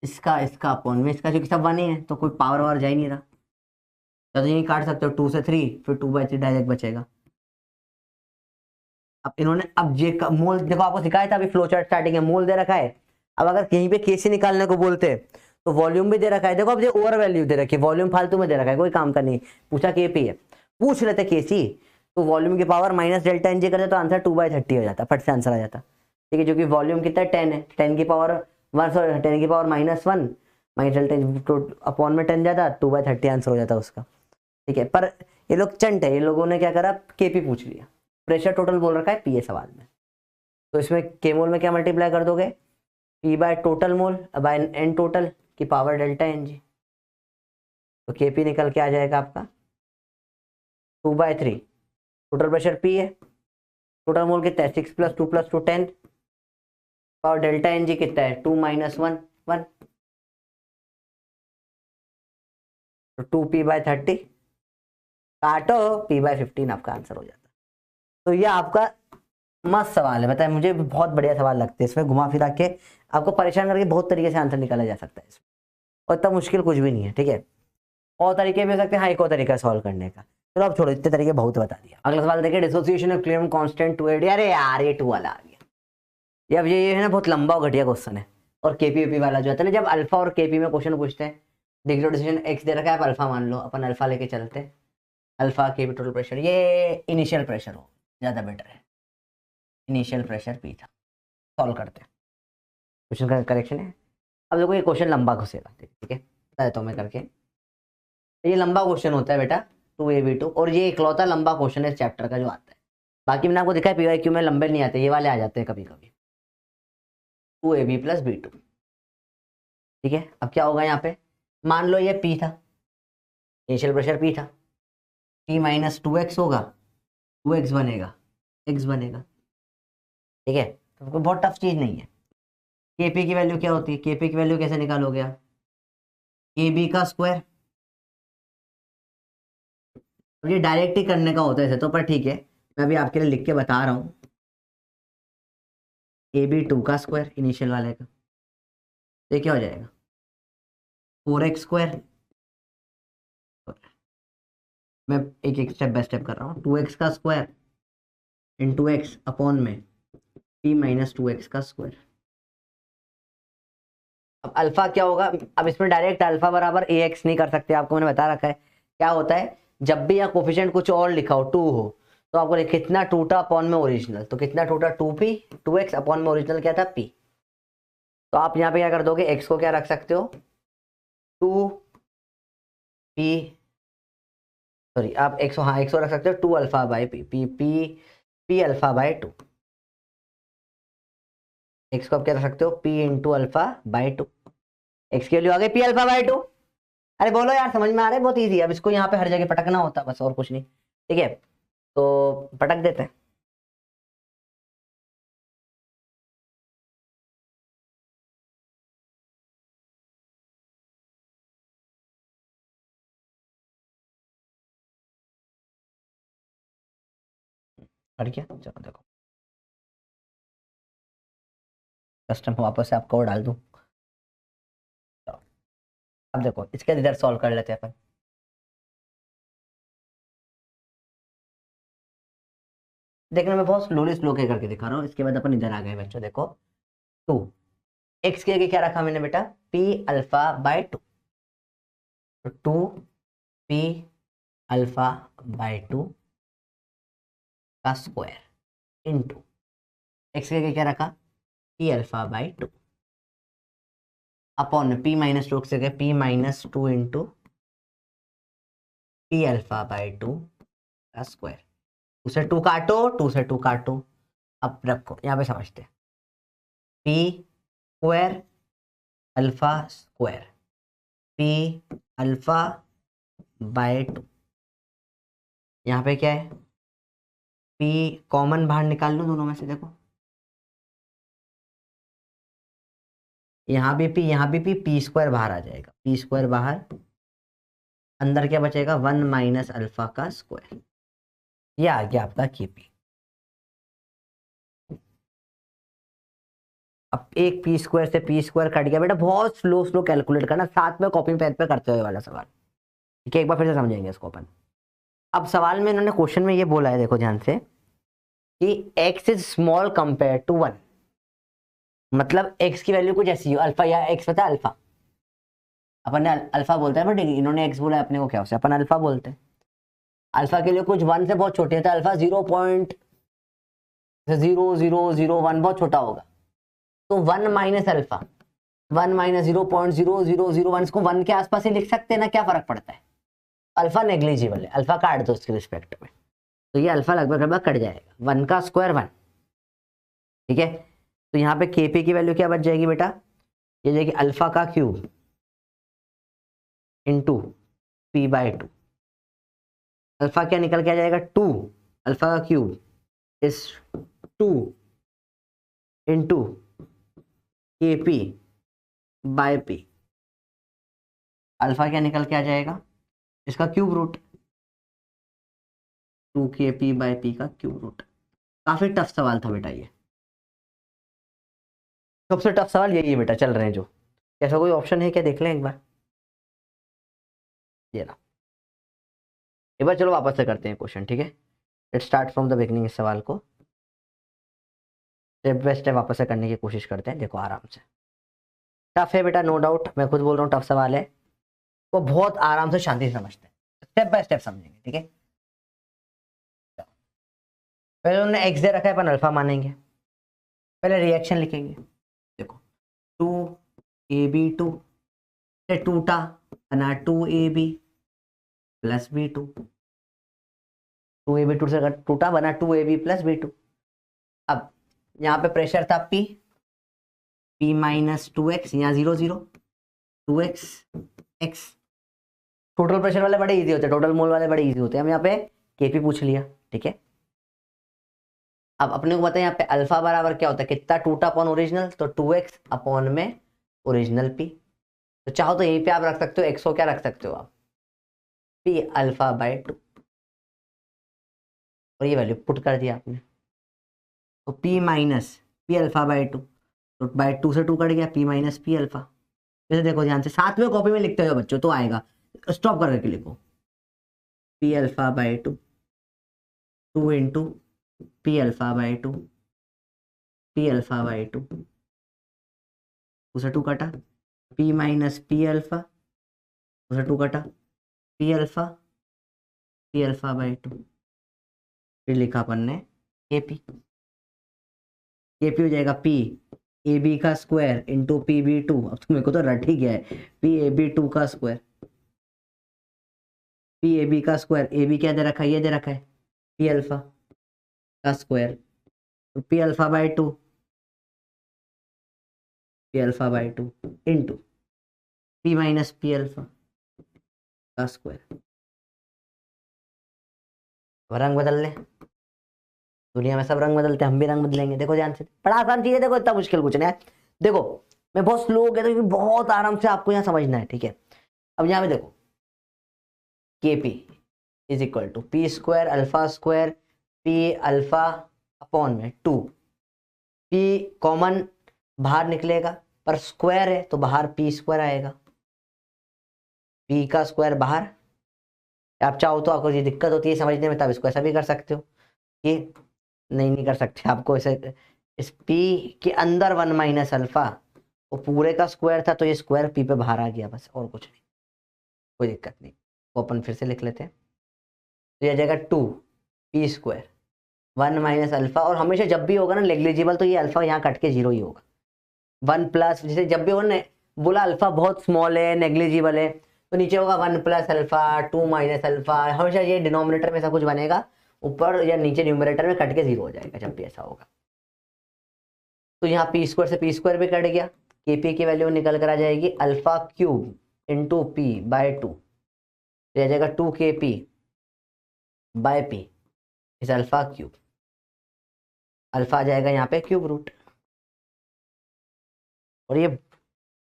इसका अपॉन में इसका, क्योंकि सब वन ही है तो कोई पावर वावर जा ही नहीं रहा, तो यही काट सकते हो 2 से 3, फिर 2/3 डायरेक्ट बचेगा। अब इन्होंने अब जे का मोल देखो, आपको सिखाया था अभी फ्लो चार्ट स्टार्टिंग है, मोल दे रखा है। अब अगर कहीं पे केसी निकालने को बोलते तो वॉल्यूम भी दे रखा है, देखो अब ये ओवर वैल्यू दे रखी है, वॉल्यूम फालतू में दे रखा है, कोई काम का नहीं। पूछा केपी है, पूछ लेते केसी तो वॉल्यूम की power minus delta N G करते तो आंसर 2/30 हो जाता, फट से आंसर आ जाता। ठीक है, जो कि वॉल्यूम कितना 10 है, 10 की पावर 1, सॉरी 10 की पावर -1 माइनस डेल्टा अपॉन में 10 जाता, 2/30 आंसर हो जाता उसका। ठीक है, पर ये लोग चंट है, ये लोगों ने क्या करा, केपी पूछ लिया, प्रेशर टोटल बोल रखा है पी ए सवाल में, तो इसमें के मोल में क्या मल्टीप्लाई कर दोगे, P by total mole by N total की पावर डेल्टा एन जी, तो के पी निकल के आ जाएगा आपका 2/3। टोटल प्रेशर पी है, टोटल मोल कितना है 6 + 2 + 2 10, और डेल्टा एन जी कितना है 2 - 1 1, तो 2p/30 काटो p/15 आपका आंसर हो जाता। तो ये आपका मस्त सवाल है, बताए मुझे बहुत बढ़िया सवाल लगते हैं, इसमें घुमा फिरा के आपको परेशान करके बहुत तरीके से आंसर निकाला जा सकता है इसमें, और इतना मुश्किल कुछ भी नहीं है। ठीक है, और तरीके भी हो सकते हैं, हाँ एक और तरीका सॉल्व करने का, चलो अब छोड़ो, इतने तरीके बहुत बता दिया। अगला सवाल देखिए, डिसोसिएशन ऑफ क्लेम कांस्टेंट 280, अरे यार ये 2 वाला आ गया, ये अब ये है ना बहुत लंबा और घटिया क्वेश्चन है, और केपी वाला जो आता है जब अल्फा और केपी में क्वेश्चन पूछते हैं, डिसोसिएशन एक्स दे रखा है, आप अल्फा मान लो, अपन अल्फा लेके चलते हैं, अल्फा केपी टोटल प्रेशर, ये इनिशियल प्रेशर हो ज्यादा बेटर है, इनिशियल प्रेशर पी था, सॉल्व करते हैं, क्वेश्चन का करेक्शन है। अब देखो ये क्वेश्चन लंबा घुसेगा, ठीक है बता देता हूँ मैं करके, ये लंबा क्वेश्चन होता है बेटा 2ab2, और ये इकलौता लंबा क्वेश्चन है चैप्टर का जो आता है, बाकी मैंने आपको दिखा है पीवाईक्यू में लंबे नहीं आते, ये वाले आ जाते हैं कभी कभी, 2ab + b2। ठीक है, अब क्या होगा यहाँ पे, मान लो ये पी था, इनिशियल प्रेशर पी था, p - 2x होगा, 2x बनेगा, x बनेगा। ठीक है, तो कोई बहुत टफ चीज नहीं है। केपी की वैल्यू क्या होती है, केपी की वैल्यू कैसे निकालोगे आप, ab का स्क्वायर, ये डायरेक्ट ही करने का होता है इसे तो, पर ठीक है मैं अभी आपके लिए लिख के बता रहा हूँ, ab2 का स्क्वायर इनिशियल वाले का, ये क्या हो जाएगा 4x², मैं एक एक स्टेप बाय स्टेप कर रहा हूँ, 2x का स्क्वायर इंटू x अपॉन में p - 2x का स्क्वायर। अब अल्फा क्या होगा, अब इसमें डायरेक्ट अल्फा बराबर ax नहीं कर सकते, आपको मैंने बता रखा है क्या होता है, जब भी यहाँ कोफिशिएंट कुछ और लिखा हो 2 हो, तो आपको कितना टूटा अपॉन में ओरिजिनल, तो कितना टूटा 2p, 2x अपॉन में ओरिजिनल क्या था p, तो आप यहाँ पे क्या कर दोगे, x को क्या रख सकते हो 2p, सॉरी आप x, हाँ x को रख सकते हो 2α/p, p α/2, x को आप क्या रख सकते हो p × α/2, x की वैल्यू आ गई p α/2। अरे बोलो यार समझ में आ रहा है, बहुत इजी है, अब इसको यहाँ पे हर जगह पटकना होता है बस, और कुछ नहीं। ठीक है, तो पटक देते हैं, और क्या, चलो देखो कस्टम वापस से आपको डाल दूं, चलो अब देखो इसके इधर सॉल्व कर लेते हैं अपन, देखने में बहुत स्लो के करके दिखा रहा हूँ, इसके बाद अपन इधर आ गए बच्चों, देखो 2 x के आगे क्या रखा मैंने बेटा p α/2, तो 2p α/2 का स्क्वायर इंटू x के आगे क्या रखा p α/2 अपॉन p - 2 से p - 2 इंटू p α/2 का स्क्वायर, 2 से 2 काटो, 2 से 2 काटो, अब रखो यहाँ पे समझते हैं, p square alpha square p α/2, यहाँ पे क्या है p कॉमन बाहर निकाल लो दोनों में से, देखो यहाँ भी p, यहाँ भी p² बाहर आ जाएगा, p² बाहर, अंदर क्या बचेगा 1 - अल्फा का स्क्वायर, ये आ गया आपका केपी। अब एक पी स्क्वायर से पी स्क्वायर कट गया बेटा, बहुत स्लो स्लो कैलकुलेट करना, साथ में कॉपी पेन पे करते हुए वाला सवाल, ठीक है। एक बार फिर से समझेंगे इसको अपन। अब सवाल में इन्होंने क्वेश्चन में ये बोला है, देखो ध्यान से, कि x is small compare to 1, मतलब x की वैल्यू कुछ ऐसी हो, अल्फा या x पता है अल्फा, अपन ने अल्फा बोलते हैं, बट इन्होंने x बोला है, अपने को क्या, उसे अपन अल्फा बोलते हैं। अल्फा के लिए कुछ 1 से बहुत छोटे होता है, अल्फा 0.0001 बहुत छोटा होगा, तो 1 माइनस अल्फा, 1 माइनस 0.0001, इसको 1 के आसपास ही लिख सकते हैं ना, क्या फर्क पड़ता है, अल्फा नेग्लिजिबल है, अल्फा काट दो उसके रिस्पेक्ट में, तो ये अल्फा लगभग लगभग कट जाएगा, 1 का स्क्वायर 1, ठीक है। तो यहाँ पे केपी की वैल्यू क्या बच जाएगी बेटा, ये जाएगी अल्फा का cube into P by 2, alpha क्या निकल के आ जाएगा 2, अल्फा का cube is 2 into K P by P, alpha क्या निकल के आ जाएगा, इसका cube root, 2kp by P का क्यूब रूट। काफी टफ सवाल था बेटा ये, सबसे टफ सवाल यही है बेटा चल रहे हैं जो। ऐसा कोई ऑप्शन है क्या, देख लें एक बार, ये ना, एक बार चलो वापस से करते हैं क्वेश्चन, ठीक है। Let's start from the beginning, इस सवाल को स्टेप बाय स्टेप वापस से करने की कोशिश करते हैं, देखो आराम से। टफ है बेटा, नो डाउट, मैं खुद बोल रहा हूँ टफ सवाल है, वो बहुत आराम से शांति से समझते हैं, स्टेप बाय स्टेप समझेंगे, ठीक है। पहले उन्होंने एक्स दे रखा है, अपन अल्फा मानेंगे, पहले रिएक्शन लिखेंगे, देखो 2ab2 से टूटा बना 2ab प्लस b2, 2ab2 से टूटा बना 2ab प्लस b2। अब यहाँ पे प्रेशर था p माइनस 2x, यहाँ 0 0 2x x, टोटल प्रेशर वाले बड़े इजी होते हैं, टोटल मोल वाले बड़े इजी होते हैं, हम यहाँ पे केपी पूछ लिया, ठीक है। अब अपने को पता है यहाँ पे अल्फा बराबर क्या होता है, कितना टूटा अपॉन ओरिजिनल, तो 2x अपॉन में ओरिजिनल p, तो चाहो तो यहीं पे आप रख सकते हो x को, क्या रख सकते हो आप, p अल्फा बाय 2, और ये वैल्यू पुट कर दिया आपने, तो p minus P alpha by 2, तो बाय 2 से 2 कट गया, p माइनस पी अल्फा। जैसे देखो ध्यान से, साथ में कॉपी में लिखते हो बच्चों तो आएगा, स्टॉप करके लिखो, p alpha by 2, 2 into P alpha by 2, P alpha by 2, 2 से 2 कटा, p माइनस पी अल्फा, 2 से 2 कटा, पी अल्फा बाय 2, फिर लिखा अपन ने केपी, केपी हो जाएगा p ए बी का स्क्वायर इंटू पी बी 2, अब तो मेरे को तो रट ही गया है, पी ए बी 2 का स्क्वायर, पी ए बी का स्क्वायर, ए बी क्या दे रखा है, ये दे रखा है पी अल्फा का स्क्वायर, तो P alpha by 2, P alpha by 2 into P minus P alpha का स्क्वायर। रंग बदल ले, दुनिया में सब रंग बदलते हैं, हम भी रंग बदलेंगे, देखो ध्यान से, बड़ा आसान चीज है, देखो इतना मुश्किल कुछ नहीं है। देखो मैं बहुत स्लो हो गया था, क्योंकि बहुत आराम से आपको यहाँ समझना है, ठीक है। अब यहाँ पे देखो KP is equal to P square alpha square P alpha upon में 2, पी कॉमन बाहर निकलेगा, पर स्क्वायर है तो बाहर पी स्क्वायर आएगा, पी का स्क्वायर बाहर। आप चाहो तो आपको ये दिक्कत होती है समझने में, तब इसको ऐसा भी कर सकते हो, ये नहीं कर सकते आपको ऐसे, इस पी के अंदर 1 माइनस अल्फा, वो पूरे का स्क्वायर था, तो ये स्क्वायर पी पे बाहर आ गया, बस और कुछ नहीं, कोई दिक्कत नहीं। वो अपन फिर से लिख लेते हैं, तो ये आ जाएगा 2 पी स्क्वायर 1 माइनस अल्फा, और हमेशा जब भी होगा ना नेग्लिजिबल, तो ये अल्फा यहाँ कट के 0 ही होगा, 1 प्लस, जैसे जब भी होगा बोला अल्फा बहुत स्मॉल है नेग्लिजिबल है, तो नीचे होगा 1 प्लस अल्फा 2 माइनस अल्फा, हमेशा ये डिनोमिनेटर में ऐसा कुछ बनेगा, ऊपर या नीचे न्यूमरेटर में कट के 0 हो जाएगा जब भी ऐसा होगा। तो यहाँ पी स्क्वायर से पी स्क्वायर भी कट गया, के पी की वैल्यू निकल कर आ जाएगी alpha cube into P by 2, तो आ जाएगा 2 K P by P is alpha cube, alpha आ जाएगा यहाँ पे क्यूब रूट। और ये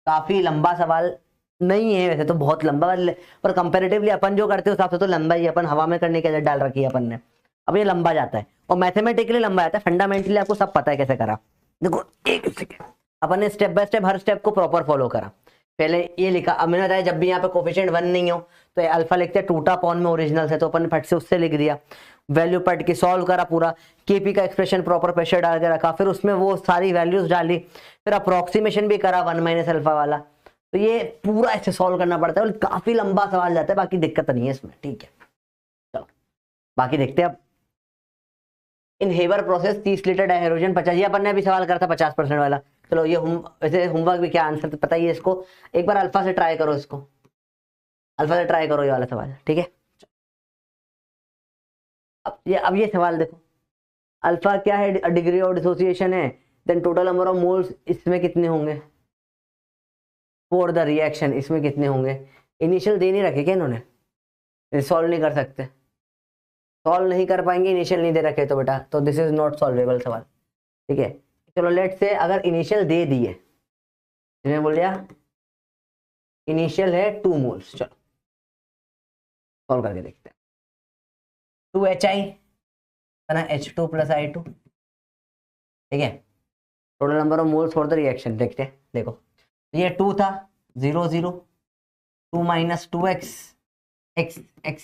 काफी लंबा सवाल नहीं है वैसे तो, बहुत लंबा, पर कंपैरेटिवली अपन जो करते हैं उस हिसाब से तो लंबा ही, अपन हवा में करने की आदत डाल रखी है अपन ने, अब ये लंबा जाता है, और मैथमेटिकली लंबा जाता है, फंडामेंटली आपको सब पता है कैसे करा। देखो एक सेकेंड, अपन ने step by step her step को प्रॉपर फॉलो करा। पहले ये लिखा, अब मैंने बताया जब भी यहाँ पे कोफिशिएंट 1 नहीं हो तो अल्फा लिखते हैं 2 अपॉन में ओरिजिनल से, तो अपन ने फट से उससे लिख दिया। वैल्यू पट के सॉल्व करा पूरा, केपी का एक्सप्रेशन प्रॉपर प्रेशर डाल के रखा, फिर उसमें वो सारी वैल्यूज डाली, फिर अप्रोक्सीमेशन भी करा 1 माइनस अल्फा वाला। तो ये पूरा ऐसे सॉल्व करना पड़ता है और काफी लंबा सवाल जाता है, बाकी दिक्कत नहीं है इसमें, ठीक है। चलो बाकी देखते हैं अब। इन हेवर प्रोसेस 30 लीटर डायहाइड्रोजन 50, ये अपन ने अभी सवाल करा था 50% वाला। चलो ये वैसे होमवर्क भी क्या आंसर तो पता ही है इसको, एक बार अल्फा से ट्राई करो, इसको अल्फा से ट्राई करो ये वाला सवाल, ठीक है। अब ये सवाल देखो, अल्फा क्या है, डिग्री ऑफ डिसोसिएशन है, then total number of moles इसमें कितने होंगे फॉर द रिएक्शन, इसमें कितने होंगे। इनिशियल दे नहीं रखे क्या इन्होंने, सॉल्व नहीं कर सकते, सॉल्व नहीं कर पाएंगे, इनिशियल नहीं दे रखे तो बेटा, तो दिस इज नॉट सॉल्वेबल सवाल, ठीक है। चलो लेट से अगर इनिशियल दे दिए, इसमें बोल दिया इनिशियल है 2 मोल्स, चलो सॉल्व करके देखते हैं। 2HI बना H2 + I2, ठीक है। Total number of moles for the reaction देखते हैं, देखो ये 2 था, 0 0, 2 - 2x x x।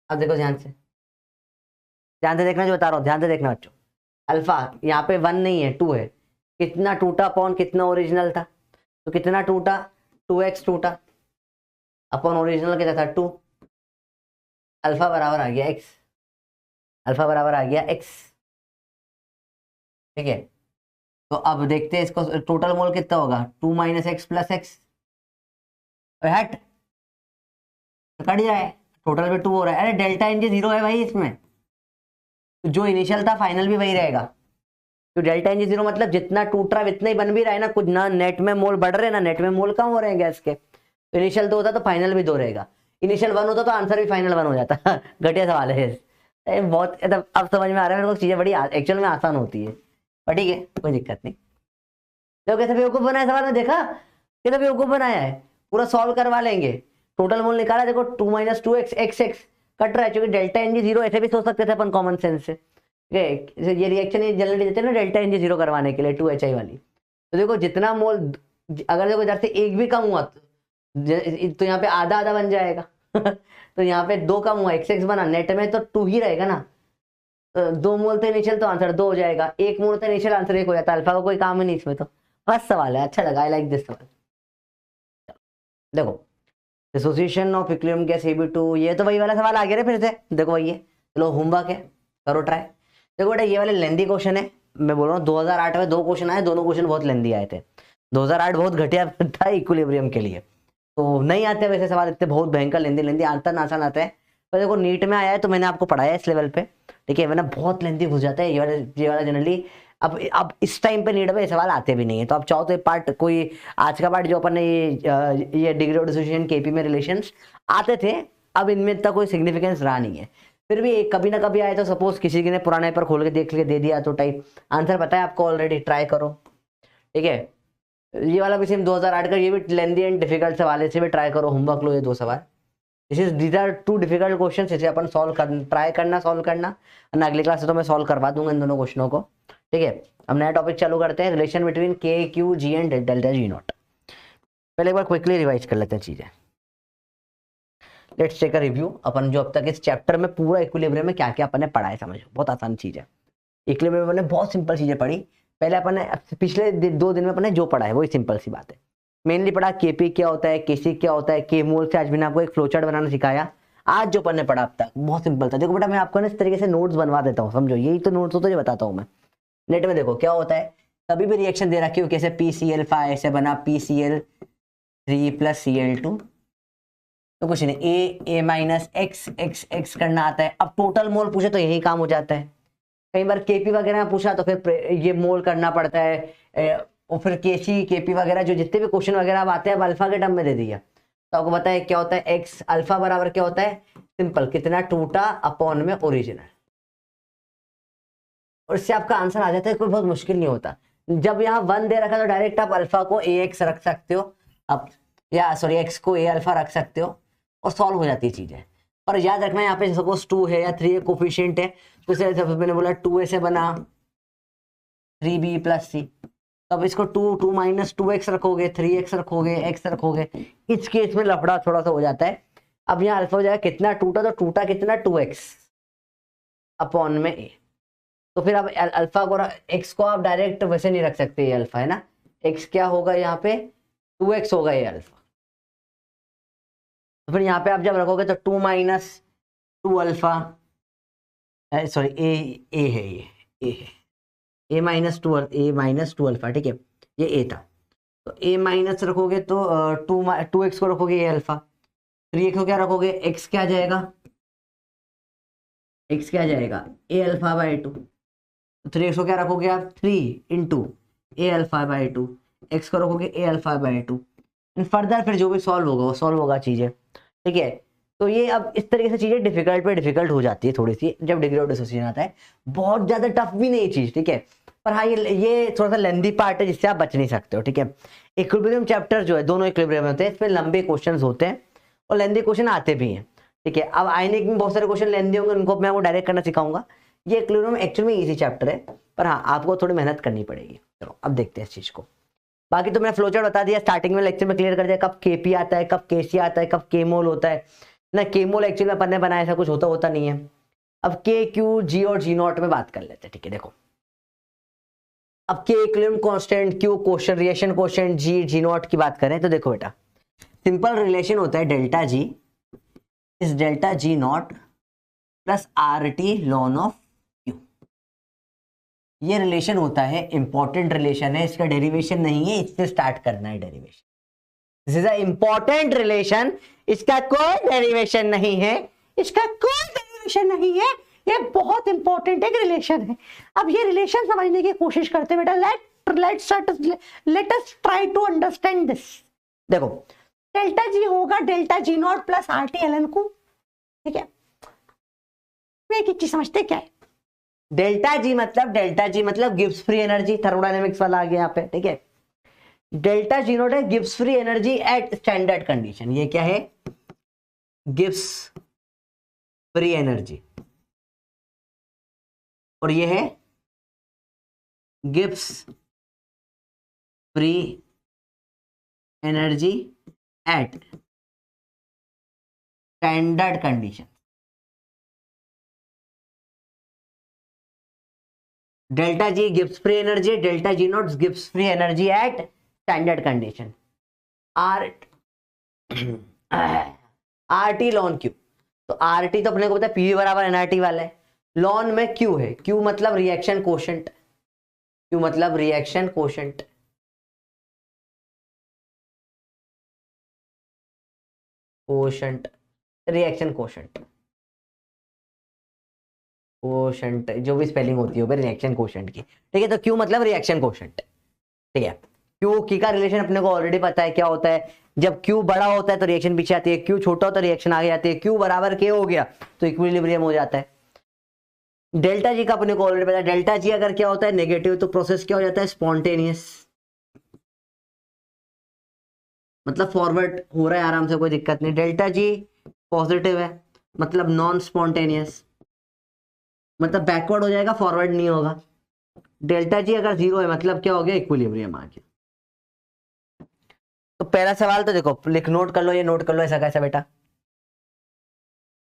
अब देखो ध्यान से देखना जो बता रहा हूँ, ध्यान से देखना बच्चों। अल्फा यहाँ पे 1 नहीं है 2 है, कितना टूटा अपॉन कितना ओरिजिनल था, तो कितना टूटा 2x टूटा अपॉन ओरिजिनल कितना था 2, अल्फा बराबर आ गया x, अल्फा बराबर आ गया x, ठीक है। तो अब देखते हैं इसको, टोटल मोल कितना होगा 2 - x + x, हट कट जाए, टोटल में 2 हो रहा है, अरे डेल्टा NG 0 है भाई इसमें, जो इनिशियल था फाइनल भी वही रहेगा। तो डेल्टा NG 0 मतलब जितना टूट रहा है इतना ही बन भी रहा है ना, कुछ ना नेट में मोल बढ़ रहे हैं ना नेट में मोल कम हो रहे हैं गैस के। तो इनिशियल 2 होता तो फाइनल भी 2 रहेगा, इनिशियल 1 होता तो आंसर भी फाइनल 1 हो जाता। घटिया सवाल है बहुत, अब समझ में आ रहा है मेरे को, चीजें बड़ी एक्चुअल में आसान होती है, पर ठीक है कोई दिक्कत नहीं। जो कैसे बेवकूफ बनाया सवाल में, देखा कैसे बेवकूफ बनाया है, पूरा सॉल्व करवा लेंगे। टोटल मोल निकाला, देखो 2 - 2x x x कट रहा है, क्योंकि डेल्टा NG 0 ऐसे भी सोच सकते थे अपन कॉमन सेंस से, ये रिएक्शन ये जनरली देते हैं ना डेल्टा NG 0 करवाने के लिए 2HI वाली। तो देखो जितना मोल, अगर देखो इधर से एक भी कम हुआ तो यहाँ पे आधा आधा बन जाएगा। तो यहाँ पे 2 कम हुआ x बना, नेट में तो 2 ही रहेगा ना, 2 मोल तो इनिशियल तो आंसर 2 हो जाएगा, 1 मोल तो इनिशियल आंसर 1 हो जाता है, अल्फा का कोई काम ही नहीं इसमें। तो बस सवाल है, अच्छा लगा, आई लाइक दिस सवाल। देखो dissociation of equilibrium gas Ab2, ये तो वही वाला सवाल आ गया रे फिर से, देखो वही है। चलो होमवर्क है, करो ट्राई। देखो बेटा ये वाले लेंदी क्वेश्चन है, मैं बोल रहा हूँ 2008 में 2 क्वेश्चन आए, दोनों क्वेश्चन बहुत लेंदी आए थे। 2008 बहुत घटिया था इक्विलिब्रियम के लिए, तो नहीं आते वैसे सवाल इतने बहुत भयंकर लेंदी आसान आसान आते हैं। पर देखो नीट में आया है तो मैंने आपको पढ़ाया इस लेवल पे, ठीक है, वरना बहुत लेंदी घुस जाता है ये वाला जनरली। अब इस टाइम पे नीट में सवाल आते भी नहीं है, तो आप चाहो तो पार्ट कोई आज का पार्ट जो अपन ने ये डिग्री ऑफ डिसोसिएशन केपी में रिलेशंस आते थे, अब इनमें इतना कोई सिग्निफिकेंस रहा नहीं है। फिर भी कभी ना कभी आए तो सपोज किसी ने पुराने पर खोल के देख के दे दिया तो टाइप आंसर पता है आपको ऑलरेडी, ट्राई करो, ठीक है। ये वाला भी सेम 2008 का, ये भी लेंदी एंड डिफिकल्ट सवाल है, इसे भी ट्राई करो, होमवर्क लो ये 2 सवाल। दीज आर 2 डिफिकल्ट क्वेश्चन, इसे अपन ट्राई करना, सॉल्व करना, और अगली क्लास से तो मैं सॉल्व करवा दूंगा इन दोनों क्वेश्चनों को, ठीक है। अब नया टॉपिक चालू करते हैं, relation between KQ G and delta G0। पहले एक बार क्विकली रिवाइज कर लेते हैं चीजें, लेट्स टेक अ रिव्यू। अपन जो अब तक इस चैप्टर में पूरा इक्विलिब्रियम में क्या क्या अपन ने पढ़ा है, समझो बहुत आसान चीज है। इक्विलिब्रियम में बहुत सिंपल चीजें पढ़ी, पहले अपन ने पिछले 2 दिन में अपन ने जो पढ़ा है वही सिंपल सी बात है। मेनली पढ़ा KP क्या होता है, KC क्या होता है, K मोल से आज मैंने आपको एक फ्लोचार्ट बनाना सिखाया। आज जो अपन ने पढ़ा अब तक बहुत सिंपल था। देखो बेटा मैं आपको ना इस तरीके से नोट्स बनवा देता हूँ, समझो यही तो नोट्स होता है जो बताता हूँ मैं। नेट में देखो क्या होता है, कभी भी रिएक्शन दे रखी हो कैसे PCl5 ऐसे बना PCl3 + Cl2, तो कुछ नहीं A - X X करना आता है। अब टोटल मोल पूछे तो यही काम हो जाता है। कई बार KP वगैरह पूछा तो फिर ये मोल करना पड़ता है, और फिर KC KP वगैरह जो जितने भी क्वेश्चन वगैरह अब आते हैं, अब अल्फा के टर्म में दे दिया। तो आपको पता है क्या होता है, X अल्फा बराबर क्या होता है, सिंपल कितना टूटा अपॉन में ओरिजिनल, और इससे आपका आंसर आ जाता है, कोई बहुत मुश्किल नहीं होता। जब यहाँ 1 दे रखा तो डायरेक्ट आप अल्फा को AX रख सकते हो, अब या सॉरी X को A अल्फा रख सकते हो और सॉल्व हो जाती है चीजें। पर याद रखना यहाँ पे सपोज 2 है या 3 कोफिशिएंट है, तो इसे मैंने बोला 2A से बना 3B + C, तो अब इसको 2 माइनस 2x रखोगे, 3x रखोगे, x रखोगे, इस केस में लफड़ा थोड़ा सा हो जाता है। अब यहाँ अल्फा हो जाएगा कितना टूटा, तो टूटा कितना 2x अपॉन में a। तो फिर अब अल्फा को x को आप डायरेक्ट वैसे नहीं रख सकते, ये अल्फा है ना, x क्या होगा यहाँ पे 2x होगा ये अल्फा। तो फिर यहाँ पे आप जब रखोगे तो 2 माइनस 2 अल्फा, सॉरी ए है, ये ए है, ए माइनस टू अल्फा, ठीक है, ये ए था। तो ए माइनस रखोगे तो 2x को रखोगे ए अल्फा, 3x को क्या रखोगे, x क्या जाएगा, x क्या जाएगा ए अल्फा बाई 2। 3x को क्या रखोगे आप 3 into A alpha by 2, x को रखोगे ए अल्फा बाई 2। फर्दर फिर जो भी सॉल्व होगा वो सॉल्व होगा चीजें, ठीक है। तो ये अब इस तरीके से चीजें डिफिकल्ट पे डिफिकल्ट हो जाती है थोड़ी सी जब डिग्री ऑफ डिसोसिएशन आता है। बहुत ज्यादा टफ भी नहीं चीज, ठीक है, पर हाँ ये थोड़ा सा लेंदी पार्ट है जिससे आप बच नहीं सकते हो, ठीक है। इक्विलिब्रियम चैप्टर जो है, दोनों इक्विलिब्रियम होते हैं, इसमें लंबे क्वेश्चन होते हैं और लेंदी क्वेश्चन आते भी हैं, ठीक है। अब आयनिक में बहुत सारे क्वेश्चन लेंदी होंगे, उनको मैं वो डायरेक्ट करना सिखाऊंगा। ये इक्विलिब्रियम एक्चुअली में ईजी चैप्टर है, पर हाँ आपको थोड़ी मेहनत करनी पड़ेगी। चलो अब देखते हैं इस चीज को। बाकी तो मैंने फ्लोचार्ट बता दिया, स्टार्टिंग में लेक्चर में क्लियर कर दिया कब केपी आता है, कब केसी आता है, कब केमोल होता है ना। केमोल एक्चुअली में अपन ने बनाया, ऐसा कुछ होता नहीं है। अब के क्यू जी और जी नॉट में बात कर लेते हैं, ठीक है। देखो अब K equilibrium constant, Q quotient, reaction quotient, G G naught की बात करें तो देखो बेटा, सिंपल रिलेशन होता है delta G is delta G naught plus R T ln of Q. ये रिलेशन होता है, इंपॉर्टेंट रिलेशन है, इसका डेरिवेशन नहीं है, इससे स्टार्ट करना है derivation. This is a important relation, इसका कोई डेरिवेशन नहीं है, इसका कोई डेरिवेशन नहीं है, ये बहुत इंपॉर्टेंट एक रिलेशन है। अब ये रिलेशन समझने की कोशिश करते हैं बेटा, let us try to understand this. देखो डेल्टा जी होगा delta G naught plus R T L N को, ठीक है। एक चीज समझते क्या है, डेल्टा जी मतलब गिब्स फ्री एनर्जी, थर्मोडायनेमिक्स वाला आ गया यहाँ पे, ठीक है। डेल्टा जी नॉट है Gibbs free energy at standard condition, ये क्या है गिब्स फ्री एनर्जी, और ये है Gibbs free energy at standard condition. Delta G Gibbs free energy, delta G not Gibbs free energy at standard condition. Are T ln Q, तो आर टी तो अपने को पता है पी बराबर एनआरटी वाला है, लॉन में क्यू है, क्यू मतलब रिएक्शन कोशेंट, क्यू मतलब reaction quotient, quotient reaction quotient, quotient जो भी स्पेलिंग होती है रिएक्शन कोशेंट की, ठीक है। तो क्यू मतलब रिएक्शन कोशेंट, ठीक है। क्यू की का रिलेशन अपने को ऑलरेडी पता है क्या होता है, जब क्यू बड़ा होता है तो रिएक्शन पीछे आती है, क्यू छोटा होता है तो रिएक्शन आगे आती है, क्यू बराबर के हो गया तो इक्विलिब्रियम हो जाता है। डेल्टा जी का अपने को ऑलरेडी पता है, डेल्टा जी अगर क्या होता है नेगेटिव तो प्रोसेस क्या हो जाता है स्पॉन्टेनियस, मतलब फॉरवर्ड हो रहा है आराम से, कोई दिक्कत नहीं। डेल्टा जी पॉजिटिव है मतलब नॉन स्पॉन्टेनियस, मतलब बैकवर्ड हो जाएगा, फॉरवर्ड नहीं होगा। डेल्टा जी अगर 0 है मतलब क्या हो गया इक्विलिब्रियम आ गया। तो पहला सवाल तो देखो लिख नोट कर लो, ये नोट कर लो, ऐसा कैसा बेटा।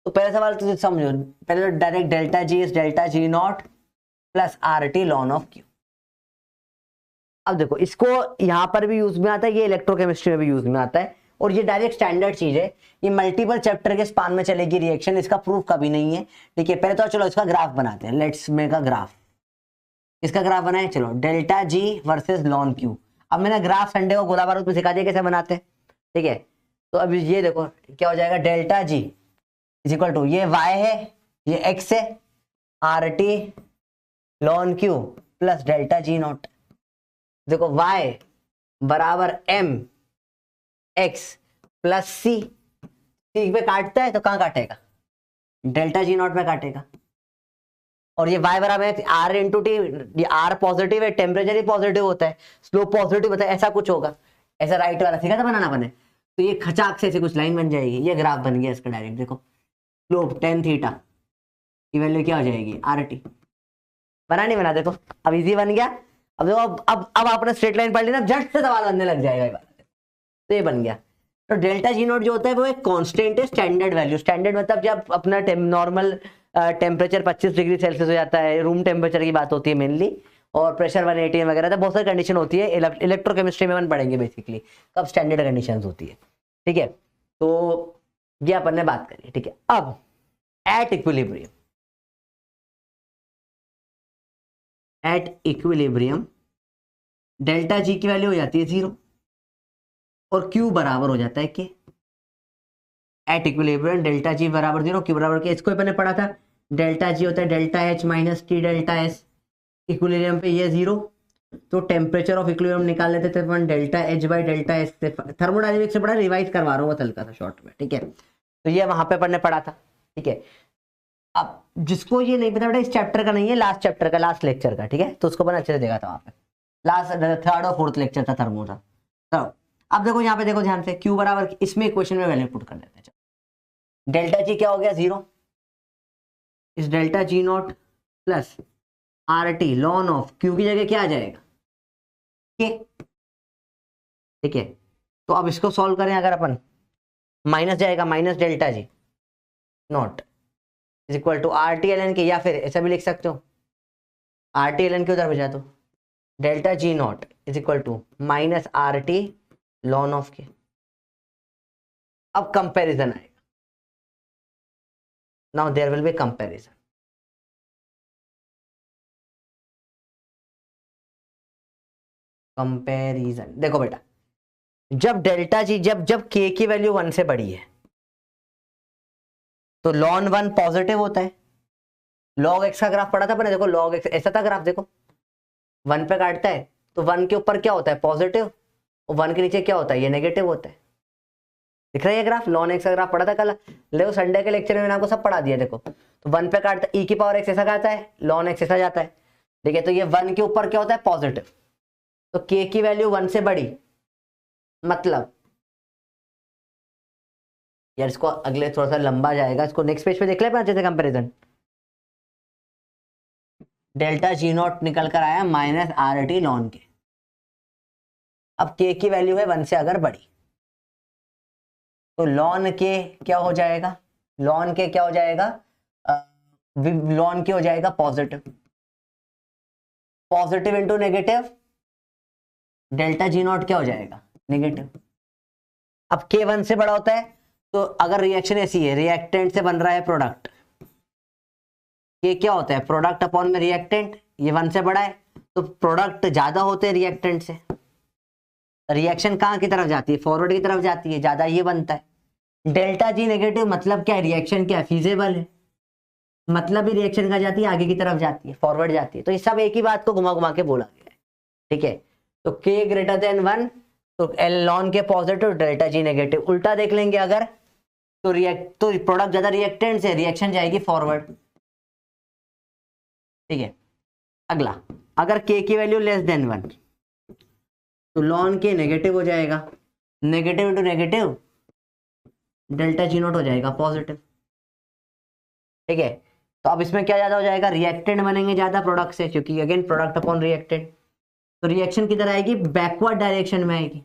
तो पहला सवाल तो समझो, पहले तो direct delta G is delta G naught plus R T ln of Q. अब देखो इसको यहां पर भी यूज में आता है, ये इलेक्ट्रोकेमिस्ट्री में भी यूज में आता है, और ये डायरेक्ट स्टैंडर्ड चीज है, ये मल्टीपल चैप्टर के स्पान में चलेगी रिएक्शन, इसका प्रूफ कभी नहीं है, ठीक है। पहले तो चलो इसका ग्राफ बनाते हैं, लेट्स मेक अ ग्राफ। इसका ग्राफ बनाए, चलो delta G versus lawn Q. अब मैंने ग्राफ संडे को गोला बारूद में सिखा दिया कैसे बनाते हैं, ठीक है। तो अभी ये देखो क्या हो जाएगा, delta G is equal to, ये y है ये x है, R T ln Q plus delta G naught. देखो y बराबर m x plus C, C पे काटता है तो कहां काटेगा, डेल्टा जी नॉट में काटेगा। और ये y बराबर r इंटू टी, ये r पॉजिटिव है, टेम्परेचर ही पॉजिटिव होता है, स्लोप पॉजिटिव होता है, ऐसा कुछ होगा, ऐसा राइट वाला सीखा था बनाना बने। तो ये खचाक से ऐसे कुछ लाइन बन जाएगी, ये ग्राफ बन गया इसका डायरेक्ट। देखो स्लोप tan थीटा की वैल्यू क्या हो जाएगी आर टी, बना नहीं बना, देखो अब इजी बन गया। अब देखो, अब आपने स्ट्रेट लाइन पढ़ ली ना, झट से सवाल बनने लग जाएगा ये वाला। तो ये बन गया। तो डेल्टा जी नॉट जो होता है वो एक कांस्टेंट है, स्टैंडर्ड वैल्यू। स्टैंडर्ड मतलब जब अपना नॉर्मल टेम्परेचर 25 डिग्री सेल्सियस हो जाता है, रूम टेम्परेचर की बात होती है मेनली, और प्रेशर 180 वगैरह, तो बहुत सारी कंडीशन होती है, इलेक्ट्रोकेमिस्ट्री में अपन पढ़ेंगे बेसिकली कब स्टैंडर्ड कंडीशन होती है। ठीक है, तो ये अपन ने बात करी। ठीक है, अब at equilibrium, at equilibrium delta G की वैल्यू हो जाती है 0 और Q बराबर हो जाता है के। एट इक्विलिब्रियम डेल्टा जी बराबर 0, Q बराबर के। इसको अपन ने पढ़ा था, डेल्टा जी होता है delta H minus T delta S। Equilibrium पे ये 0, तो टेम्परेचर ऑफ इक्विलिब्रियम निकाल लेते थे अपन delta H by delta S से। थर्मोडायनेमिक्स से पढ़ा, रिवाइज करवा रहा हूँ हल्का सा शॉर्ट में। ठीक है, तो ये वहां पे अपन ने पढ़ा था। ठीक है, अब जिसको ये नहीं पता बेटा, इस चैप्टर का नहीं है, लास्ट चैप्टर का, लास्ट लेक्चर का। ठीक है, तो उसको अपन अच्छे से देखा था वहां पे, लास्ट 3rd और 4th लेक्चर था थर्मो था। तो अब देखो यहाँ पे, देखो ध्यान से, Q बराबर, इसमें क्वेश्चन में वैल्यू पुट कर देते हैं। डेल्टा जी क्या हो गया 0, इस delta G naught plus R T ln of Q की जगह क्या आ जाएगा के। ठीक है, तो अब इसको सॉल्व करें अगर अपन, माइनस जाएगा, minus delta G naught is equal to R T L N K, या फिर ऐसा भी लिख सकते हो, आर टी एल एन के उधर भेजा दो, delta G naught is equal to minus R T ln of K. अब कंपैरिजन आएगा, now there will be comparison. Comparison देखो बेटा, जब डेल्टा जी, जब के की वैल्यू 1 से बड़ी है तो लॉन 1 पॉजिटिव होता है। लॉग एक्स का ग्राफ पढ़ा था अपने, देखो लॉग एक्स ऐसा था ग्राफ, देखो 1 पे काटता है तो 1 के ऊपर क्या होता है पॉजिटिव, और 1 के नीचे क्या होता है ये नेगेटिव होता है। दिख रहा है ये ग्राफ, लॉन एक्स का ग्राफ पढ़ा था कल, देखो संडे के लेक्चर में मैंने आपको सब पढ़ा दिया। देखो तो 1 पे काटता है, ई की पावर एक्स ऐसा जाता है, लॉन एक्स ऐसा जाता है। ठीक है, तो ये 1 के ऊपर क्या होता है पॉजिटिव, तो के की वैल्यू 1 से बड़ी, मतलब यार इसको अगले थोड़ा सा लंबा जाएगा, इसको नेक्स्ट पेज पे देख ले अच्छे से कंपेरिजन। डेल्टा जी नॉट निकल कर आया माइनस आर टी लॉन के। अब के की वैल्यू है 1 से अगर बड़ी, तो लॉन के क्या हो जाएगा, लॉन के क्या हो जाएगा, लॉन के हो जाएगा positive, positive into negative, delta G not क्या हो जाएगा नेगेटिव। अब के 1 से बड़ा होता है, तो अगर रिएक्शन ऐसी है, रिएक्टेंट से बन रहा है प्रोडक्ट, ये क्या होता है प्रोडक्ट अपॉन में रिएक्टेंट, ये 1 से बड़ा है तो प्रोडक्ट ज्यादा होते हैं रिएक्टेंट से। रिएक्शन कहाँ की तरफ जाती है, फॉरवर्ड की तरफ जाती है, ज्यादा ये बनता है। डेल्टा जी नेगेटिव मतलब क्या है, रिएक्शन क्या है फीजेबल है, मतलब ही रिएक्शन कहाँ जाती है आगे की तरफ जाती है, फॉरवर्ड जाती है। तो ये सब एक ही बात को घुमा घुमा के बोला गया है। ठीक है, तो के ग्रेटर देन 1 तो एल लॉन के पॉजिटिव, डेल्टा जी नेगेटिव। उल्टा देख लेंगे अगर, तो प्रोडक्ट ज्यादा रिएक्टेंट से, रिएक्शन जाएगी फॉरवर्ड। ठीक है, अगला, अगर के की वैल्यू लेस देन 1 तो लॉन के नेगेटिव हो जाएगा, negative into negative delta G not हो जाएगा पॉजिटिव। ठीक है, तो अब इसमें क्या ज्यादा हो जाएगा, रिएक्टेंट बनेंगे ज्यादा प्रोडक्ट से, क्योंकि अगेन प्रोडक्ट अपॉन रिएक्टेंट, तो रिएक्शन किधर आएगी बैकवर्ड डायरेक्शन में आएगी।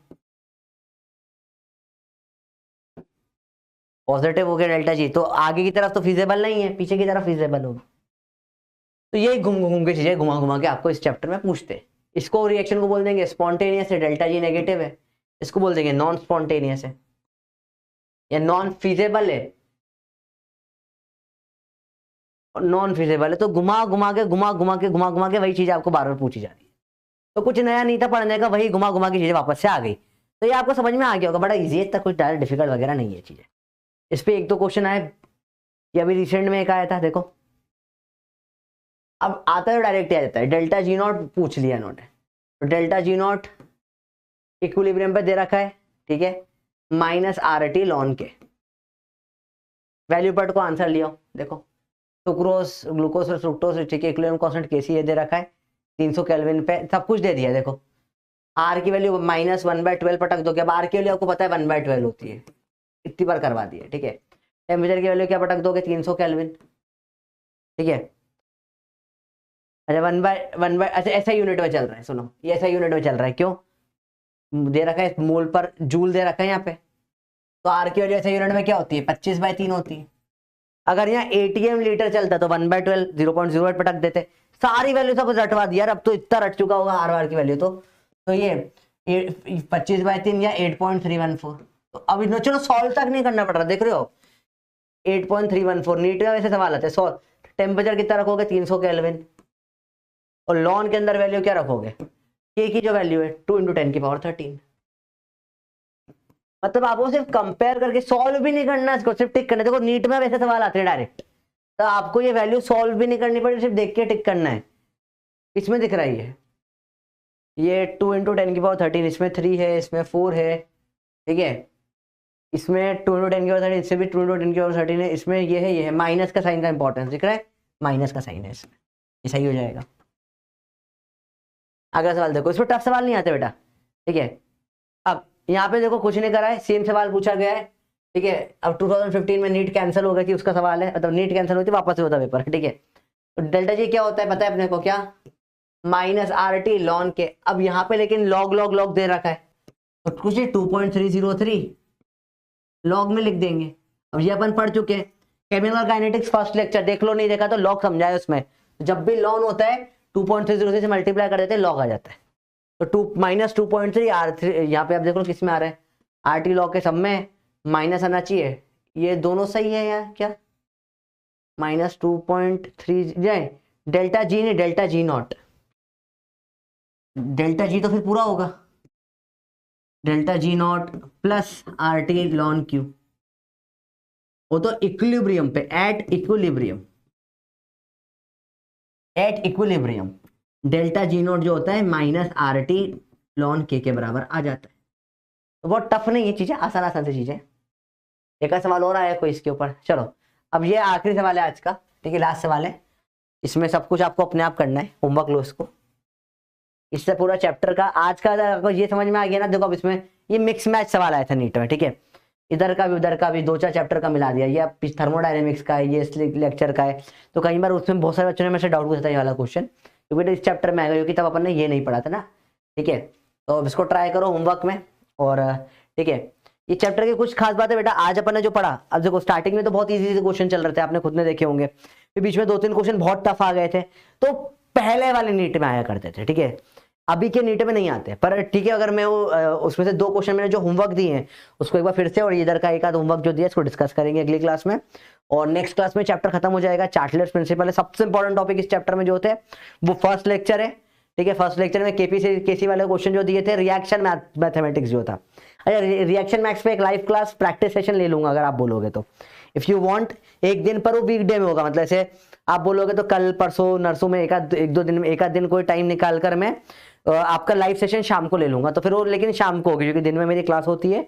पॉजिटिव हो गया डेल्टा जी, तो आगे की तरफ तो फिजिबल नहीं है, पीछे की तरफ फिजिबल होगी। तो यही घूम घूम के चीजें घुमा घुमा के आपको इस चैप्टर में पूछते हैं। इसको रिएक्शन को बोल देंगे स्पॉन्टेनियस है, डेल्टा जी नेगेटिव है, इसको बोल देंगे नॉन स्पॉन्टेनियस है या नॉन फिजिबल है, और नॉन फिजिबल है। तो घुमा घुमा के वही चीज आपको बार बार पूछी जा रही है। तो कुछ नया नहीं था पढ़ने का, वही घुमा घुमा की चीजें वापस से आ गई। तो ये आपको समझ में आ गया होगा, बड़ा इजी है, इतना कुछ डायरेक्ट डिफिकल्ट वगैरह नहीं है चीजें। इस पे 1-2 क्वेश्चन आए, ये अभी रिसेंट में एक आया था देखो। अब आता है डायरेक्ट आ जाता है, डेल्टा जी नॉट पूछ लिया नोट है, तो डेल्टा जी नॉट इक्विलिब्रियम पे दे रखा है। ठीक है, माइनस आर टी लॉन के, वैल्यू पट को आंसर लिया देखो, सुक्रोज ग्लूकोज और फ्रुक्टोज, ठीक है, इक्विलिब्रियम कांस्टेंट केसी ये दे रखा है 300 केल्विन पे, सब कुछ दे दिया। देखो आर की वैल्यू -1/12 पटक दो, अब आर की वैल्यू आपको पता है 1/12 होती है, इतनी बार करवा दी है। ठीक है, टेम्परेचर की वैल्यू क्या पटक दोगे 300 केल्विन। ठीक है, अच्छा 1/1 अच्छा ऐसा यूनिट में चल रहा है, सुनो ये ऐसा यूनिट में चल रहा है, क्यों दे रखा है मोल पर जूल दे रखा है यहाँ पे, तो आर की वैल्यू ऐसा यूनिट में क्या होती है 25/3 होती है। अगर यहाँ एटीएम लीटर चलता तो 1/12 0.08 पटक देते, सारी वैल्यू सब रटवा दिया, अब तो इतना रट चुका होगा आर की वैल्यू तो ये 25/3 या 8.314। तो अब इन्होंने चलो सॉल्व तक नहीं करना पड़ रहा, देख रहे हो 8.314 नीट का वैसे सवाल आता है। सॉल्व टेम्परेचर कितना रखोगे 300 केल्विन, और लॉन के अंदर वैल्यू क्या रखोगे, के की जो वैल्यू है 2 × 10⁻13। मतलब आपको सिर्फ कंपेयर करके सॉल्व भी नहीं करना इसको, सिर्फ टिक करना। देखो नीट में वैसे सवाल आते हैं डायरेक्ट, तो आपको ये वैल्यू सॉल्व भी नहीं करनी पड़ेगी, सिर्फ देख के टिक करना है। इसमें दिख रहा है ये 2 × 10⁻13, इसमें 3 है, इसमें 4 है, ठीक है, इसमें 2 × 10⁻13, इससे भी 2 × 10⁻13 है, इसमें ये है माइनस का साइन का इंपॉर्टेंस दिख रहा है, माइनस का साइन है इसमें, ये सही हो जाएगा। अगला सवाल देखो, इसमें टफ सवाल नहीं आते बेटा, ठीक है। अब यहाँ पे देखो कुछ नहीं करा है, सेम सवाल पूछा गया है, ठीक है। अब 2015 में नीट कैंसिल हो गया थी, उसका सवाल है, मतलब नीट कैंसिल होती वापस से होता पेपर, ठीक है। तो डेल्टा जी क्या होता है पता है अपने को, क्या -RT लॉन के। अब यहाँ पे लेकिन लॉग लॉग लॉग दे रखा है, तो कुछ 2.303 लॉग में लिख देंगे। अब ये अपन पढ़ चुके हैं केमिकल काइनेटिक्स फर्स्ट लेक्चर, देख लो नहीं देखा तो लॉग समझाए उसमें, जब भी लॉन होता है 2.303 से मल्टीप्लाई कर देते हैं लॉग आ जाता है। तो -2.3 R3 यहाँ पे आप देख लो किस में आ रहा है, RT लॉग के सब में माइनस आना चाहिए, ये दोनों सही है यार, क्या -2.3 जाए डेल्टा जी नहीं delta G not, delta G तो फिर पूरा होगा, delta G naught plus RT lawn Q, वो तो इक्विलिब्रियम पे at equilibrium delta G not जो होता है -RT लॉन के बराबर आ जाता है। तो बहुत टफ नहीं है चीजें, आसान आसान सी चीजें। एक सवाल और आया कोई इसके ऊपर, चलो अब ये आखिरी सवाल है आज का, ठीक है, लास्ट सवाल है, इसमें सब कुछ आपको अपने आप करना है, होमवर्क लो इसको। इससे पूरा चैप्टर का आज का अगर ये समझ में आ गया ना, देखो अब इसमें ये मिक्स मैच सवाल आया था नीट में, ठीक है, इधर का भी उधर का भी 2-4 चैप्टर का मिला दिया, ये थर्मोडायनेमिक्स का है, ये इस लेक्चर का है, तो कई बार उसमें बहुत सारे बच्चों ने मेरे से डाउट पूछा था ये वाला क्वेश्चन, क्योंकि इस चैप्टर में आएगा, क्योंकि तब अपन ने ये नहीं पढ़ा था ना, ठीक है। तो इसको ट्राई करो होमवर्क में, और ठीक है ये चैप्टर की कुछ खास बात है बेटा, आज अपन ने जो पढ़ा, अब देखो स्टार्टिंग में तो बहुत इजी क्वेश्चन चल रहे थे, आपने खुद ने देखे होंगे, फिर बीच में 2-3 क्वेश्चन बहुत टफ आ गए थे, तो पहले वाले नीट में आया करते थे, ठीक है, अभी के नीट में नहीं आते, पर ठीक है अगर मैं उसमें से 2 क्वेश्चन मैंने जो होमवर्क दिए हैं उसको एक बार फिर से, और इधर का एक आध होमवर्क जो दिया इसको डिस्कस करेंगे अगली क्लास में, और नेक्स्ट क्लास में चैप्टर खत्म हो जाएगा, चार्टलेट्स प्रिंसिपल है, सबसे इंपॉर्टेंट टॉपिक इस चैप्टर में जो होते हैं वो फर्स्ट लेक्चर है, ठीक है। फर्स्ट लेक्चर में केसी वाले क्वेश्चन जो दिए थे, रिएक्शन मैथमेटिक्स जो था, अच्छा रिएक्शन मैथ्स पे एक लाइव क्लास प्रैक्टिस सेशन ले लूंगा अगर आप बोलोगे तो, इफ यू वांट, एक दिन पर वो वीकडे में होगा, मतलब ऐसे आप बोलोगे तो कल परसों नरसों में एक दो दिन में एक आध दिन कोई टाइम निकाल कर मैं आपका लाइव सेशन शाम को ले लूंगा, तो फिर वो लेकिन शाम को होगी क्योंकि दिन में मेरी क्लास होती है,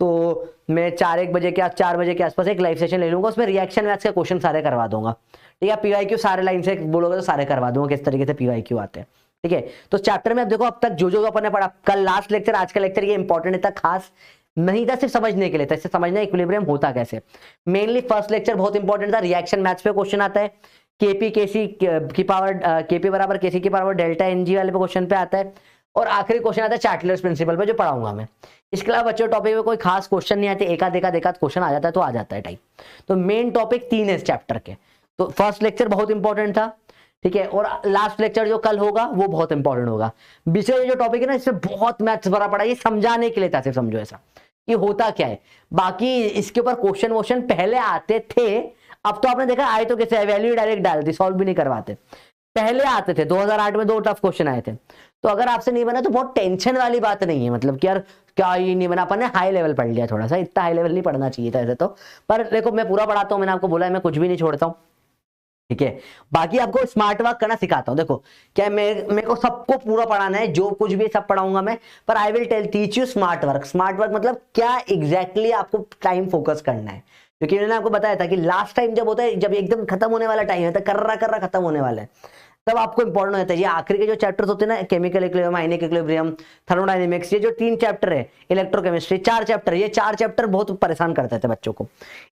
तो मैं 4 बजे के आसपास एक लाइव सेशन ले लूंगा, उसमें रिएक्शन मैथ्स के क्वेश्चन सारे करवा दूंगा, ठीक है। PYQ सारे लाइन से बोलोगे तो सारे करवा दूंगा किस तरीके से PYQ आते हैं, ठीक है। तो चैप्टर में अब देखो अब तक जो अपन ने पढ़ा, कल लास्ट लेक्चर आज का लेक्चर ये इंपॉर्टेंट इतना खास नहीं था सिर्फ समझने के लिए था, इससे समझना इक्विलिब्रियम होता कैसे, मेनली फर्स्ट लेक्चर बहुत इंपॉर्टेंट था, रिएक्शन मैथ्स पे क्वेश्चन आता है, केपी बराबर केसी की पावर डेल्टा NG वाले पे क्वेश्चन पे आता है, और आखिरी क्वेश्चन आता है चार्टलेट्स प्रिंसिपल पे जो पढ़ाऊंगा मैं। इसके अलावा बच्चों टॉपिक में कोई खास क्वेश्चन नहीं आते, एक आध क्वेश्चन आ जाता है तो आ जाता है टाइप। तो मेन टॉपिक 3 है इस चैप्टर के, तो फर्स्ट लेक्चर बहुत इंपॉर्टेंट था, ठीक है, और लास्ट लेक्चर जो कल होगा वो बहुत इंपॉर्टेंट होगा। बीच में जो टॉपिक है ना इसमें बहुत मैथ्स भरा पड़ा है, ये समझाने के लिए था, सिर्फ समझो ऐसा ये होता क्या है, बाकी इसके ऊपर क्वेश्चन पहले आते थे, अब तो आपने देखा आए तो कैसे वैल्यू डायरेक्ट डालती, सॉल्व भी नहीं करवाते, पहले आते थे 2008 में 2 टफ क्वेश्चन आए थे। तो अगर आपसे नहीं बना तो बहुत टेंशन वाली बात नहीं है, मतलब कि यार क्या ये नहीं बना, अपन ने हाई लेवल पढ़ लिया, थोड़ा सा इतना हाई लेवल नहीं पढ़ना चाहिए था ऐसे तो, पर देखो मैं पूरा पढ़ाता हूँ, मैंने आपको बोला है मैं कुछ भी नहीं छोड़ता हूँ, ठीक है। बाकी आपको स्मार्ट वर्क करना सिखाता हूं, देखो क्या मेरे को सबको पूरा पढ़ाना है, जो कुछ भी सब पढ़ाऊंगा मैं, पर I will teach you smart work. Smart work मतलब क्या एग्जैक्टली आपको टाइम फोकस करना है, क्योंकि मैंने आपको बताया था कि लास्ट टाइम जब होता है, जब एकदम खत्म होने वाला टाइम है तो कर्रा खत्म होने वाला है, तब आपको इंपॉर्टेंट हो जाता है। ये आखिरी के जो चैप्टर्स होते हैं ना, chemical equilibrium, ionic equilibrium, thermodynamics, ये जो 3 चैप्टर है, इलेक्ट्रोकेमिस्ट्री 4 चैप्टर, ये 4 चैप्टर बहुत परेशान करते थे बच्चों को।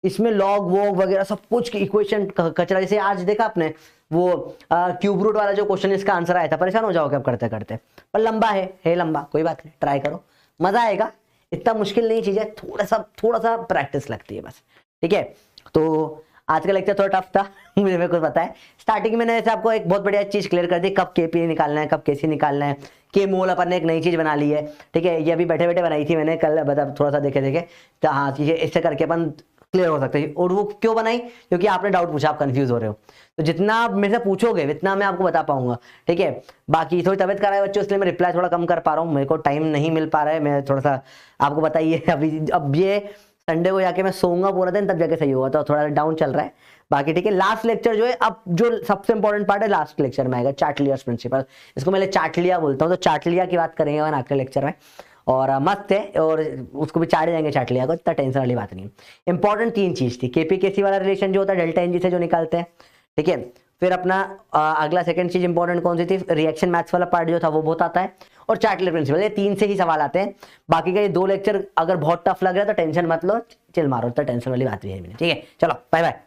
इसमें लॉग वॉग वगैरह सब कुछ की इक्वेशन कचरा, जैसे आज देखा आपने वो क्यूब रूट वाला जो क्वेश्चन इसका आंसर आया था, परेशान हो जाओगे आप करते करते। पर लंबा है लंबा, कोई बात नहीं, ट्राई करो, मजा आएगा। इतना मुश्किल नहीं चीज है, थोड़ा सा प्रैक्टिस लगती है बस, ठीक है। तो आज का लेक्चर थोड़ा टफ था मुझे मेरे को पता है। स्टार्टिंग में मैंने आपको एक बहुत बढ़िया चीज क्लियर कर दी, कब केपी निकालना है, कब केसी निकालना है, के मोल अपन ने एक नई चीज बना ली है, ठीक है। ये अभी बैठे बैठे बनाई थी मैंने कल, मतलब थोड़ा सा देखे तो हाँ चीजें इससे करके अपन क्लियर हो सकते हैं। और वो क्यों बनाई, क्योंकि आपने डाउट पूछा, आप कंफ्यूज हो रहे हो, तो जितना आप मेरे से पूछोगे उतना मैं आपको बता पाऊंगा, ठीक है। बाकी थोड़ी तबियत खराब है बच्चों, इसलिए मैं रिप्लाई थोड़ा कम कर पा रहा हूँ, मेरे को टाइम नहीं मिल पा रहा है, मैं थोड़ा सा आपको बताइए। अभी अब ये संडे को जाके मैं सोऊंगा पूरा दिन, तब जाके सही होगा, तो थोड़ा डाउन चल रहा है। बाकी ठीक है, लास्ट लेक्चर जो है, अब जो सबसे इंपॉर्टेंट पार्ट है लास्ट लेक्चर में आएगा, चार्ट-लियर्स प्रिंसिपल, इसको मैं चार्ट लिया बोलता हूँ, तो चार्ट लिया की बात करेंगे अपन आखिरी लेक्चर में, और मस्त है, और उसको भी चार्ट जाएंगे चार्ट लिया को, इतना टेंशन वाली बात नहीं। इंपॉर्टेंट 3 चीज थी, केपी केसी वाला रिलेशन जो होता है डेल्टा एनजी से जो निकालते हैं, ठीक है। फिर अपना अगला सेकंड चीज इंपॉर्टेंट कौन सी थी, रिएक्शन मैथ्स वाला पार्ट जो था वो बहुत आता है, और चार्ट-लियर प्रिंसिपल, ये 3 से ही सवाल आते हैं। बाकी का ये 2 लेक्चर अगर बहुत टफ लग रहा है तो टेंशन मत लो, चिल मारो, तो टेंशन वाली बात भी है नहीं, ठीक है। चलो बाय बाय।